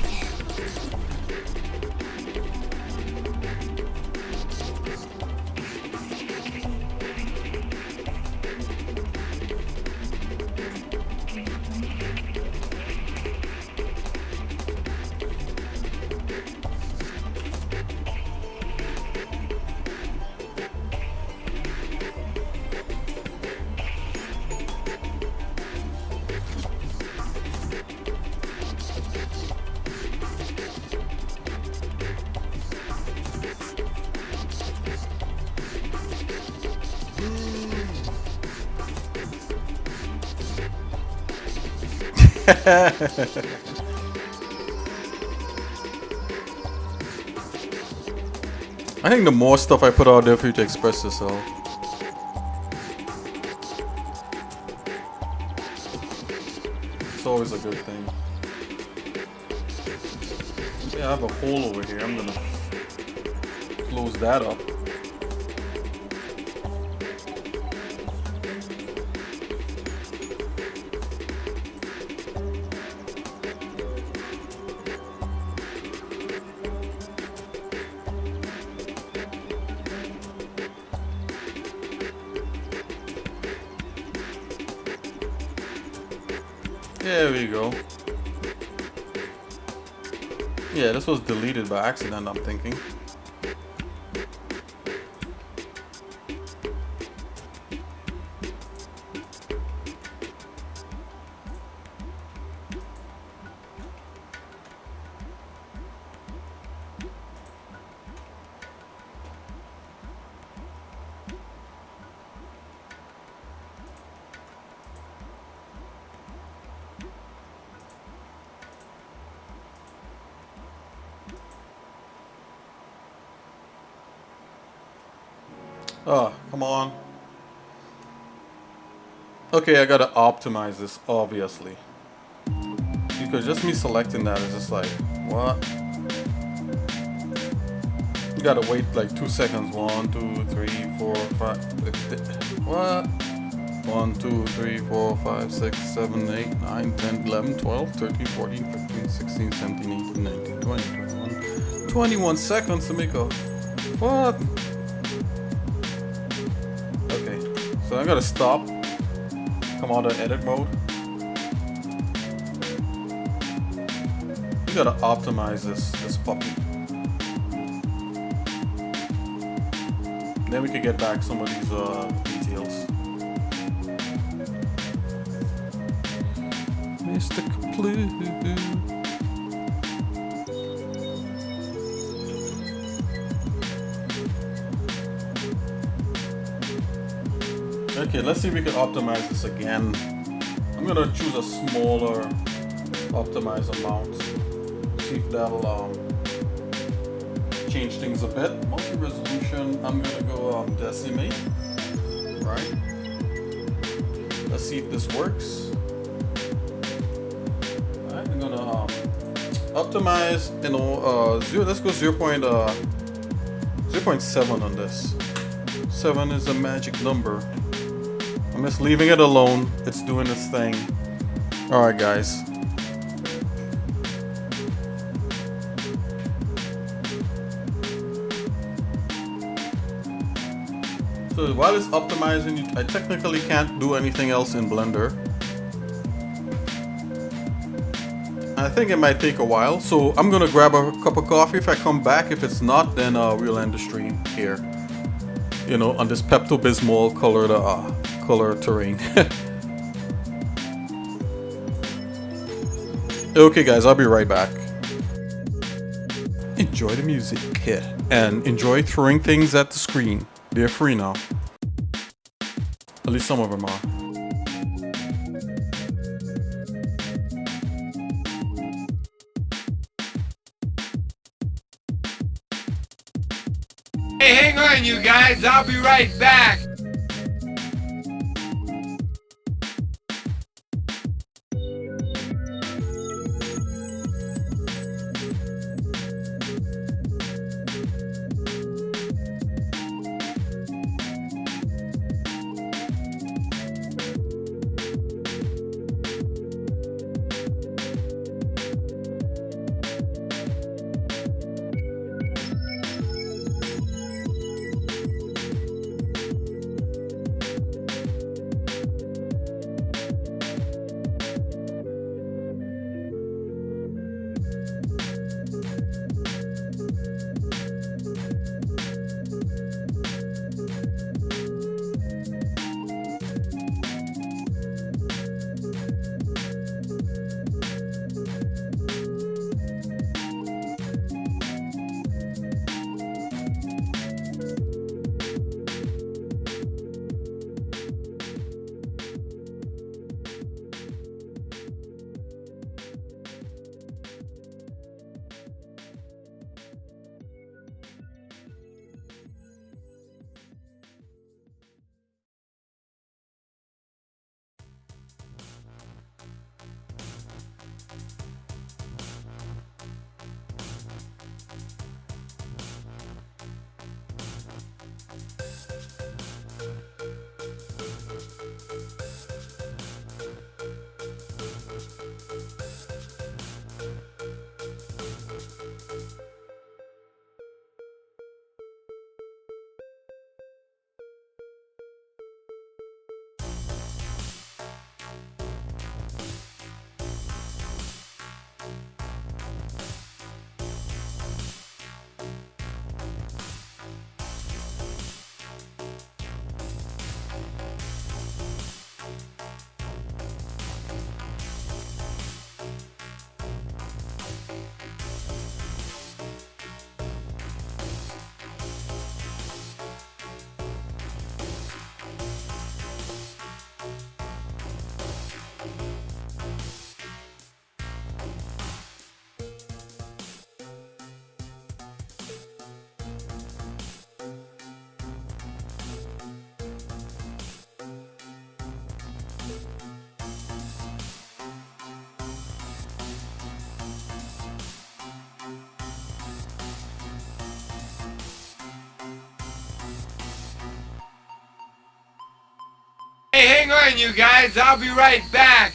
I think the more stuff I put out there for you to express yourself. It's always a good thing. Yeah, I have a hole over here. I'm gonna close that up. There we go. Yeah, this was deleted by accident, I'm thinking. Oh, come on. Okay, I gotta optimize this, obviously. Because just me selecting that is just like, what? You gotta wait like 2 seconds. 1, 2, 3, 4, 5. What? 1, 2, 3, 4, 5, 6, 7, 8, 9, 10, 11, 12, 13, 14, 15, 16, 17, 18, 19, 20, 21. 21 seconds to make a... What? Okay, so I gotta stop. Come out of edit mode. You gotta optimize this puppy. Then we could get back some of these details. Mr. Complete. Okay, let's see if we can optimize this again. I'm gonna choose a smaller optimize amount. See if that'll change things a bit. Multi-resolution, I'm gonna go decimate. Right. Let's see if this works. Alright, I'm gonna optimize, you know, let's go 0.7 on this. 7 is a magic number. I'm just leaving it alone. It's doing its thing. Alright, guys. So while it's optimizing, I technically can't do anything else in Blender. I think it might take a while, so I'm gonna grab a cup of coffee. If I come back, if it's not, then we'll end the stream here. You know, on this Pepto-Bismol color terrain. Okay, guys, I'll be right back. Enjoy the music, and enjoy throwing things at the screen. They're free now. At least some of them are. Hey, hang on, you guys. I'll be right back. Hang on, you guys. I'll be right back.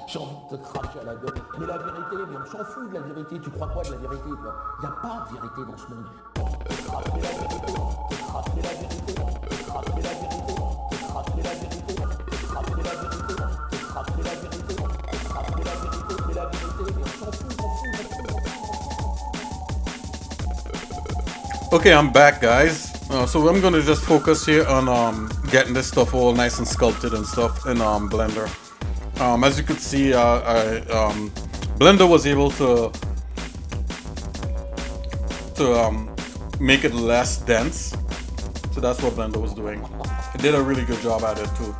J'ai envie de te cracher à la gueule. Mais la vérité, mais on s'en fout de la vérité. Tu crois quoi de la vérité, toi? Il n'y a pas de vérité dans ce monde. Okay, I'm back, guys. So I'm gonna just focus here on getting this stuff all nice and sculpted and stuff in Blender. As you could see, Blender was able to make it less dense. So that's what Blender was doing. It did a really good job at it too.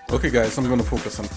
Okay guys, I'm gonna focus on.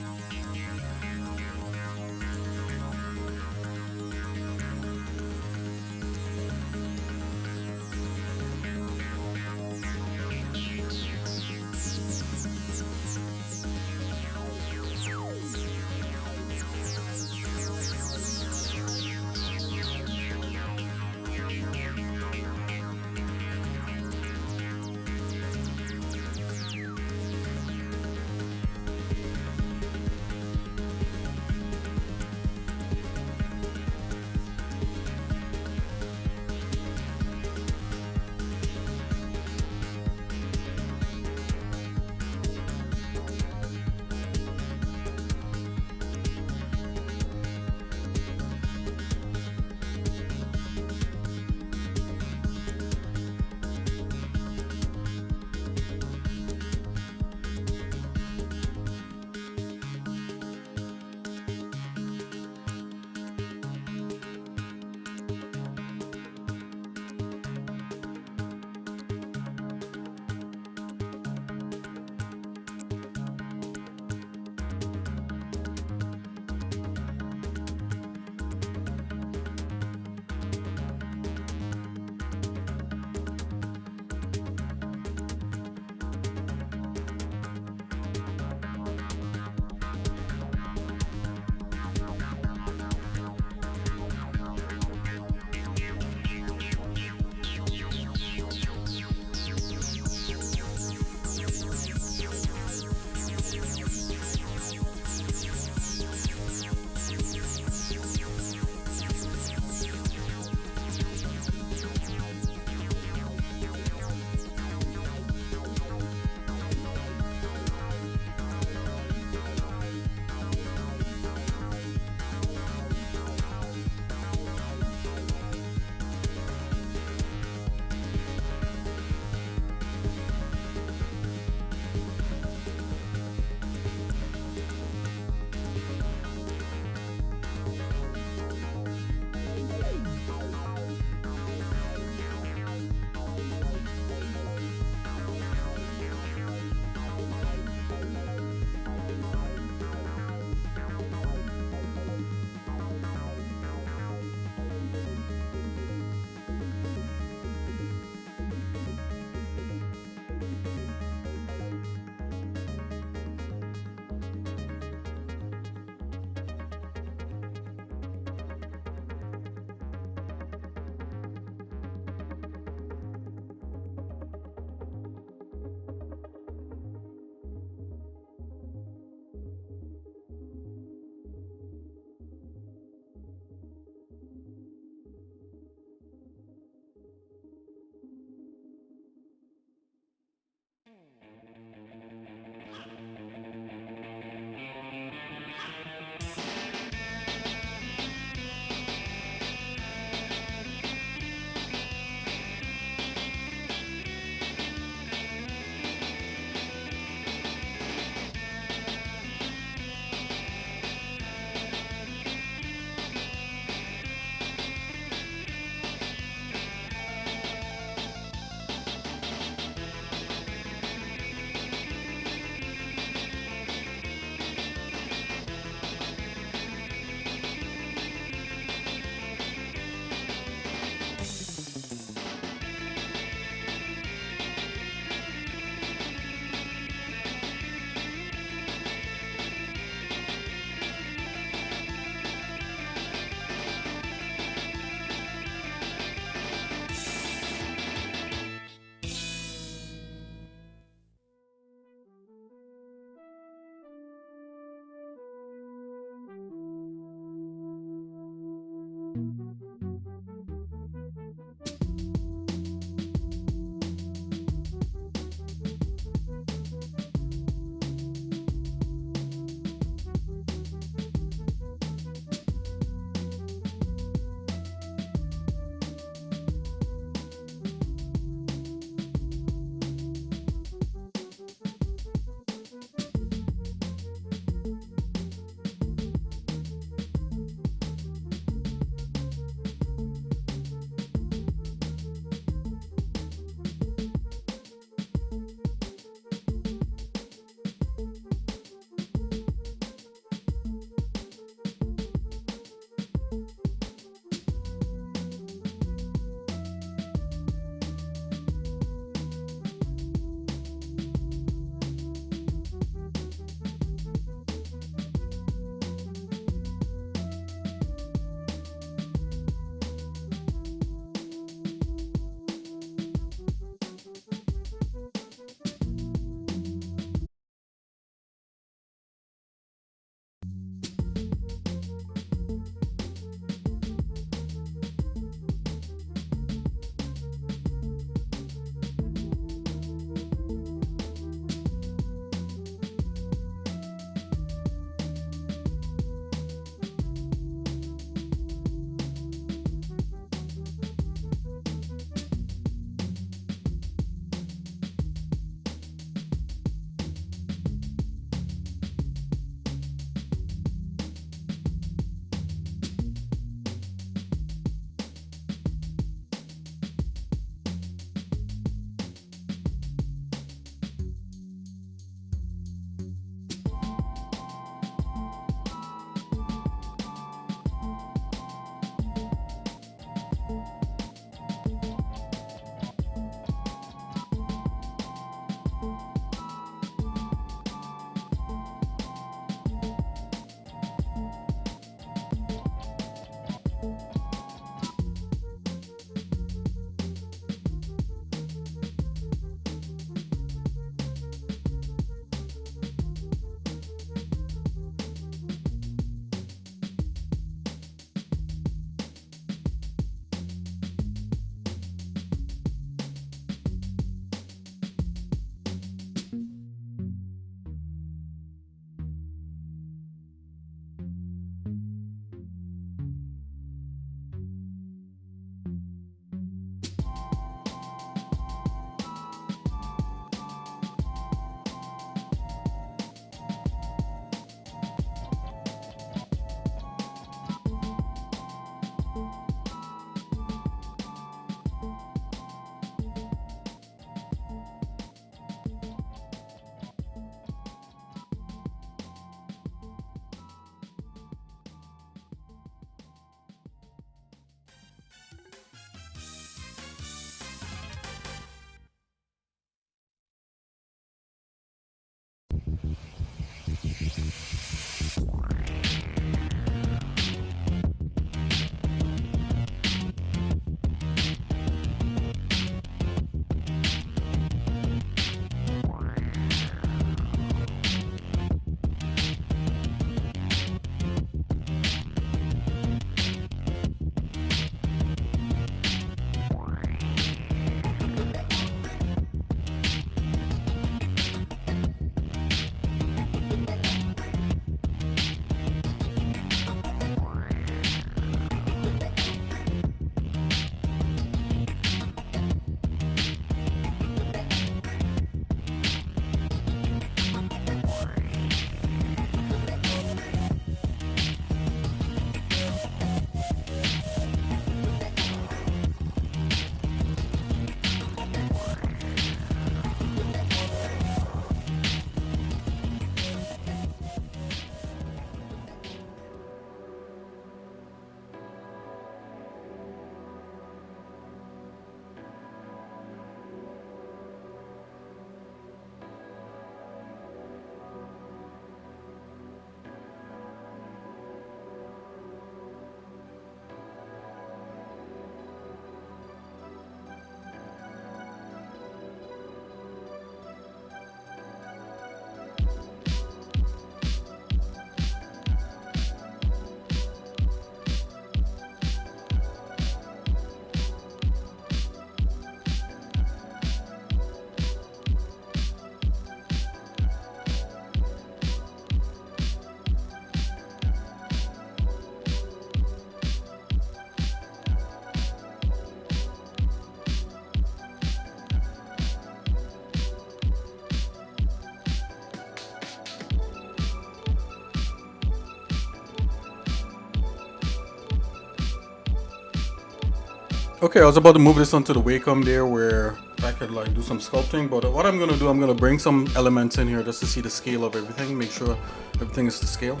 Okay, I was about to move this onto the Wacom there where I could like do some sculpting, but what I'm gonna do, I'm gonna bring some elements in here just to see the scale of everything, make sure everything is to scale.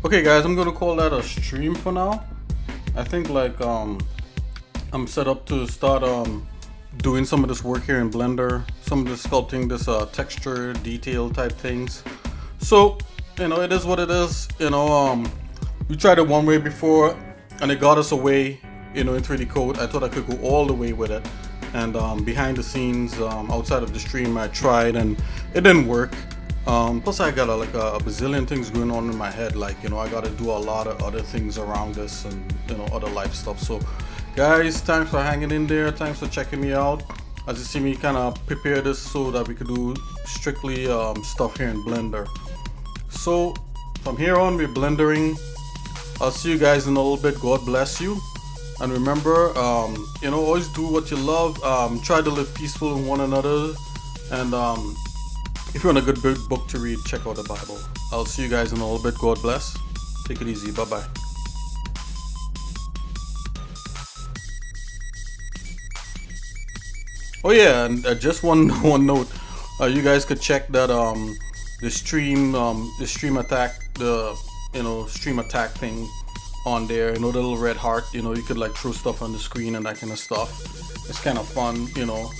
Okay guys, I'm gonna call that a stream for now. I think like I'm set up to start doing some of this work here in Blender, some of the sculpting, this texture detail type things. So you know, it is what it is. You know, we tried it one way before and it got us away, you know, in 3D Code. I thought I could go all the way with it, and behind the scenes, outside of the stream, I tried and it didn't work. Plus I got like a bazillion things going on in my head, like, you know, I gotta do a lot of other things around this and, you know, other life stuff. So guys, thanks for hanging in there, thanks for checking me out. As you see me kind of prepare this so that we could do strictly stuff here in Blender. So from here on, we're blendering. I'll see you guys in a little bit. God bless you, and remember, you know, always do what you love. Try to live peaceful with one another, and if you want a good book to read, check out the Bible. I'll see you guys in a little bit. God bless. Take it easy. Bye bye. Oh yeah, and just one note. You guys could check that the stream attack, the, you know, stream attack thing on there. You know, the little red heart. You know, you could like throw stuff on the screen and that kind of stuff. It's kind of fun, you know.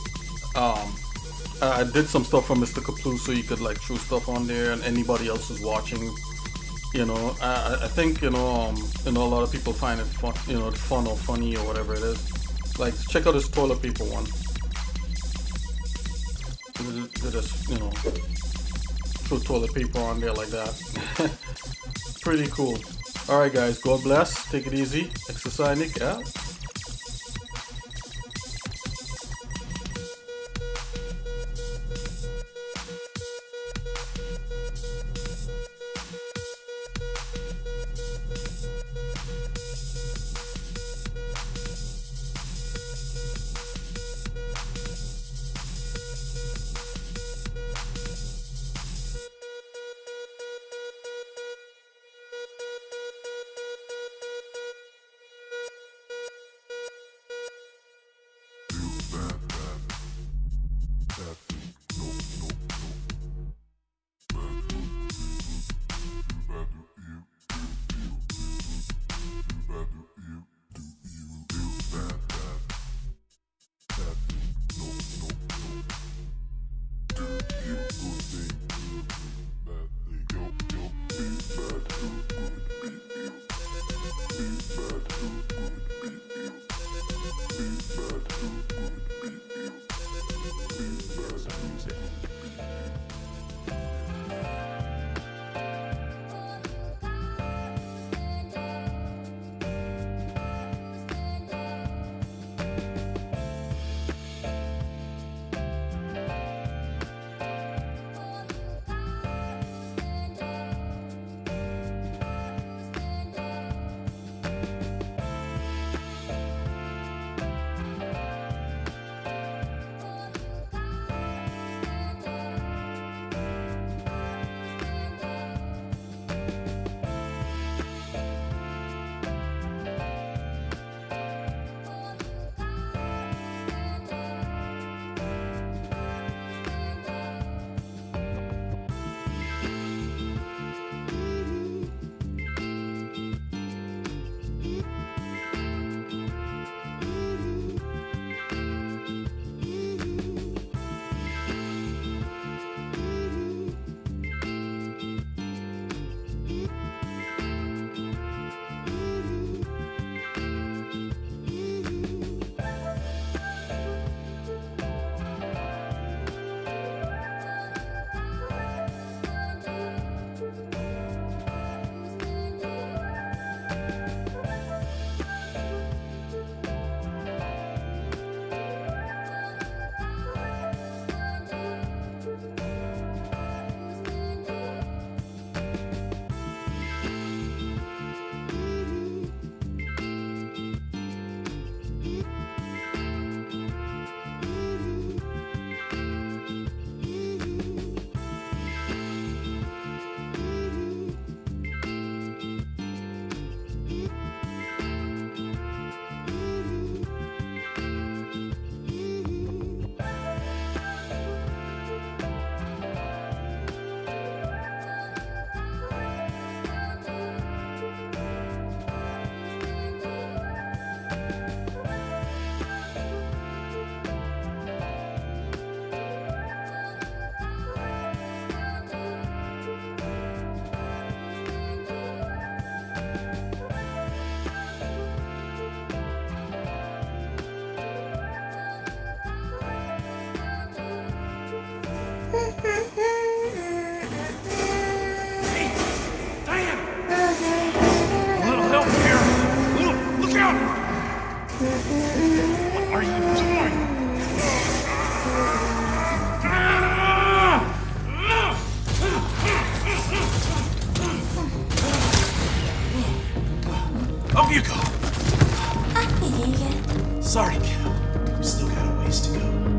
I did some stuff for Mr. Kaplu, so you could like throw stuff on there, and anybody else is watching. You know, I think, you know, a lot of people find it fun, you know, fun or funny or whatever it is. Like, check out this toilet paper one. They just, you know, throw toilet paper on there like that. Pretty cool. Alright guys, God bless. Take it easy. xsinick out. still got a ways to go.